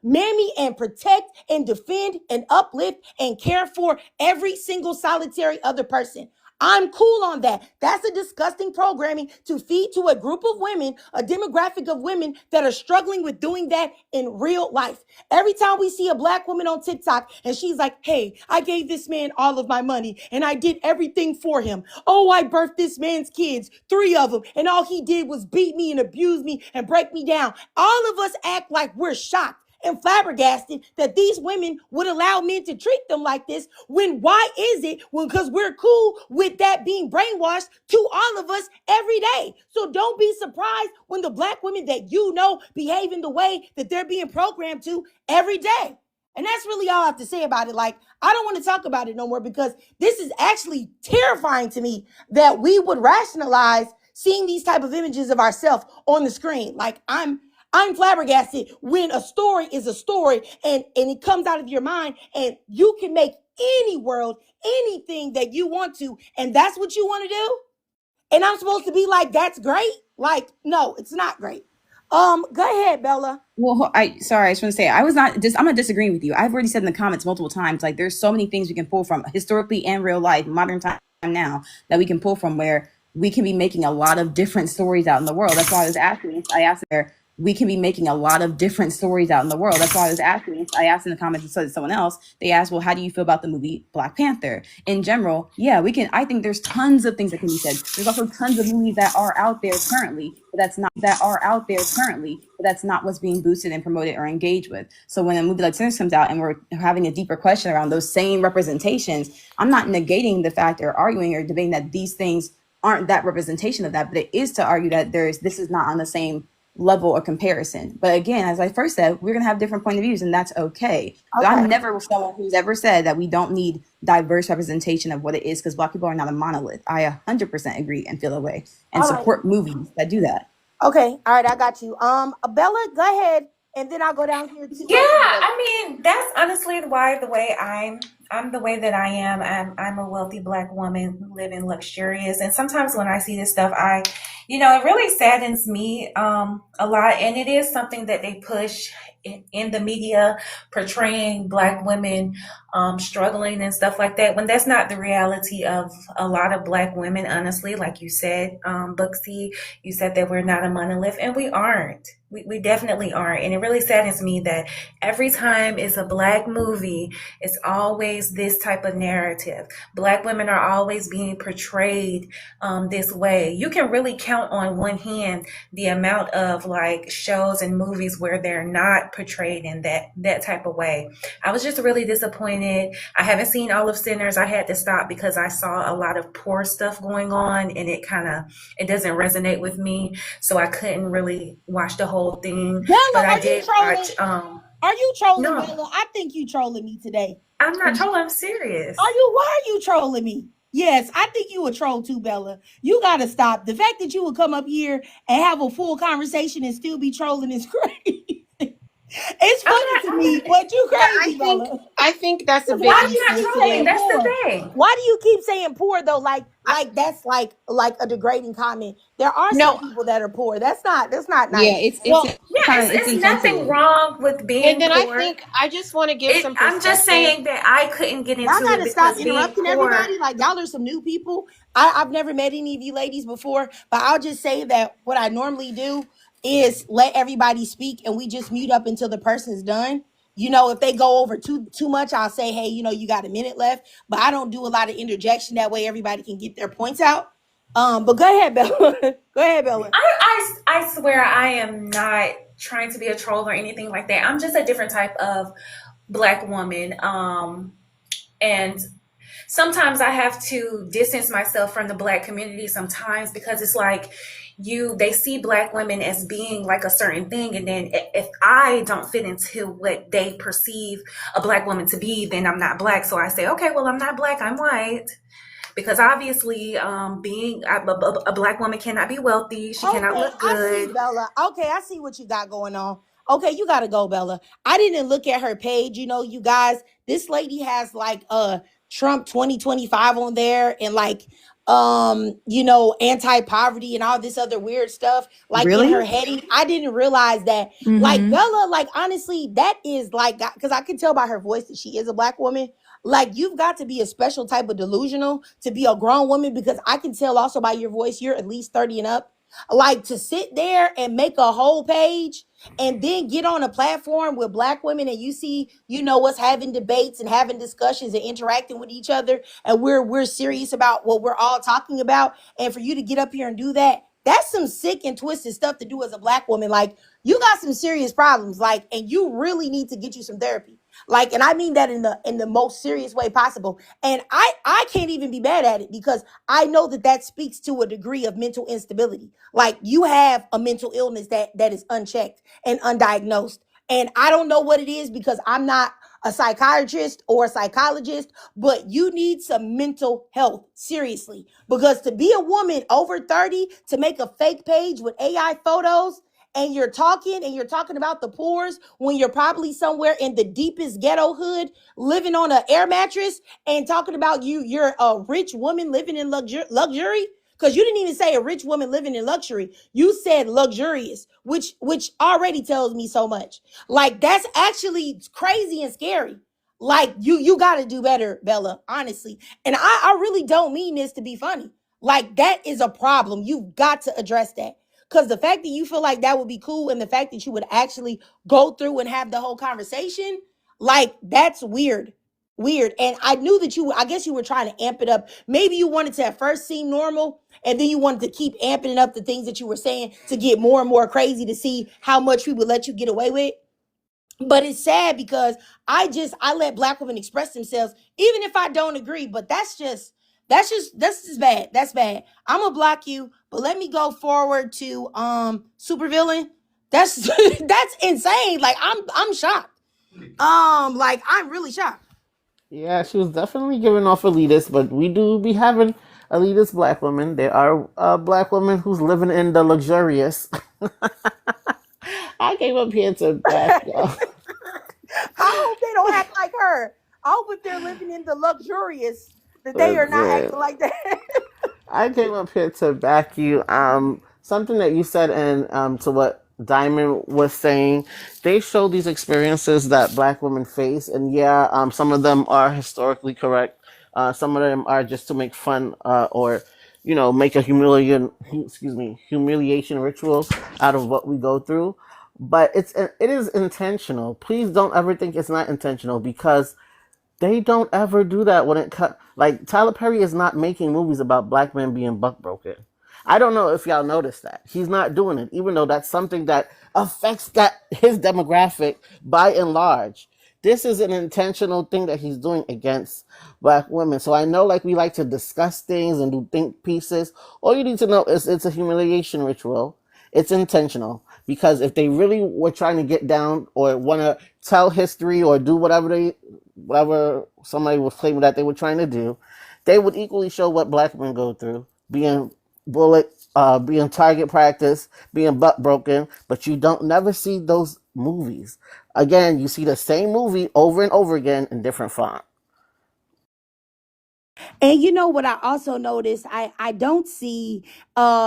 mammy and protect and defend and uplift and care for every single solitary other person. I'm cool on that. That's a disgusting programming to feed to a group of women, a demographic of women that are struggling with doing that in real life. Every time we see a Black woman on TikTok and she's like, hey, I gave this man all of my money and I did everything for him. Oh, I birthed this man's kids, 3 of them, and all he did was beat me and abuse me and break me down. All of us act like we're shocked and flabbergasted that these women would allow men to treat them like this. When why is it? Well, because we're cool with that being brainwashed to all of us every day. So don't be surprised when the Black women that you know behave in the way that they're being programmed to every day. And that's really all I have to say about it. Like, I don't want to talk about it no more because this is actually terrifying to me that we would rationalize seeing these type of images of ourselves on the screen. Like, I'm flabbergasted when a story is a story and it comes out of your mind and you can make any world, anything that you want to, and that's what you want to do. And I'm supposed to be like, that's great. Like, no, it's not great. Go ahead, Bella. Well, I just want to say I'm not disagreeing with you. I've already said in the comments multiple times, like there's so many things we can pull from historically and real life, modern time now that we can pull from where we can be making a lot of different stories out in the world. That's why I was asking. I asked there. We can be making a lot of different stories out in the world. That's why I was asking. I asked in the comments and said to someone else. They asked, well, how do you feel about the movie Black Panther? In general, yeah, we can. I think there's tons of things that can be said. There's also tons of movies that are out there currently, but that's not what's being boosted and promoted or engaged with. So when a movie like Sinners comes out and we're having a deeper question around those same representations, I'm not negating the fact or arguing or debating that these things aren't that representation of that, but it is to argue that this is not on the same level or comparison. But again, as I first said, we're gonna have different point of views, and that's okay. But I'm never someone who's ever said that we don't need diverse representation of what it is, because Black people are not a monolith. I 100% agree and feel that way, and support movies that do that. Okay, all right, I got you. Bella, go ahead, and then I'll go down here to Yeah, I mean, that's honestly why the way I'm the way that I am. I'm a wealthy Black woman living luxurious, and sometimes when I see this stuff, it really saddens me a lot, and it is something that they push in the media, portraying Black women struggling and stuff like that, when that's not the reality of a lot of Black women, honestly. Like you said, Booksy, you said that we're not a monolith, and we aren't. We definitely aren't. And it really saddens me that every time it's a Black movie, it's always this type of narrative. Black women are always being portrayed this way. You can really count on one hand the amount of like shows and movies where they're not portrayed in that type of way. I was just really disappointed. I haven't seen all of Sinners. I had to stop because I saw a lot of poor stuff going on, and it doesn't resonate with me. So I couldn't really watch the whole thing. Bella, but I did watch. Are you trolling, No. Bella? I think you trolling me today. I'm not trolling. I'm serious. Why are you trolling me? Yes, I think you a troll too, Bella. You gotta stop. The fact that you would come up here and have a full conversation and still be trolling is crazy. It's funny to me, but you crazy, Bella. I think that's a bit. Why are you not trolling? That's the thing. Why do you keep saying poor though? Like that's like a degrading comment. There are some people that are poor. That's not nice. Yeah, it's nothing wrong with being And then poor. I think I just want to give some perspective. I'm just saying that I couldn't get into Y'all gotta it stop because interrupting being poor. everybody. Like, y'all are some new people. I've never met any of you ladies before, but I'll just say that what I normally do is let everybody speak and we just mute up until the person's done. If they go over too much, I'll say, hey, you got a minute left. But I don't do a lot of interjection. That way everybody can get their points out. But go ahead, Bella. Go ahead, Bella. I swear I am not trying to be a troll or anything like that. I'm just a different type of Black woman. And sometimes I have to distance myself from the Black community sometimes because it's like, they see black women as being like a certain thing, and then if I don't fit into what they perceive a black woman to be, then I'm not black. So I say, okay, well, I'm not black, I'm white. Because obviously, being a black woman cannot be wealthy. She cannot Okay, look I see, good. Bella. Okay, I see what you got going on. Okay, you gotta go, Bella. I didn't look at her page. You know, you guys, this lady has like Trump 2025 on there, and like anti-poverty and all this other weird stuff like in her Really? heading. I didn't realize that. Like Mm-hmm. Bella, like honestly, that is like, because I can tell by her voice that she is a black woman. Like, you've got to be a special type of delusional to be a grown woman, because I can tell also by your voice you're at least 30 and up. Like, to sit there and make a whole page and then get on a platform with black women, and you see, us having debates and having discussions and interacting with each other, and we're serious about what we're all talking about, and for you to get up here and do that, that's some sick and twisted stuff to do as a black woman. Like, you got some serious problems, like, and you really need to get you some therapy. Like, and I mean that in the most serious way possible. And I can't even be mad at it, because I know that speaks to a degree of mental instability. Like, you have a mental illness that is unchecked and undiagnosed. And I don't know what it is, because I'm not a psychiatrist or a psychologist, but you need some mental health, seriously. Because to be a woman over 30, to make a fake page with AI photos, and you're talking about the poors when you're probably somewhere in the deepest ghetto hood, living on an air mattress, and talking about you're a rich woman living in luxury. Because you didn't even say a rich woman living in luxury. You said luxurious, which already tells me so much. Like, that's actually crazy and scary. Like, you got to do better, Bella, honestly. And I really don't mean this to be funny. Like, that is a problem. You've got to address that. Because the fact that you feel like that would be cool, and the fact that you would actually go through and have the whole conversation, like, that's weird. Weird. And I knew that I guess you were trying to amp it up. Maybe you wanted to at first seem normal, and then you wanted to keep amping it up, the things that you were saying, to get more and more crazy, to see how much we would let you get away with. But it's sad, because I let black women express themselves, even if I don't agree. But that's just bad. That's bad. I'm gonna block you, but let me go forward to supervillain. That's that's insane. Like, I'm shocked. Like, I'm really shocked. Yeah, she was definitely giving off elitist, but we do be having elitist black women. There are black women who's living in the luxurious. I came up here to back y'all. I hope they don't act like her. I hope if they're living in the luxurious, that they are not Listen, acting like that. I came up here to back you. Something that you said, and to what Diamond was saying, they show these experiences that black women face, and yeah, some of them are historically correct. Some of them are just to make fun, or make a humiliation ritual out of what we go through. But it is intentional. Please don't ever think it's not intentional, because they don't ever do that when it cut. Like, Tyler Perry is not making movies about black men being buck broken. I don't know if y'all noticed that. He's not doing it, even though that's something that affects his demographic by and large. This is an intentional thing that he's doing against black women. So I know, like, we like to discuss things and do think pieces. All you need to know is it's a humiliation ritual. It's intentional, because if they really were trying to get down or want to tell history or do whatever somebody was claiming that they were trying to do, they would equally show what black men go through, being being target practice, being butt broken, but you don't never see those movies. Again, you see the same movie over and over again in different font. And you know what I also noticed? I don't see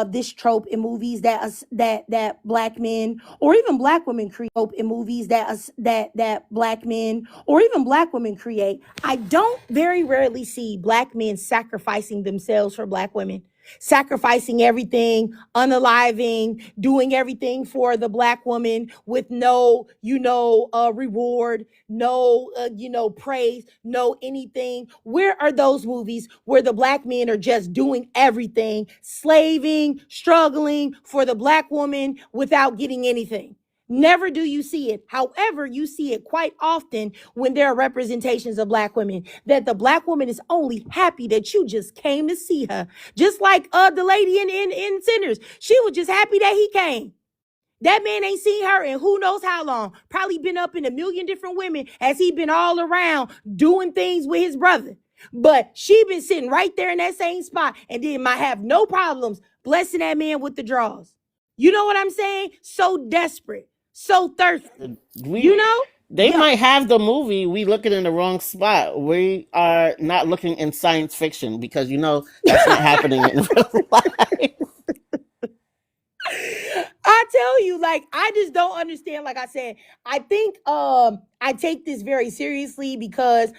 this trope in movies that black men or even black women create. In movies that black men or even black women create. I don't very rarely see black men sacrificing themselves for black women. Sacrificing everything, unaliving, doing everything for the black woman with no, reward, no, praise, no anything. Where are those movies where the black men are just doing everything, slaving, struggling for the black woman without getting anything? Never do you see it. However, you see it quite often when there are representations of black women, that the black woman is only happy that you just came to see her. Just like the lady in Sinners. She was just happy that he came. That man ain't seen her in who knows how long. Probably been up in a million different women as he been all around doing things with his brother. But she been sitting right there in that same spot and then might have no problems blessing that man with the draws. You know what I'm saying? So desperate, so thirsty. You know? They Yeah. might have the movie. We looking in the wrong spot. We are not looking in science fiction because that's not happening in real life. I tell you, like, I just don't understand. Like I said, I think I take this very seriously because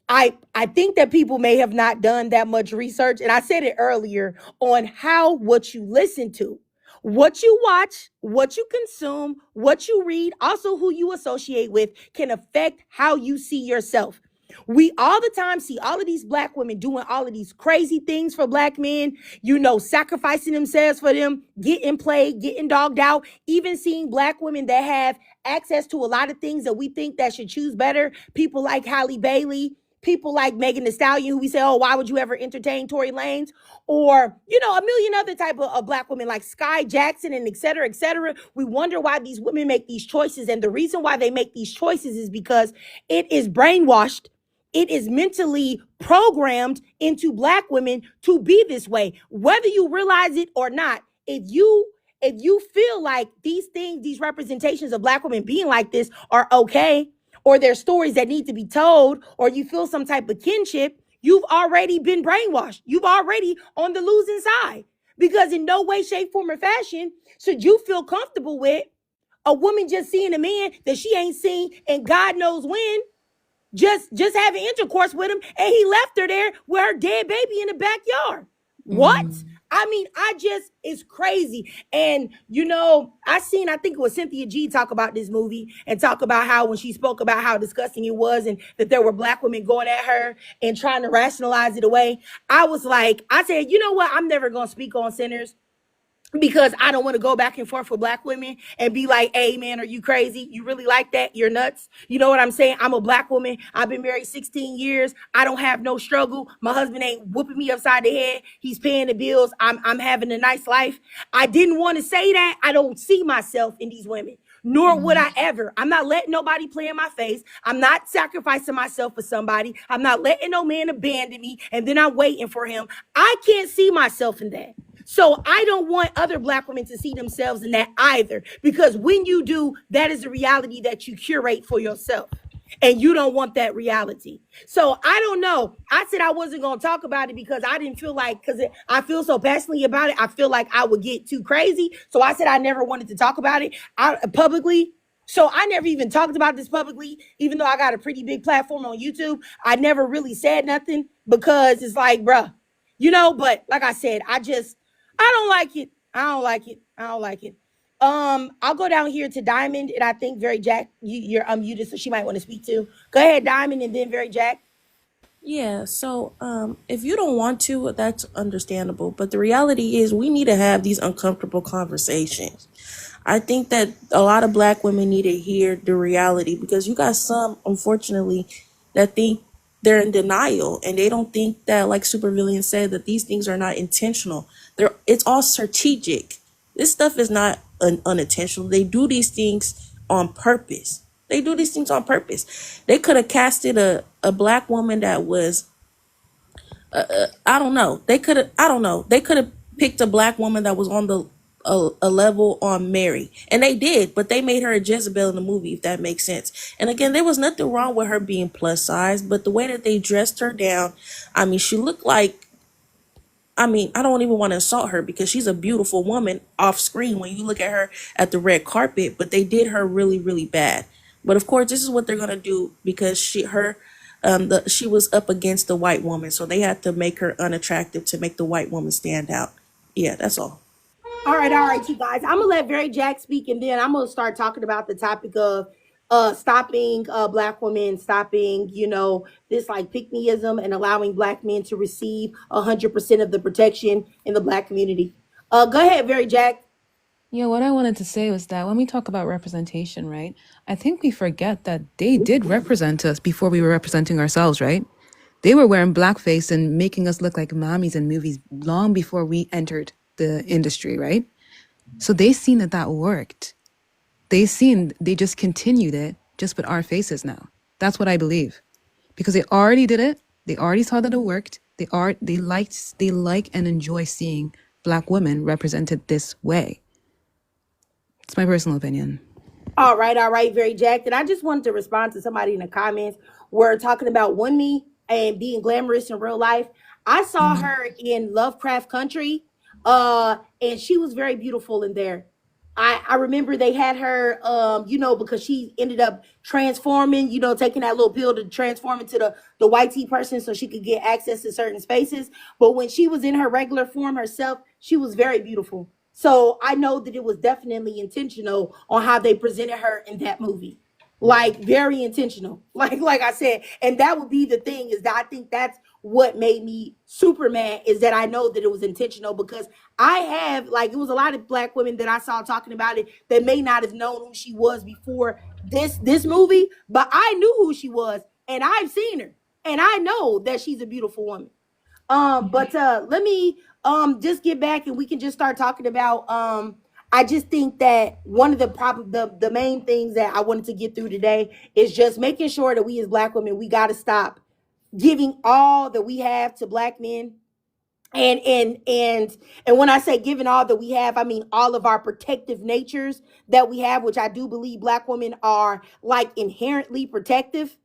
I think that people may have not done that much research. And I said it earlier on how what you listen to, what you watch, what you consume, what you read, also who you associate with can affect how you see yourself. We all the time see all of these black women doing all of these crazy things for black men, sacrificing themselves for them, getting played, getting dogged out, even seeing black women that have access to a lot of things that we think that should choose better. People like Halle Bailey, people like Megan Thee Stallion, who we say, oh, why would you ever entertain Tory Lanez? Or, a million other type of black women like Sky Jackson and et cetera, et cetera. We wonder why these women make these choices. And the reason why they make these choices is because it is brainwashed. It is mentally programmed into black women to be this way, whether you realize it or not. If you feel like these things, these representations of black women being like this are okay, or there's stories that need to be told, or you feel some type of kinship, you've already been brainwashed. You've already on the losing side. Because in no way, shape, form, or fashion should you feel comfortable with a woman just seeing a man that she ain't seen and God knows when, just having intercourse with him, and he left her there with her dead baby in the backyard. What? I mean, it's crazy. And, I think it was Cynthia G talk about this movie and talk about how when she spoke about how disgusting it was and that there were black women going at her and trying to rationalize it away. I said, you know what? I'm never going to speak on Sinners, because I don't want to go back and forth with black women and be like, hey, man, are you crazy? You really like that? You're nuts. You know what I'm saying? I'm a black woman. I've been married 16 years. I don't have no struggle. My husband ain't whooping me upside the head. He's paying the bills. I'm having a nice life. I didn't want to say that. I don't see myself in these women, nor would I ever. I'm not letting nobody play in my face. I'm not sacrificing myself for somebody. I'm not letting no man abandon me and then I'm waiting for him. I can't see myself in that. So I don't want other black women to see themselves in that either, because when you do, that is a reality that you curate for yourself. And you don't want that reality. So I don't know. I said I wasn't going to talk about it because I didn't feel like, because I feel so passionately about it, I feel like I would get too crazy. So I said I never wanted to talk about it publicly. So I never even talked about this publicly, even though I got a pretty big platform on YouTube. I never really said nothing because it's like, bruh, but like I said, I don't like it. I don't like it. I'll go down here to Diamond, and I think Very Jack, you're unmuted, so she might want to speak too. Go ahead, Diamond, and then Very Jack. Yeah, so if you don't want to, that's understandable. But the reality is we need to have these uncomfortable conversations. I think that a lot of black women need to hear the reality, because you got some, unfortunately, that think they're in denial and they don't think that, like Supervillain said, that these things are not intentional. It's all strategic. This stuff is not unintentional. They do these things on purpose. They could have casted a black woman that was, I don't know. They could have picked a black woman that was on a level on Mary. And they did, but they made her a Jezebel in the movie, if that makes sense. And again, there was nothing wrong with her being plus size, but the way that they dressed her down, I mean, she looked like, I don't even want to insult her because she's a beautiful woman off screen when you look at her at the red carpet, but they did her really, really bad. But of course, this is what they're going to do because she was up against the white woman. So they had to make her unattractive to make the white woman stand out. Yeah, that's all. All right, you guys. I'm going to let Very Jack speak, and then I'm going to start talking about the topic of stopping black women, stopping, this like pick-meism and allowing black men to receive 100% of the protection in the black community. Go ahead, Very Jack. Yeah, what I wanted to say was that when we talk about representation, right, I think we forget that they did represent us before we were representing ourselves, right? They were wearing blackface and making us look like mommies in movies long before we entered the industry, right? So they seen that that worked. They just continued it just with our faces now. That's what I believe. Because they already did it. They already saw that it worked. They like and enjoy seeing Black women represented this way. It's my personal opinion. All right, very jacked. And I just wanted to respond to somebody in the comments. We're talking about One Me and being glamorous in real life. I saw her in Lovecraft Country, and she was very beautiful in there. I remember they had her, because she ended up transforming, taking that little pill to transform into the white tea person so she could get access to certain spaces. But when she was in her regular form herself, she was very beautiful. So I know that it was definitely intentional on how they presented her in that movie. Like very intentional. Like I said, and that would be the thing is that I think that's what made me super mad is that I know that it was intentional because I have it was a lot of Black women that I saw talking about it that may not have known who she was before this movie, but I knew who she was and I've seen her and I know that she's a beautiful woman. But let me just get back and we can just start talking about I just think that one of the main things that I wanted to get through today is just making sure that we as Black women, we got to stop giving all that we have to Black men. And when I say giving all that we have, I mean all of our protective natures that we have, which I do believe Black women are inherently protective.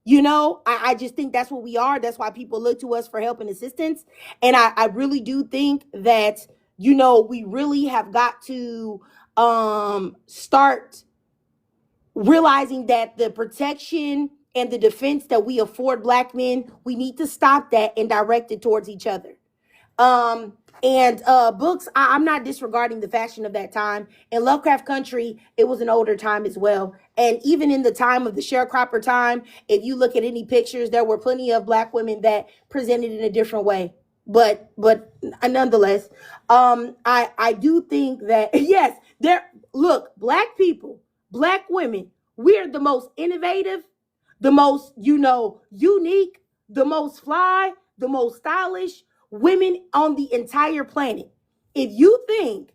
I just think that's what we are. That's why people look to us for help and assistance. And I really do think that, we really have got to start realizing that the protection and the defense that we afford Black men, we need to stop that and direct it towards each other. And books, I'm not disregarding the fashion of that time. In Lovecraft Country, it was an older time as well. And even in the time of the sharecropper time, if you look at any pictures, there were plenty of Black women that presented in a different way. But nonetheless, I do think that yes, look, Black people, Black women, we're the most innovative, the most, unique, the most fly, the most stylish women on the entire planet. If you think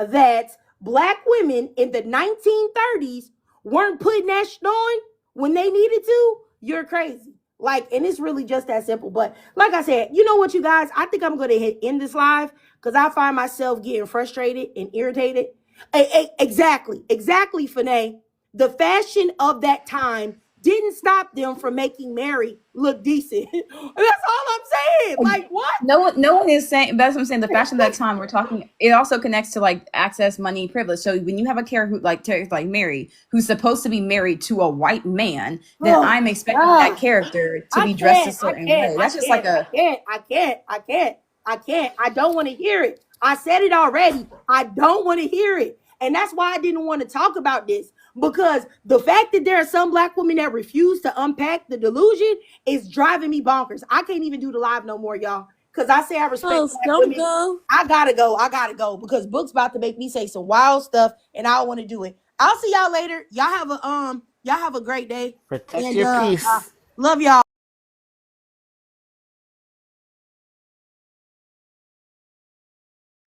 that Black women in the 1930s weren't putting that shit on when they needed to, you're crazy. And it's really just that simple. But like I said, you know what, you guys, I think I'm going to end this live because I find myself getting frustrated and irritated. Exactly, Fanae. The fashion of that time didn't stop them from making Mary look decent. That's all I'm saying. What? No one is saying. That's what I'm saying. The fashion of that time we're talking. It also connects to access, money, privilege. So when you have a character like Mary, who's supposed to be married to a white man, then I'm expecting that character to be dressed a certain way. That's just I can't. I don't want to hear it. I said it already. I don't want to hear it. And that's why I didn't want to talk about this. Because the fact that there are some Black women that refuse to unpack the delusion is driving me bonkers. I can't even do the live no more, y'all. Because I say I respect Black women. Go. I gotta go. Because Book's about to make me say some wild stuff and I don't want to do it. I'll see y'all later. Y'all have a great day. Protect your peace. Love y'all.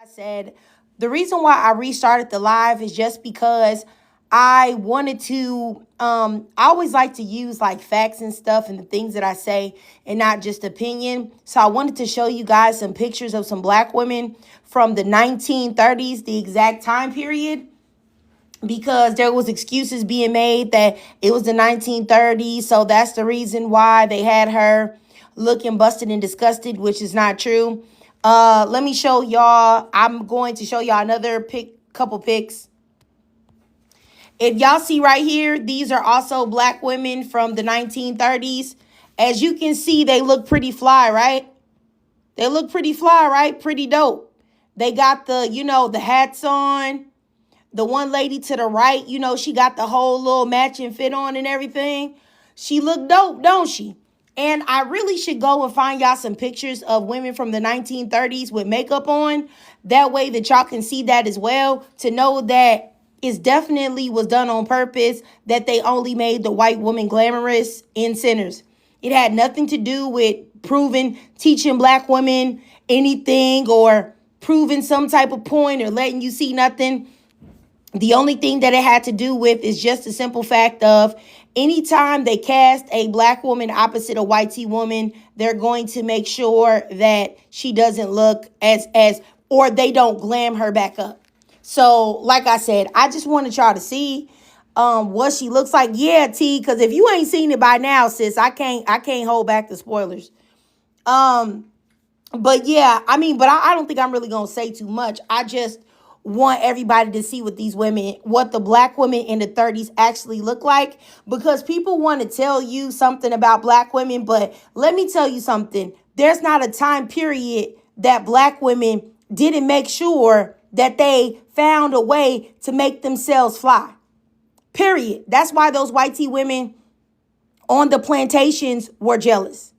I said the reason why I restarted the live is just because I wanted to I always like to use facts and stuff and the things that I say and not just opinion. So I wanted to show you guys some pictures of some Black women from the 1930s, the exact time period, because there was excuses being made that it was the 1930s. So that's the reason why they had her looking busted and disgusted, which is not true. Let me show y'all. I'm going to show y'all another couple pics. If y'all see right here, these are also Black women from the 1930s. As you can see, they look pretty fly, right? They look pretty fly, right? Pretty dope. They got the hats on. The one lady to the right, she got the whole little matching fit on and everything. She looked dope, don't she? And I really should go and find y'all some pictures of women from the 1930s with makeup on. That way that y'all can see that as well, to know that it definitely was done on purpose, that they only made the white woman glamorous in centers. It had nothing to do with teaching black women anything, or proving some type of point, or letting you see nothing. The only thing that it had to do with is just the simple fact of, anytime they cast a black woman opposite a white woman, they're going to make sure that she doesn't look or they don't glam her back up. So, like I said, I just wanted y'all to see what she looks like. Yeah, T, because if you ain't seen it by now, sis, I can't hold back the spoilers. But yeah, but I don't think I'm really gonna say too much. I just want everybody to see what the black women in the 30s actually look like, because people want to tell you something about black women, but let me tell you something. There's not a time period that black women didn't make sure that they found a way to make themselves fly. Period. That's why those white women on the plantations were jealous.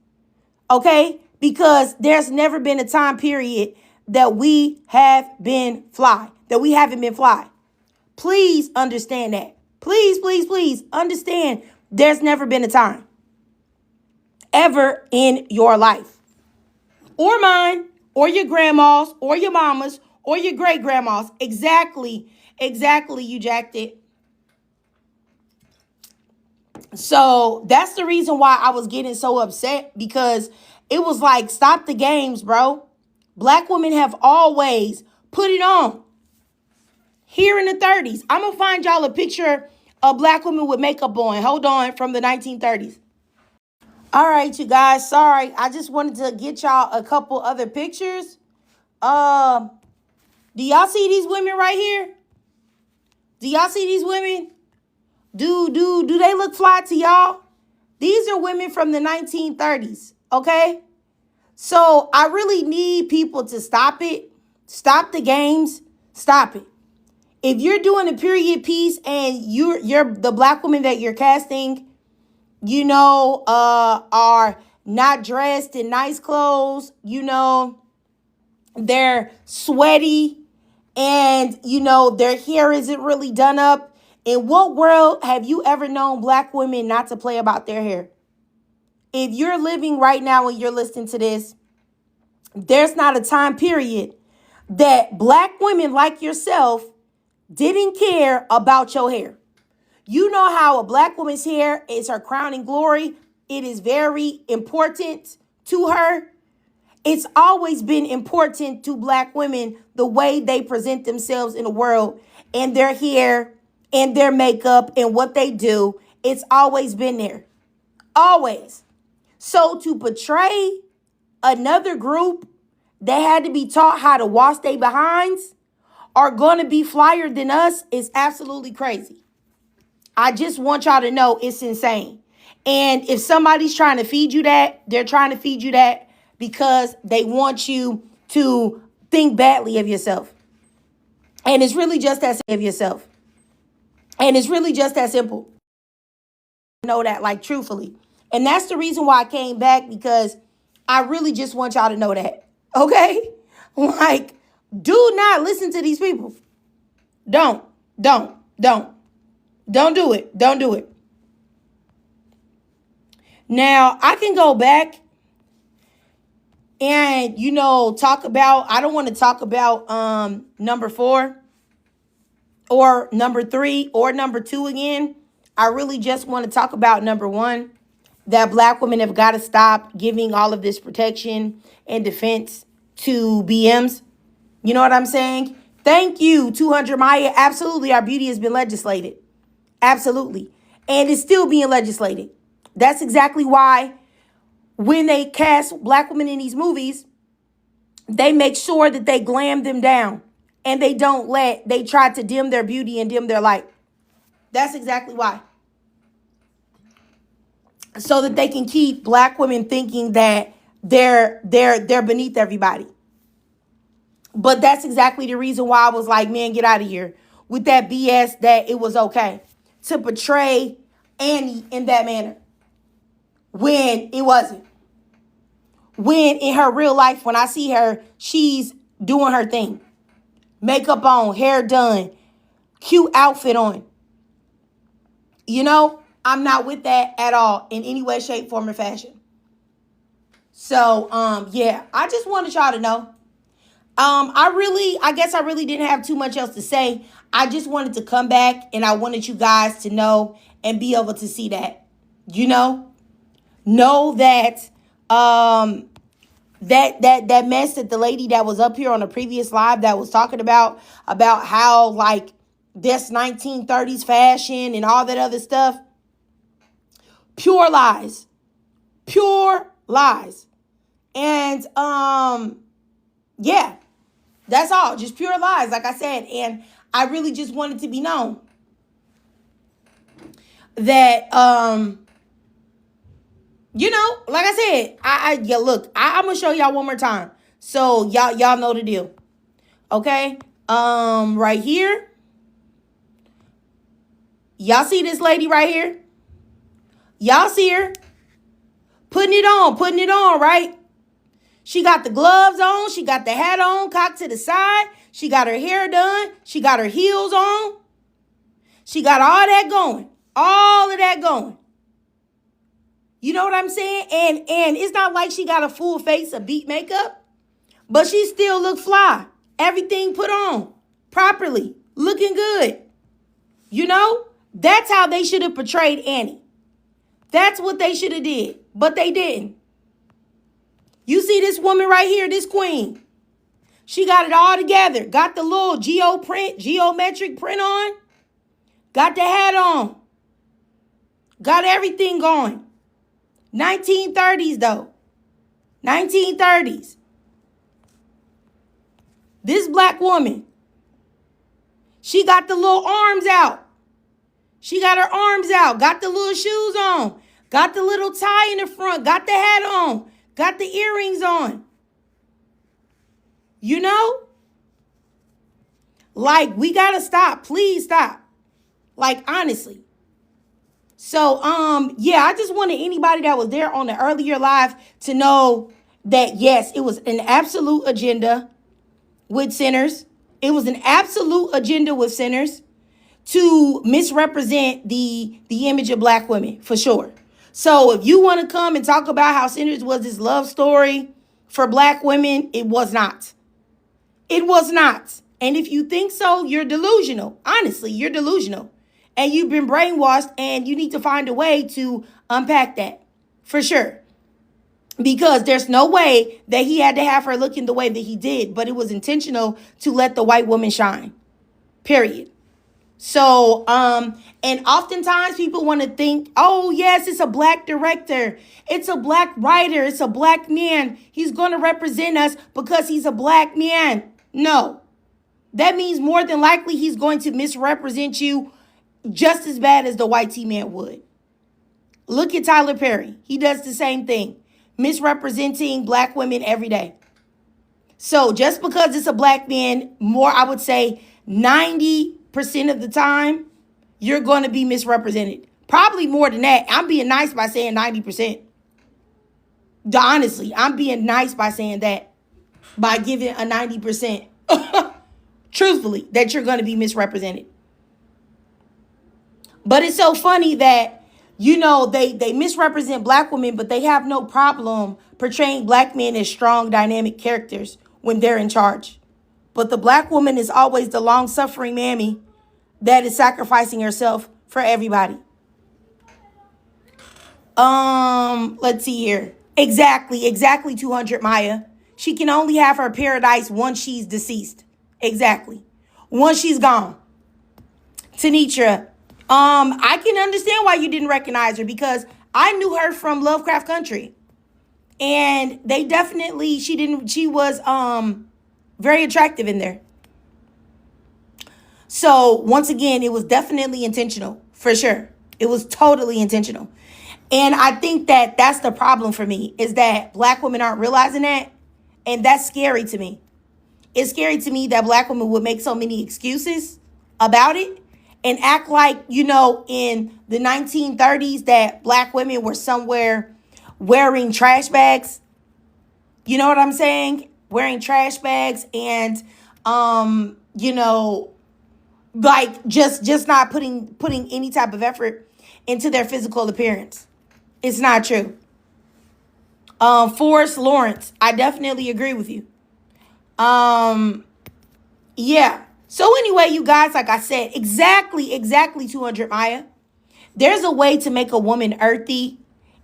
Okay? Because there's never been a time period that we haven't been fly. Please understand that. Please understand, there's never been a time ever in your life, or mine, or your grandma's, or your mama's, or your great grandma's. Exactly, you jacked it. So that's the reason why I was getting so upset, because it was like, stop the games, bro. Black women have always put it on. Here in the 30s, I'm going to find y'all a picture of black women with makeup on. Hold on, from the 1930s. All right, you guys, sorry. I just wanted to get y'all a couple other pictures. Do y'all see these women right here? Do y'all see these women? Do they look fly to y'all? These are women from the 1930s, okay? So I really need people to stop it. Stop the games. Stop it. If you're doing a period piece and you're the black woman that you're casting, are not dressed in nice clothes, they're sweaty, and their hair isn't really done up. In what world have you ever known black women not to play about their hair? If you're living right now and you're listening to this, there's not a time period that black women like yourself didn't care about your hair. You know how a black woman's hair is her crowning glory. It is very important to her. It's always been important to black women, the way they present themselves in the world, and their hair and their makeup and what they do. It's always been there. Always. So to portray another group that had to be taught how to wash their behinds are going to be flyer than us is absolutely crazy. I just want y'all to know it's insane. And if somebody's trying to feed you that, they're trying to feed you that because they want you to think badly of yourself. And it's really just that simple. Know that, like, truthfully. And that's the reason why I came back, because I really just want y'all to know that. Okay? Like, do not listen to these people. Don't do it. Don't do it. Now, I can go back and, talk about, I don't want to talk about number 4 or number 3 or number 2 again. I really just want to talk about number 1, that black women have got to stop giving all of this protection and defense to BMs. You know what I'm saying? Thank you, 200 Maya. Absolutely, our beauty has been legislated. Absolutely. And it's still being legislated. That's exactly why when they cast black women in these movies, they make sure that they glam them down, and they try to dim their beauty and dim their light. That's exactly why. So that they can keep black women thinking that they're beneath everybody. But that's exactly the reason why I was like, man, get out of here with that BS that it was okay to portray Annie in that manner. when it wasn't. When in her real life, when I see her, she's doing her thing. Makeup on, hair done, cute outfit on. You know, I'm not with that at all in any way, shape, form, or fashion. So, yeah, I just wanted y'all to know. I guess I really didn't have too much else to say. I just wanted to come back and I wanted you guys to know and be able to see that, you know that, that mess that the lady that was up here on the previous live that was talking about how like this 1930s fashion and all that other stuff. Pure lies. Pure lies. And, yeah, that's all. Just pure lies, like I said. And I really just wanted to be known that, like I said, I'm going to show y'all one more time. So y'all know the deal. Okay. Right here. Y'all see this lady right here? Y'all see her? Putting it on, right? She got the gloves on. She got the hat on, cocked to the side. She got her hair done. She got her heels on. She got all that going. All of that going. You know what I'm saying? And it's not like she got a full face of beat makeup, but she still look fly. Everything put on properly. Looking good. You know? That's how they should have portrayed Annie. That's what they should have did, but they didn't. You see this woman right here, this queen. She got it all together. Got the little geometric print on. Got the hat on. Got everything going. 1930s though. 1930s. This black woman. She got the little arms out. She got her arms out. Got the little shoes on. Got the little tie in the front. Got the hat on. Got the earrings on. You know? Like, we gotta stop. Please stop. Like, honestly. So, yeah, I just wanted anybody that was there on the earlier live to know that, yes, it was an absolute agenda with sinners. It was an absolute agenda with sinners to misrepresent the image of black women, for sure. So if you want to come and talk about how Sinners was this love story for black women, it was not. It was not. And if you think so, you're delusional. Honestly, you're delusional. And you've been brainwashed, and you need to find a way to unpack that, for sure. Because there's no way that he had to have her looking the way that he did, but it was intentional to let the white woman shine, period. So, and oftentimes people want to think, oh, yes, it's a black director. It's a black writer. It's a black man. He's going to represent us because he's a black man. No, that means more than likely he's going to misrepresent you just as bad as the white T-man would. Look at Tyler Perry. He does the same thing, misrepresenting black women every day. So just because it's a black man, I would say 90% of the time, you're going to be misrepresented. Probably more than that. I'm being nice by saying 90%. Honestly, I'm being nice by saying that. By giving a 90%. Truthfully, that you're going to be misrepresented. But it's so funny that, they misrepresent black women, but they have no problem portraying black men as strong, dynamic characters when they're in charge. But the black woman is always the long-suffering mammy that is sacrificing herself for everybody. Let's see here. Exactly 200, Maya. She can only have her paradise once she's deceased. Exactly. Once she's gone. Tanitra, I can understand why you didn't recognize her, because I knew her from Lovecraft Country. And she was very attractive in there. So once again, it was definitely intentional, for sure. It was totally intentional. And I think that that's the problem for me, is that black women aren't realizing that. And that's scary to me. It's scary to me that black women would make so many excuses about it and act like, in the 1930s that black women were somewhere wearing trash bags. You know what I'm saying? Wearing trash bags and you know, like just not putting any type of effort into their physical appearance. It's not true. Forrest Lawrence, I definitely agree with you. Yeah. So anyway, you guys, like I said, exactly 200 Maya. There's a way to make a woman earthy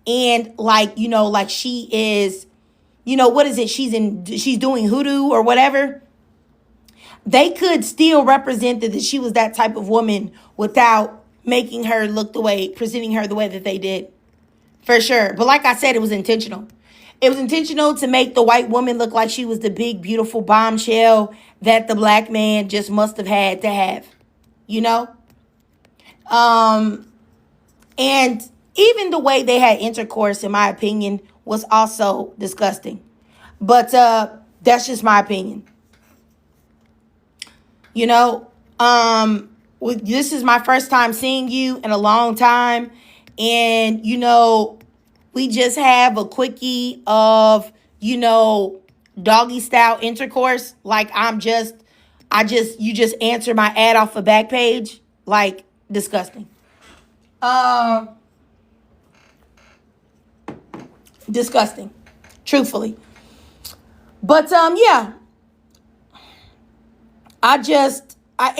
and like, you know, like she is, you know, what is it? She's doing hoodoo or whatever. They could still represent that she was that type of woman without making her look the way, presenting her the way that they did. For sure. But like I said, it was intentional. It was intentional to make the white woman look like she was the big, beautiful bombshell that the black man just must have had to have. You know? And even the way they had intercourse, in my opinion, was also disgusting. But that's just my opinion. You know, this is my first time seeing you in a long time. And, you know, we just have a quickie of, you know, doggy style intercourse. Like you just answer my ad off a back page. Like, disgusting. Disgusting. Truthfully. But, yeah.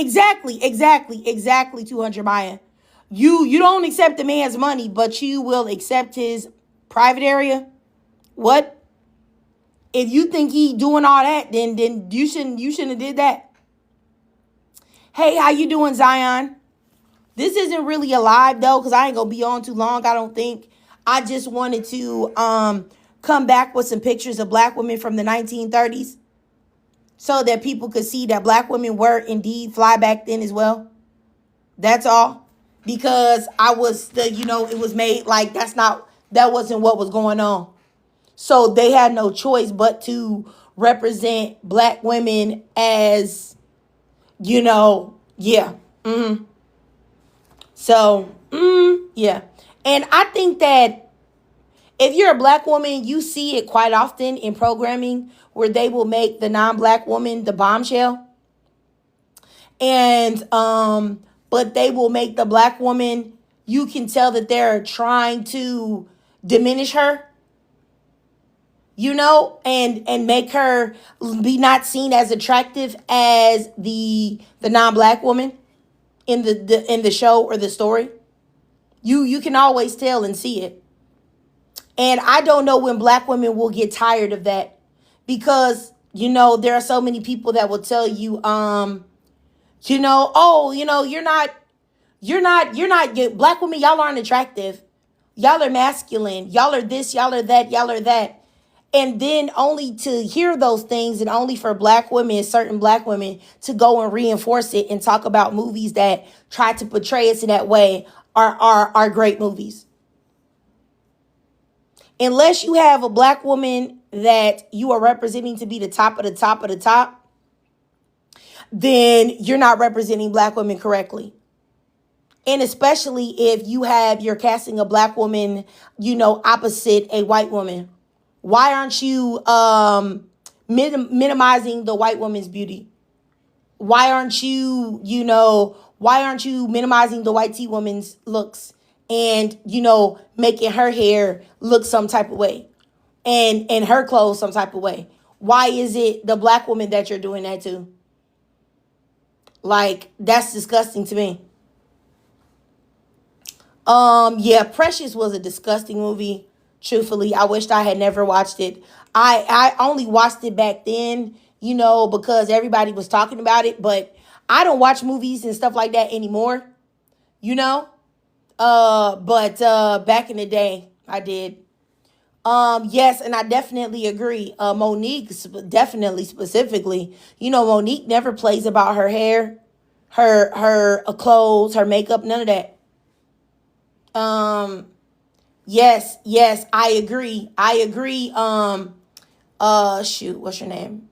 Exactly 200 Maya. You don't accept the man's money, but you will accept his private area. What? If you think he doing all that, then you shouldn't have did that. Hey, how you doing, Zion? This isn't really a live though, because I ain't gonna be on too long, I don't think. I just wanted to come back with some pictures of black women from the 1930s so that people could see that black women were indeed fly back then as well. That's all. Because it was made like that wasn't what was going on. So they had no choice but to represent black women as, yeah. So, yeah. And I think that if you're a black woman, you see it quite often in programming where they will make the non-black woman the bombshell. And, but they will make the black woman, you can tell that they're trying to diminish her, and make her be not seen as attractive as the non-black woman in the show or the story. You can always tell and see it. And I don't know when black women will get tired of that, because there are so many people that will tell you black women, y'all aren't attractive. Y'all are masculine. Y'all are this, y'all are that, y'all are that. And then only to hear those things, and only for black women, certain black women, to go and reinforce it and talk about movies that try to portray us in that way are great movies. Unless you have a black woman that you are representing to be the top of the top of the top, then you're not representing black women correctly. And especially if you're casting a black woman, opposite a white woman. Why aren't you minimizing the white woman's beauty? Why aren't you minimizing the white tea woman's looks and, making her hair look some type of way and her clothes some type of way? Why is it the black woman that you're doing that to? Like, that's disgusting to me. Yeah, Precious was a disgusting movie. Truthfully, I wished I had never watched it. I only watched it back then, because everybody was talking about it, but I don't watch movies and stuff like that anymore, but back in the day, I did. Yes, and I definitely agree. Monique, definitely specifically, Monique never plays about her hair, her clothes, her makeup, none of that. Yes, I agree. Shoot, what's your name?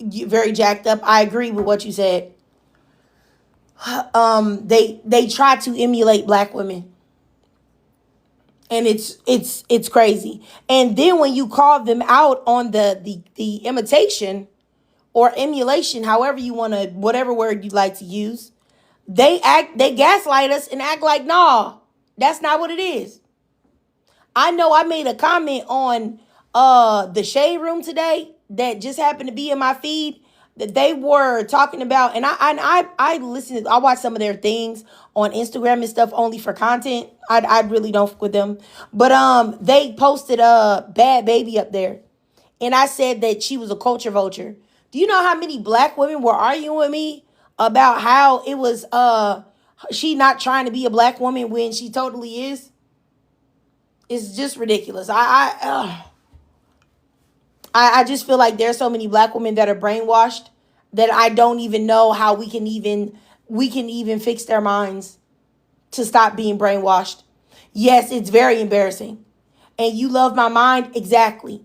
Very jacked up. I agree with what you said. They try to emulate black women. And it's crazy. And then when you call them out on the imitation or emulation, however you want to, whatever word you like to use, they gaslight us and act like, nah, that's not what it is. I know I made a comment on the Shade Room today that just happened to be in my feed that they were talking about, and I listen, I watch some of their things on Instagram and stuff only for content. I really don't fuck with them. But they posted a Bad Baby up there. And I said that she was a culture vulture. Do you know how many black women were arguing with me about how it was she not trying to be a black woman when she totally is? It's just ridiculous. I just feel like there's so many black women that are brainwashed that I don't even know how we can even fix their minds to stop being brainwashed. Yes, it's very embarrassing. And you love my mind? Exactly.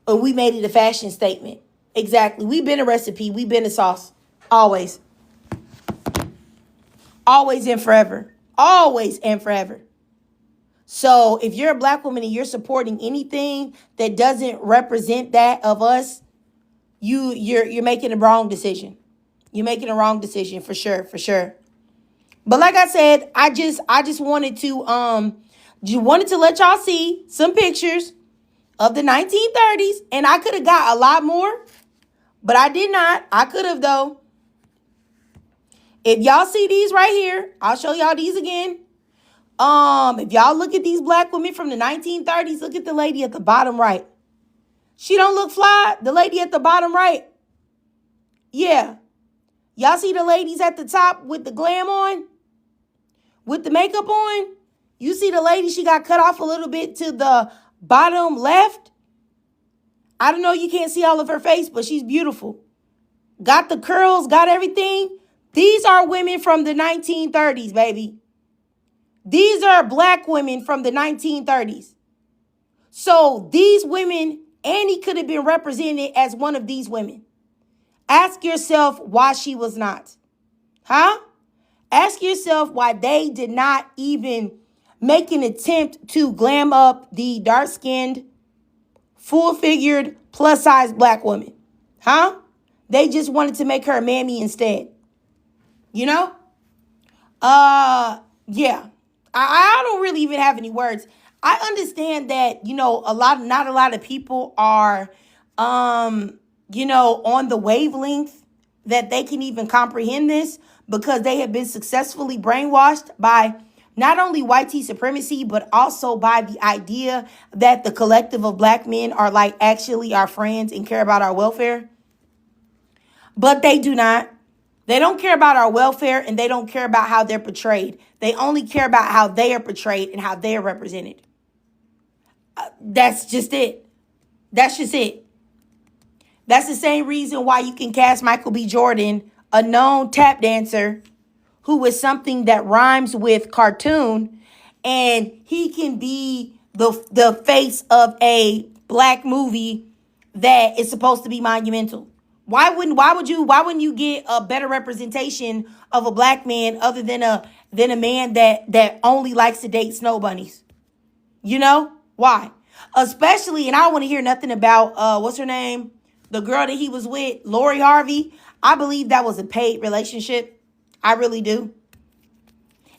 And we made it a fashion statement. Exactly. We've been a recipe. We've been a sauce. Always. Always and forever. Always and forever. So if you're a black woman and you're supporting anything that doesn't represent that of us, you're making a wrong decision. You're making a wrong decision for sure, for sure. But like I said, I just wanted to let y'all see some pictures of the 1930s, and I could have got a lot more, but I did not. I could have though. If y'all see these right here, I'll show y'all these again. If y'all look at these black women from the 1930s, look at the lady at the bottom right. She don't look fly. The lady at the bottom right. Yeah. Y'all see the ladies at the top with the glam on? With the makeup on? You see the lady, she got cut off a little bit to the bottom left. I don't know, you can't see all of her face, but she's beautiful. Got the curls, got everything. These are women from the 1930s, baby. These are black women from the 1930s. So these women, Annie could have been represented as one of these women. Ask yourself why she was not. Huh? Ask yourself why they did not even make an attempt to glam up the dark-skinned, full-figured, plus-size black woman. Huh? They just wanted to make her a mammy instead. You know? Yeah. I don't really even have any words. I understand that, not a lot of people are, on the wavelength that they can even comprehend this because they have been successfully brainwashed by not only white supremacy, but also by the idea that the collective of black men are like actually our friends and care about our welfare. But they do not. They don't care about our welfare, and they don't care about how they're portrayed. They only care about how they are portrayed and how they are represented. That's just it. That's just it. That's the same reason why you can cast Michael B. Jordan, a known tap dancer, who is something that rhymes with cartoon, and he can be the face of a black movie that is supposed to be monumental. Why wouldn't you get a better representation of a black man other than a man that only likes to date snow bunnies? You know? Why? Especially, and I don't want to hear nothing about what's her name? The girl that he was with, Lori Harvey. I believe that was a paid relationship. I really do.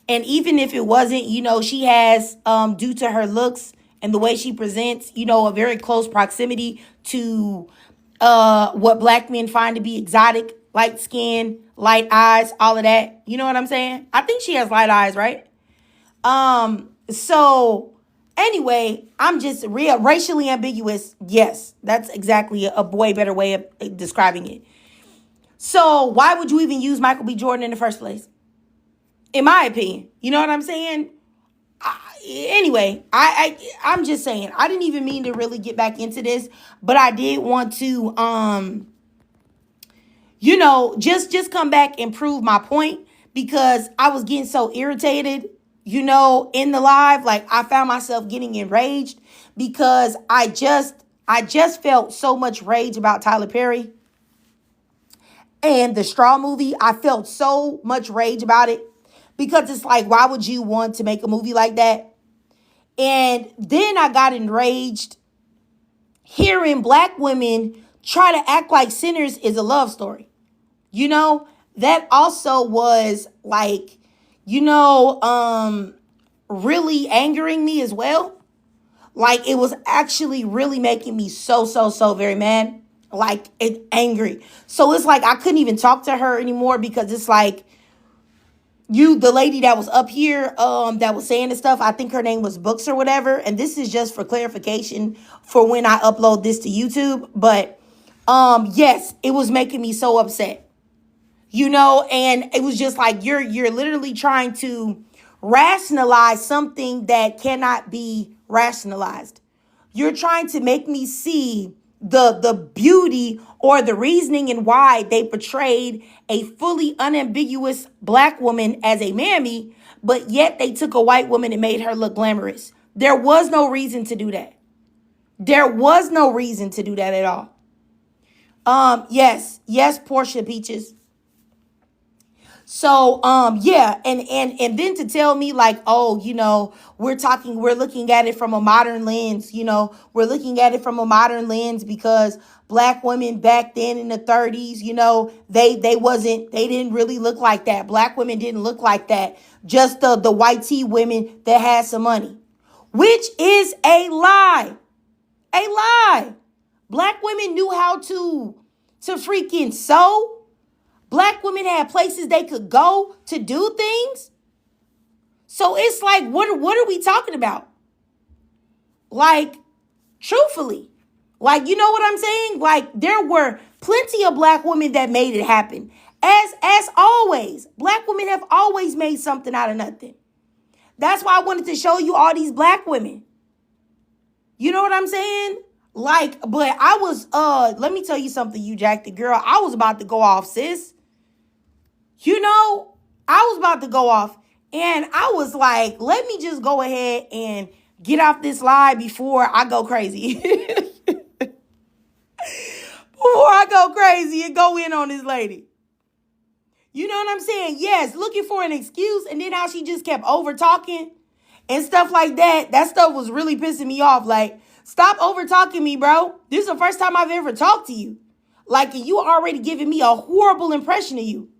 And even if it wasn't, she has, due to her looks and the way she presents, a very close proximity to what black men find to be exotic, light skin, light eyes, all of that. You know what I'm saying? I think she has light eyes, right? So anyway, I'm just racially ambiguous. Yes, that's exactly a way better way of describing it. So why would you even use Michael B. Jordan in the first place? In my opinion, you know what I'm saying? Anyway, I'm just saying, I didn't even mean to really get back into this, but I did want to, just come back and prove my point because I was getting so irritated, in the live. Like I found myself getting enraged because I just felt so much rage about Tyler Perry and the Straw movie. I felt so much rage about it because it's like, why would you want to make a movie like that? And then I got enraged hearing black women try to act like Sinners is a love story. You know, that also was like, you know, really angering me as well. Like, it was actually really making me so very mad. Like, angry. So it's like I couldn't even talk to her anymore because it's like, the lady that was up here that was saying the stuff, I think her name was Books or whatever, and this is just for clarification for when I upload this to YouTube. But yes, it was making me so upset, you know. And it was just like, you're literally trying to rationalize something that cannot be rationalized. You're trying to make me see the beauty or the reasoning and why they portrayed a fully unambiguous black woman as a mammy, but yet they took a white woman and made her look glamorous. There was no reason to do that. There was no reason to do that at all. Yes, Portia Peaches. So, yeah, and then to tell me like, oh, you know, we're looking at it from a modern lens, you know, we're looking at it from a modern lens because black women back then in the 30s, you know, they didn't really look like that. Black women didn't look like that. Just the white tea women that had some money, which is a lie. A lie. Black women knew how to freaking sew. Black women had places they could go to do things. So it's like, what are we talking about? Like, truthfully, like, you know what I'm saying? Like, there were plenty of black women that made it happen. As always, black women have always made something out of nothing. That's why I wanted to show you all these black women. You know what I'm saying? Like, but I was, let me tell you something, you Jack the girl. I was about to go off, sis. You know, I was about to go off and I was like, let me just go ahead and get off this live before I go crazy. Before I go crazy and go in on this lady. You know what I'm saying? Yes, looking for an excuse, and then how she just kept over talking and stuff like that. That stuff was really pissing me off. Like, stop over talking me, bro. This is the first time I've ever talked to you. Like, you already giving me a horrible impression of you.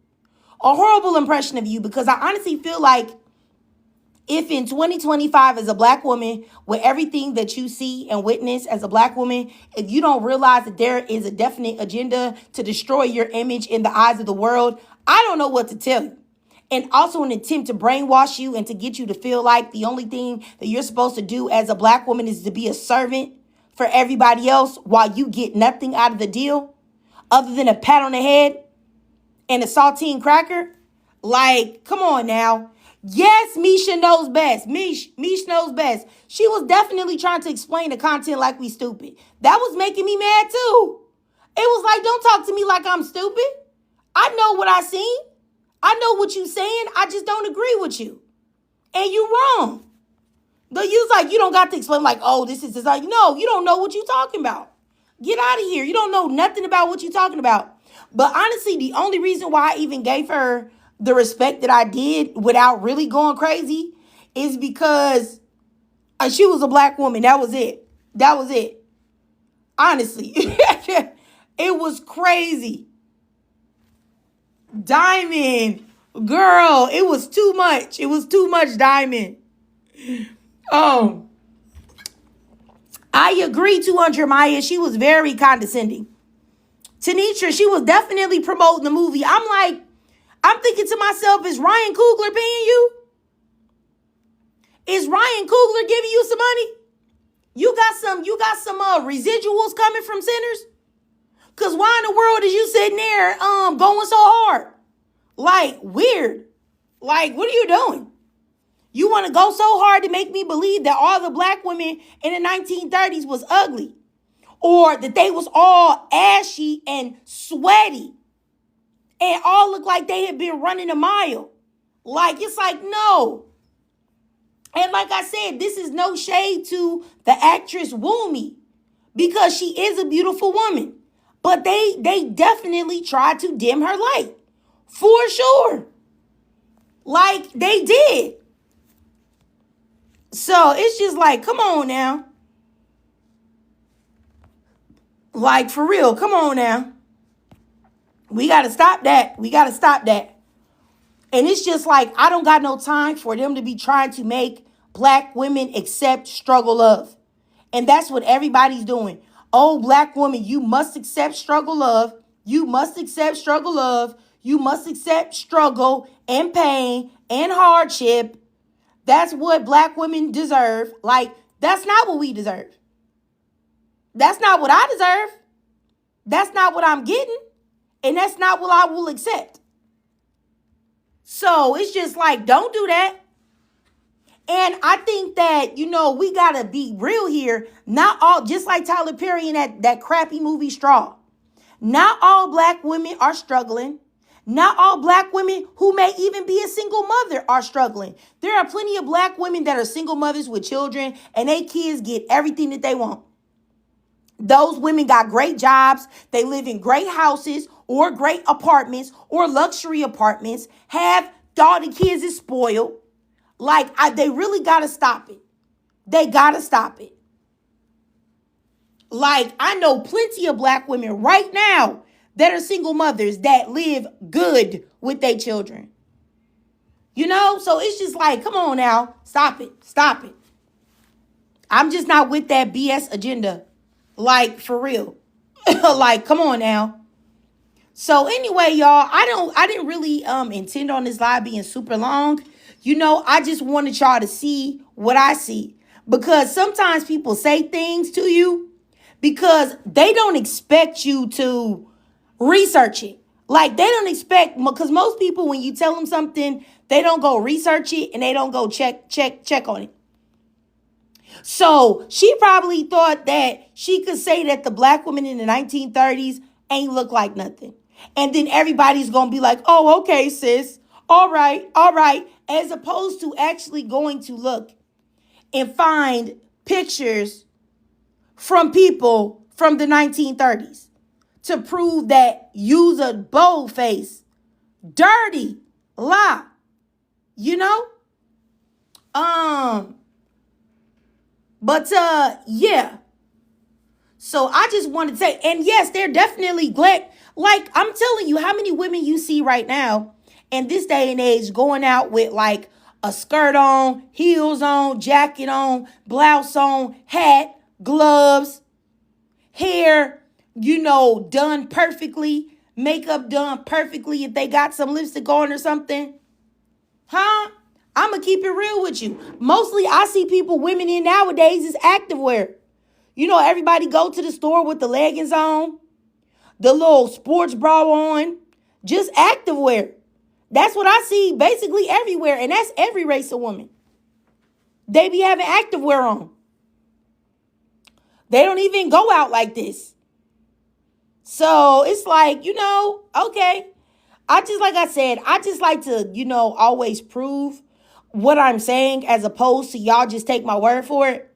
A horrible impression of you, because I honestly feel like if in 2025 as a black woman, with everything that you see and witness as a black woman, if you don't realize that there is a definite agenda to destroy your image in the eyes of the world, I don't know what to tell you. And also an attempt to brainwash you and to get you to feel like the only thing that you're supposed to do as a black woman is to be a servant for everybody else while you get nothing out of the deal other than a pat on the head and a saltine cracker. Like, come on now. Yes, Misha knows best. Mish knows best. She was definitely trying to explain the content like we stupid. That was making me mad too. It was like, don't talk to me like I'm stupid. I know what I seen. I know what you saying. I just don't agree with you. And you wrong. But you like, you don't got to explain like, oh, this is like, no, you don't know what you talking about. Get out of here. You don't know nothing about what you talking about. But honestly, the only reason why I even gave her the respect that I did without really going crazy is because she was a black woman. That was it. That was it. Honestly. It was crazy. Diamond. Girl, it was too much. It was too much, Diamond. I agree, 200 Maya. She was very condescending. Tanisha, she was definitely promoting the movie. I'm thinking to myself, is Ryan Coogler paying you? Is Ryan Coogler giving you some money? You got some residuals coming from Sinners? Cause why in the world is you sitting there going so hard? Like, weird. Like, what are you doing? You want to go so hard to make me believe that all the black women in the 1930s was ugly, or that they was all ashy and sweaty and all looked like they had been running a mile. Like, it's like, no. And like I said, this is no shade to the actress Woomy, because she is a beautiful woman. But they definitely tried to dim her light. For sure. Like, they did. So it's just like, come on now. Like, for real, come on now. We got to stop that. We got to stop that. And it's just like, I don't got no time for them to be trying to make black women accept struggle love. And that's what everybody's doing. Oh, black woman, you must accept struggle love. You must accept struggle love. You must accept struggle and pain and hardship. That's what black women deserve. Like, that's not what we deserve. That's not what I deserve. That's not what I'm getting. And that's not what I will accept. So it's just like, don't do that. And I think that, we got to be real here. Not all, just like Tyler Perry in that crappy movie Straw. Not all black women are struggling. Not all black women who may even be a single mother are struggling. There are plenty of black women that are single mothers with children and they kids get everything that they want. Those women got great jobs. They live in great houses or great apartments or luxury apartments. Have all the kids is spoiled. Like, they really got to stop it. They got to stop it. Like, I know plenty of black women right now that are single mothers that live good with their children. So it's just like, come on now. Stop it. Stop it. I'm just not with that BS agenda. Like, for real. Like, come on now. So anyway, y'all, I didn't really intend on this live being super long. I just wanted y'all to see what I see. Because sometimes people say things to you because they don't expect you to research it. Like, they don't expect, because most people, when you tell them something, they don't go research it and they don't go check on it. So she probably thought that she could say that the black women in the 1930s ain't look like nothing. And then everybody's going to be like, oh, okay, sis. All right. As opposed to actually going to look and find pictures from people from the 1930s to prove that you's a bold-faced, dirty lie. But yeah. So I just wanted to say, and yes, they're definitely glad. Like, I'm telling you, how many women you see right now in this day and age going out with like a skirt on, heels on, jacket on, blouse on, hat, gloves, hair, done perfectly, makeup done perfectly if they got some lipstick on or something. Huh? I'm going to keep it real with you. Mostly I see women in nowadays is activewear. Everybody go to the store with the leggings on, the little sports bra on, just activewear. That's what I see basically everywhere, and that's every race of woman. They be having activewear on. They don't even go out like this. So it's like, okay. Like I said, I just like to, always prove what I'm saying as opposed to y'all just take my word for it.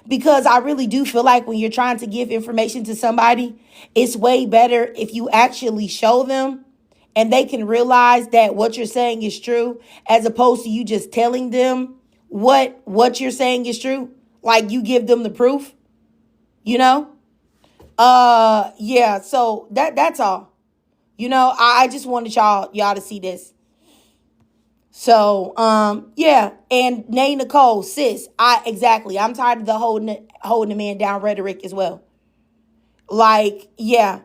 Because I really do feel like when you're trying to give information to somebody, it's way better if you actually show them and they can realize that what you're saying is true, as opposed to you just telling them what you're saying is true. Like, you give them the proof, Yeah, so that's all. I just wanted y'all to see this. So, yeah. And Nay Nicole, sis, exactly. I'm tired of the holding the man down rhetoric as well. Like, yeah.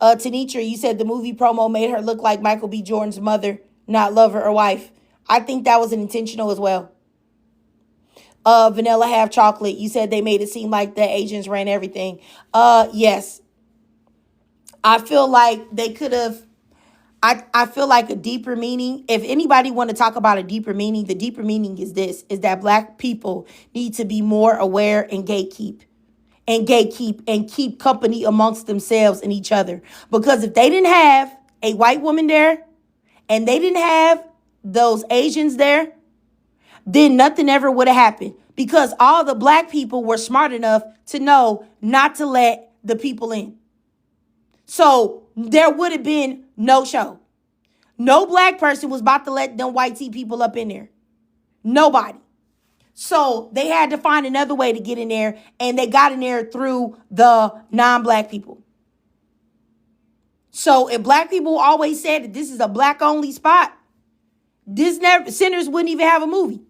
Tanitra, you said the movie promo made her look like Michael B. Jordan's mother, not lover or wife. I think that was intentional as well. Vanilla Half Chocolate, you said they made it seem like the Asians ran everything. Yes. I feel like they could have. I feel like a deeper meaning, if anybody want to talk about a deeper meaning, the deeper meaning is this, is that black people need to be more aware and gatekeep and keep company amongst themselves and each other. Because if they didn't have a white woman there and they didn't have those Asians there, then nothing ever would have happened. Because all the black people were smart enough to know not to let the people in. So there would have been no show. No black person was about to let them white tea people up in there. Nobody. So they had to find another way to get in there, and they got in there through the non-black people. So if black people always said that this is a black only spot, Sinners wouldn't even have a movie.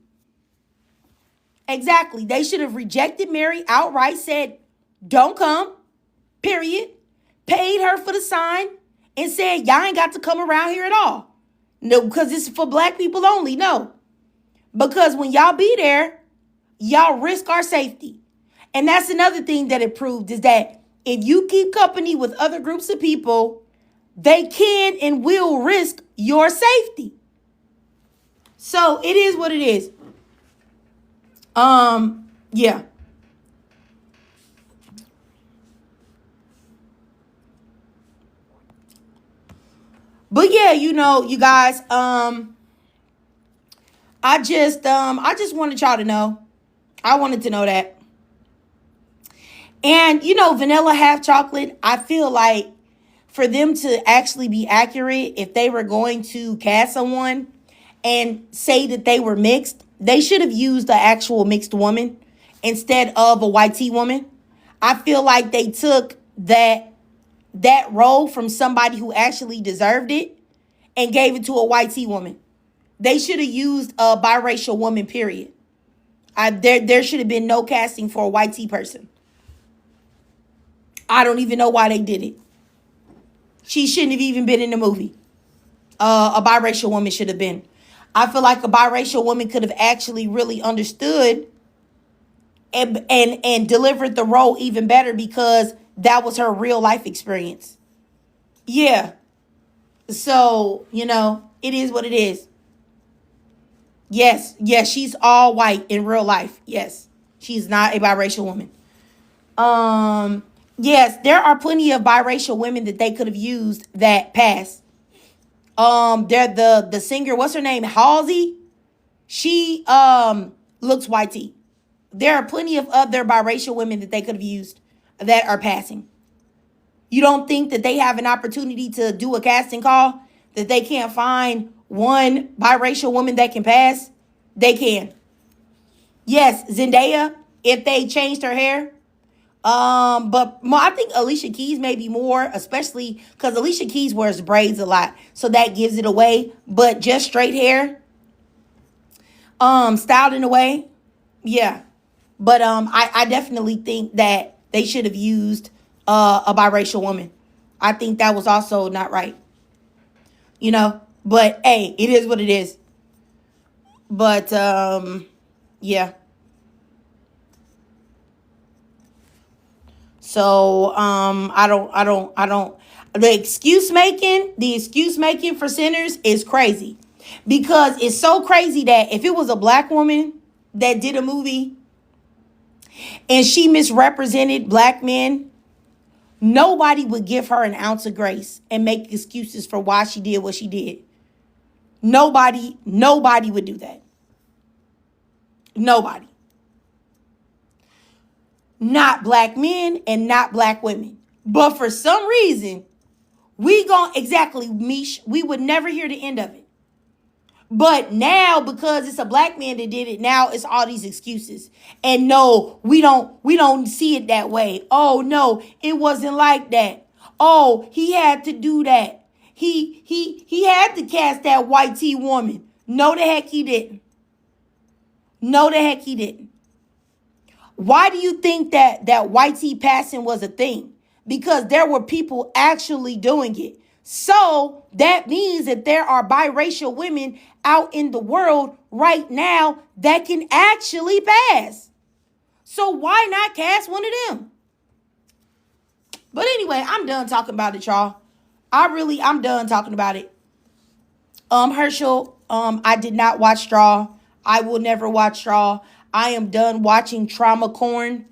Exactly. They should have rejected Mary outright, said, don't come, period. Paid her for the sign and said, y'all ain't got to come around here at all. No, because it's for black people only. No. Because when y'all be there, y'all risk our safety. And that's another thing that it proved is that if you keep company with other groups of people, they can and will risk your safety. So it is what it is. Yeah. But yeah, you guys, I just wanted y'all to know. I wanted to know that. And vanilla half chocolate, I feel like for them to actually be accurate, if they were going to cast someone and say that they were mixed, they should have used the actual mixed woman instead of a white tea woman. I feel like they took that role from somebody who actually deserved it and gave it to a white tea woman. They should have used a biracial woman, period. There should have been no casting for a white tea person. I don't even know why they did it. She shouldn't have even been in the movie. A biracial woman should have been. I feel like a biracial woman could have actually really understood and delivered the role even better because that was her real life experience. Yeah. So, it is what it is. Yes, she's all white in real life. Yes, she's not a biracial woman. Yes, there are plenty of biracial women that they could have used that passed. They're the singer, what's her name? Halsey. She looks white tea. There are plenty of other biracial women that they could have used that are passing. You don't think that they have an opportunity to do a casting call, that they can't find one biracial woman that can pass? They can. Yes, Zendaya, if they changed her hair. But I think Alicia Keys maybe more, especially because Alicia Keys wears braids a lot, so that gives it away. But just straight hair, styled in a way, yeah. But I definitely think that they should have used a biracial woman. I think that was also not right. But hey, it is what it is. But yeah. So I don't the excuse making for Sinners is crazy. Because it's so crazy that if it was a black woman that did a movie and she misrepresented black men, nobody would give her an ounce of grace and make excuses for why she did what she did. Nobody would do that. Nobody. Not black men and not black women. But for some reason, we would never hear the end of it. But now, because it's a black man that did it, now it's all these excuses. And no, we don't see it that way. Oh no, it wasn't like that. Oh, he had to do that. He had to cast that white tea woman. No, the heck he didn't. No, the heck he didn't. Why do you think that white tea passing was a thing? Because there were people actually doing it. So that means that there are biracial women out in the world right now that can actually pass. So why not cast one of them? But anyway, I'm done talking about it, y'all. I'm done talking about it. Herschel, I did not watch Straw. I will never watch Straw. I am done watching trauma corn.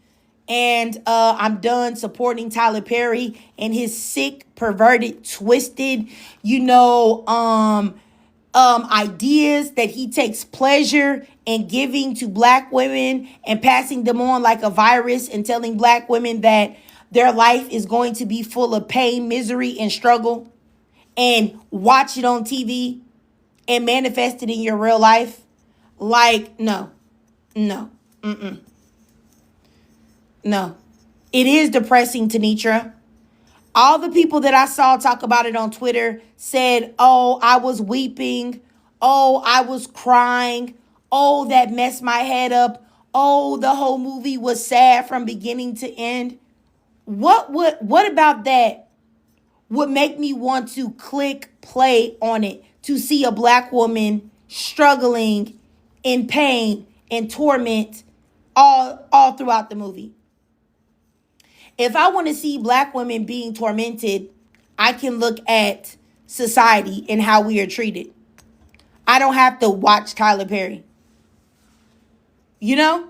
And I'm done supporting Tyler Perry and his sick, perverted, twisted, ideas that he takes pleasure in giving to black women and passing them on like a virus and telling black women that their life is going to be full of pain, misery, and struggle, and watch it on TV and manifest it in your real life. Like, no. No. No. It is depressing, Tanitra. All the people that I saw talk about it on Twitter said, oh, I was weeping. Oh, I was crying. Oh, that messed my head up. Oh, the whole movie was sad from beginning to end. What about that would make me want to click play on it to see a black woman struggling in pain and torment all throughout the movie? If I want to see black women being tormented, I can look at society and how we are treated. I don't have to watch Tyler Perry. You know?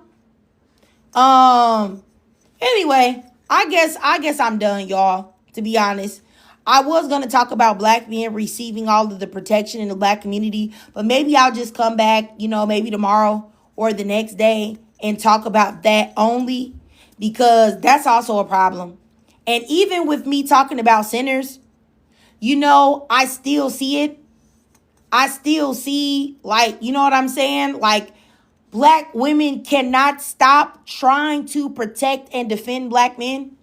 Anyway, I guess I'm done, y'all, to be honest. I was going to talk about black men receiving all of the protection in the black community, but maybe I'll just come back, maybe tomorrow or the next day and talk about that only, because that's also a problem. And even with me talking about sinners, I still see it. I still see, you know what I'm saying? Black women cannot stop trying to protect and defend black men.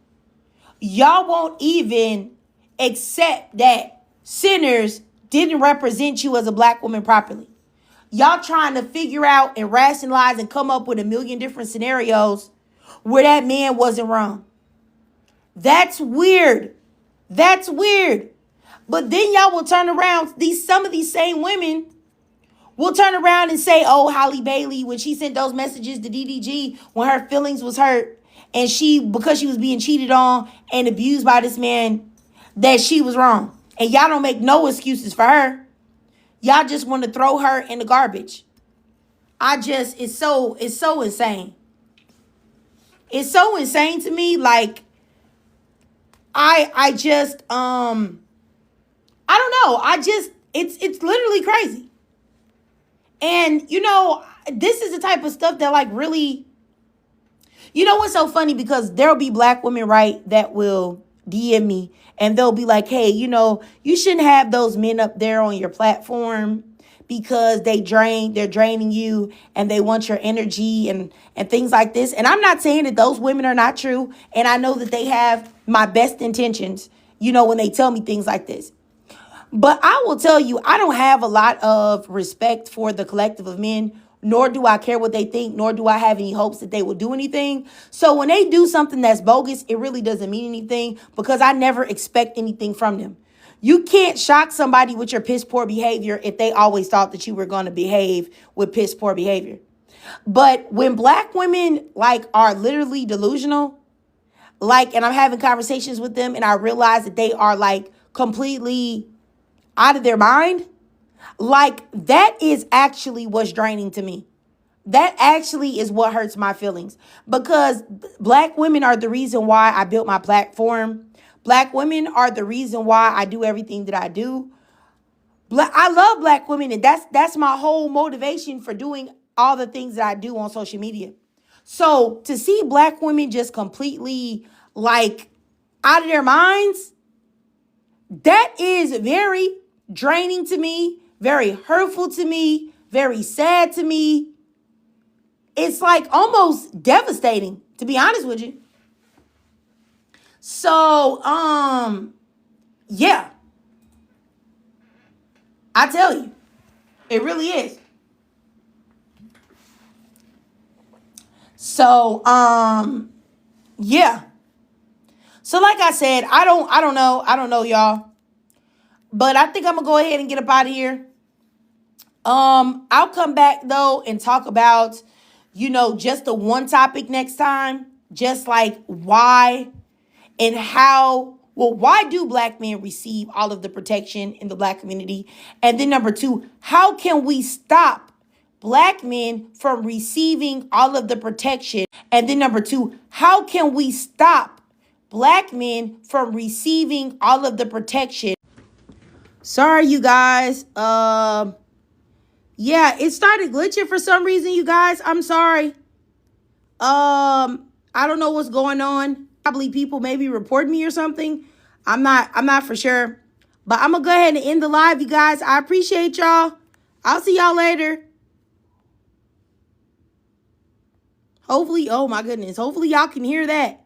Y'all won't even accept that sinners didn't represent you as a black woman properly. Y'all trying to figure out and rationalize and come up with a million different scenarios where that man wasn't wrong. That's weird. That's weird. But then y'all will turn around, some of these same women will turn around and say, oh, Halle Bailey, when she sent those messages to DDG when her feelings was hurt and because she was being cheated on and abused by this man, that she was wrong. And y'all don't make no excuses for her. Y'all just want to throw her in the garbage. It's so insane. It's so insane to me. I don't know. It's literally crazy. And, this is the type of stuff that really, what's so funny, because there'll be black women, right, that will DM me and they'll be like, hey, you shouldn't have those men up there on your platform because they're draining you and they want your energy and things like this. And I'm not saying that those women are not true. And I know that they have my best intentions, when they tell me things like this. But I will tell you, I don't have a lot of respect for the collective of men, nor do I care what they think, nor do I have any hopes that they will do anything. So when they do something that's bogus, it really doesn't mean anything because I never expect anything from them. You can't shock somebody with your piss poor behavior if they always thought that you were going to behave with piss poor behavior. But when black women are literally delusional, and I'm having conversations with them and I realize that they are completely out of their mind, that is actually what's draining to me. That actually is what hurts my feelings, because black women are the reason why I built my platform. Black women are the reason why I do everything that I do. I love black women, and that's my whole motivation for doing all the things that I do on social media. So to see black women just completely out of their minds, that is very draining to me, very hurtful to me, very sad to me. It's almost devastating, to be honest with you. So, yeah, I tell you, it really is. So, yeah. So like I said, I don't know, y'all. But I think I'm gonna go ahead and get up out of here. I'll come back though and talk about, just the one topic next time. Just why and how, why do black men receive all of the protection in the black community? And then number two, how can we stop black men from receiving all of the protection? And then number two, how can we stop black men from receiving all of the protection? Sorry, you guys. Yeah, it started glitching for some reason, you guys. I'm sorry. I don't know what's going on. Probably people maybe report me or something. I'm not for sure. But I'm gonna go ahead and end the live, you guys. I appreciate y'all. I'll see y'all later. Hopefully, oh my goodness, hopefully y'all can hear that.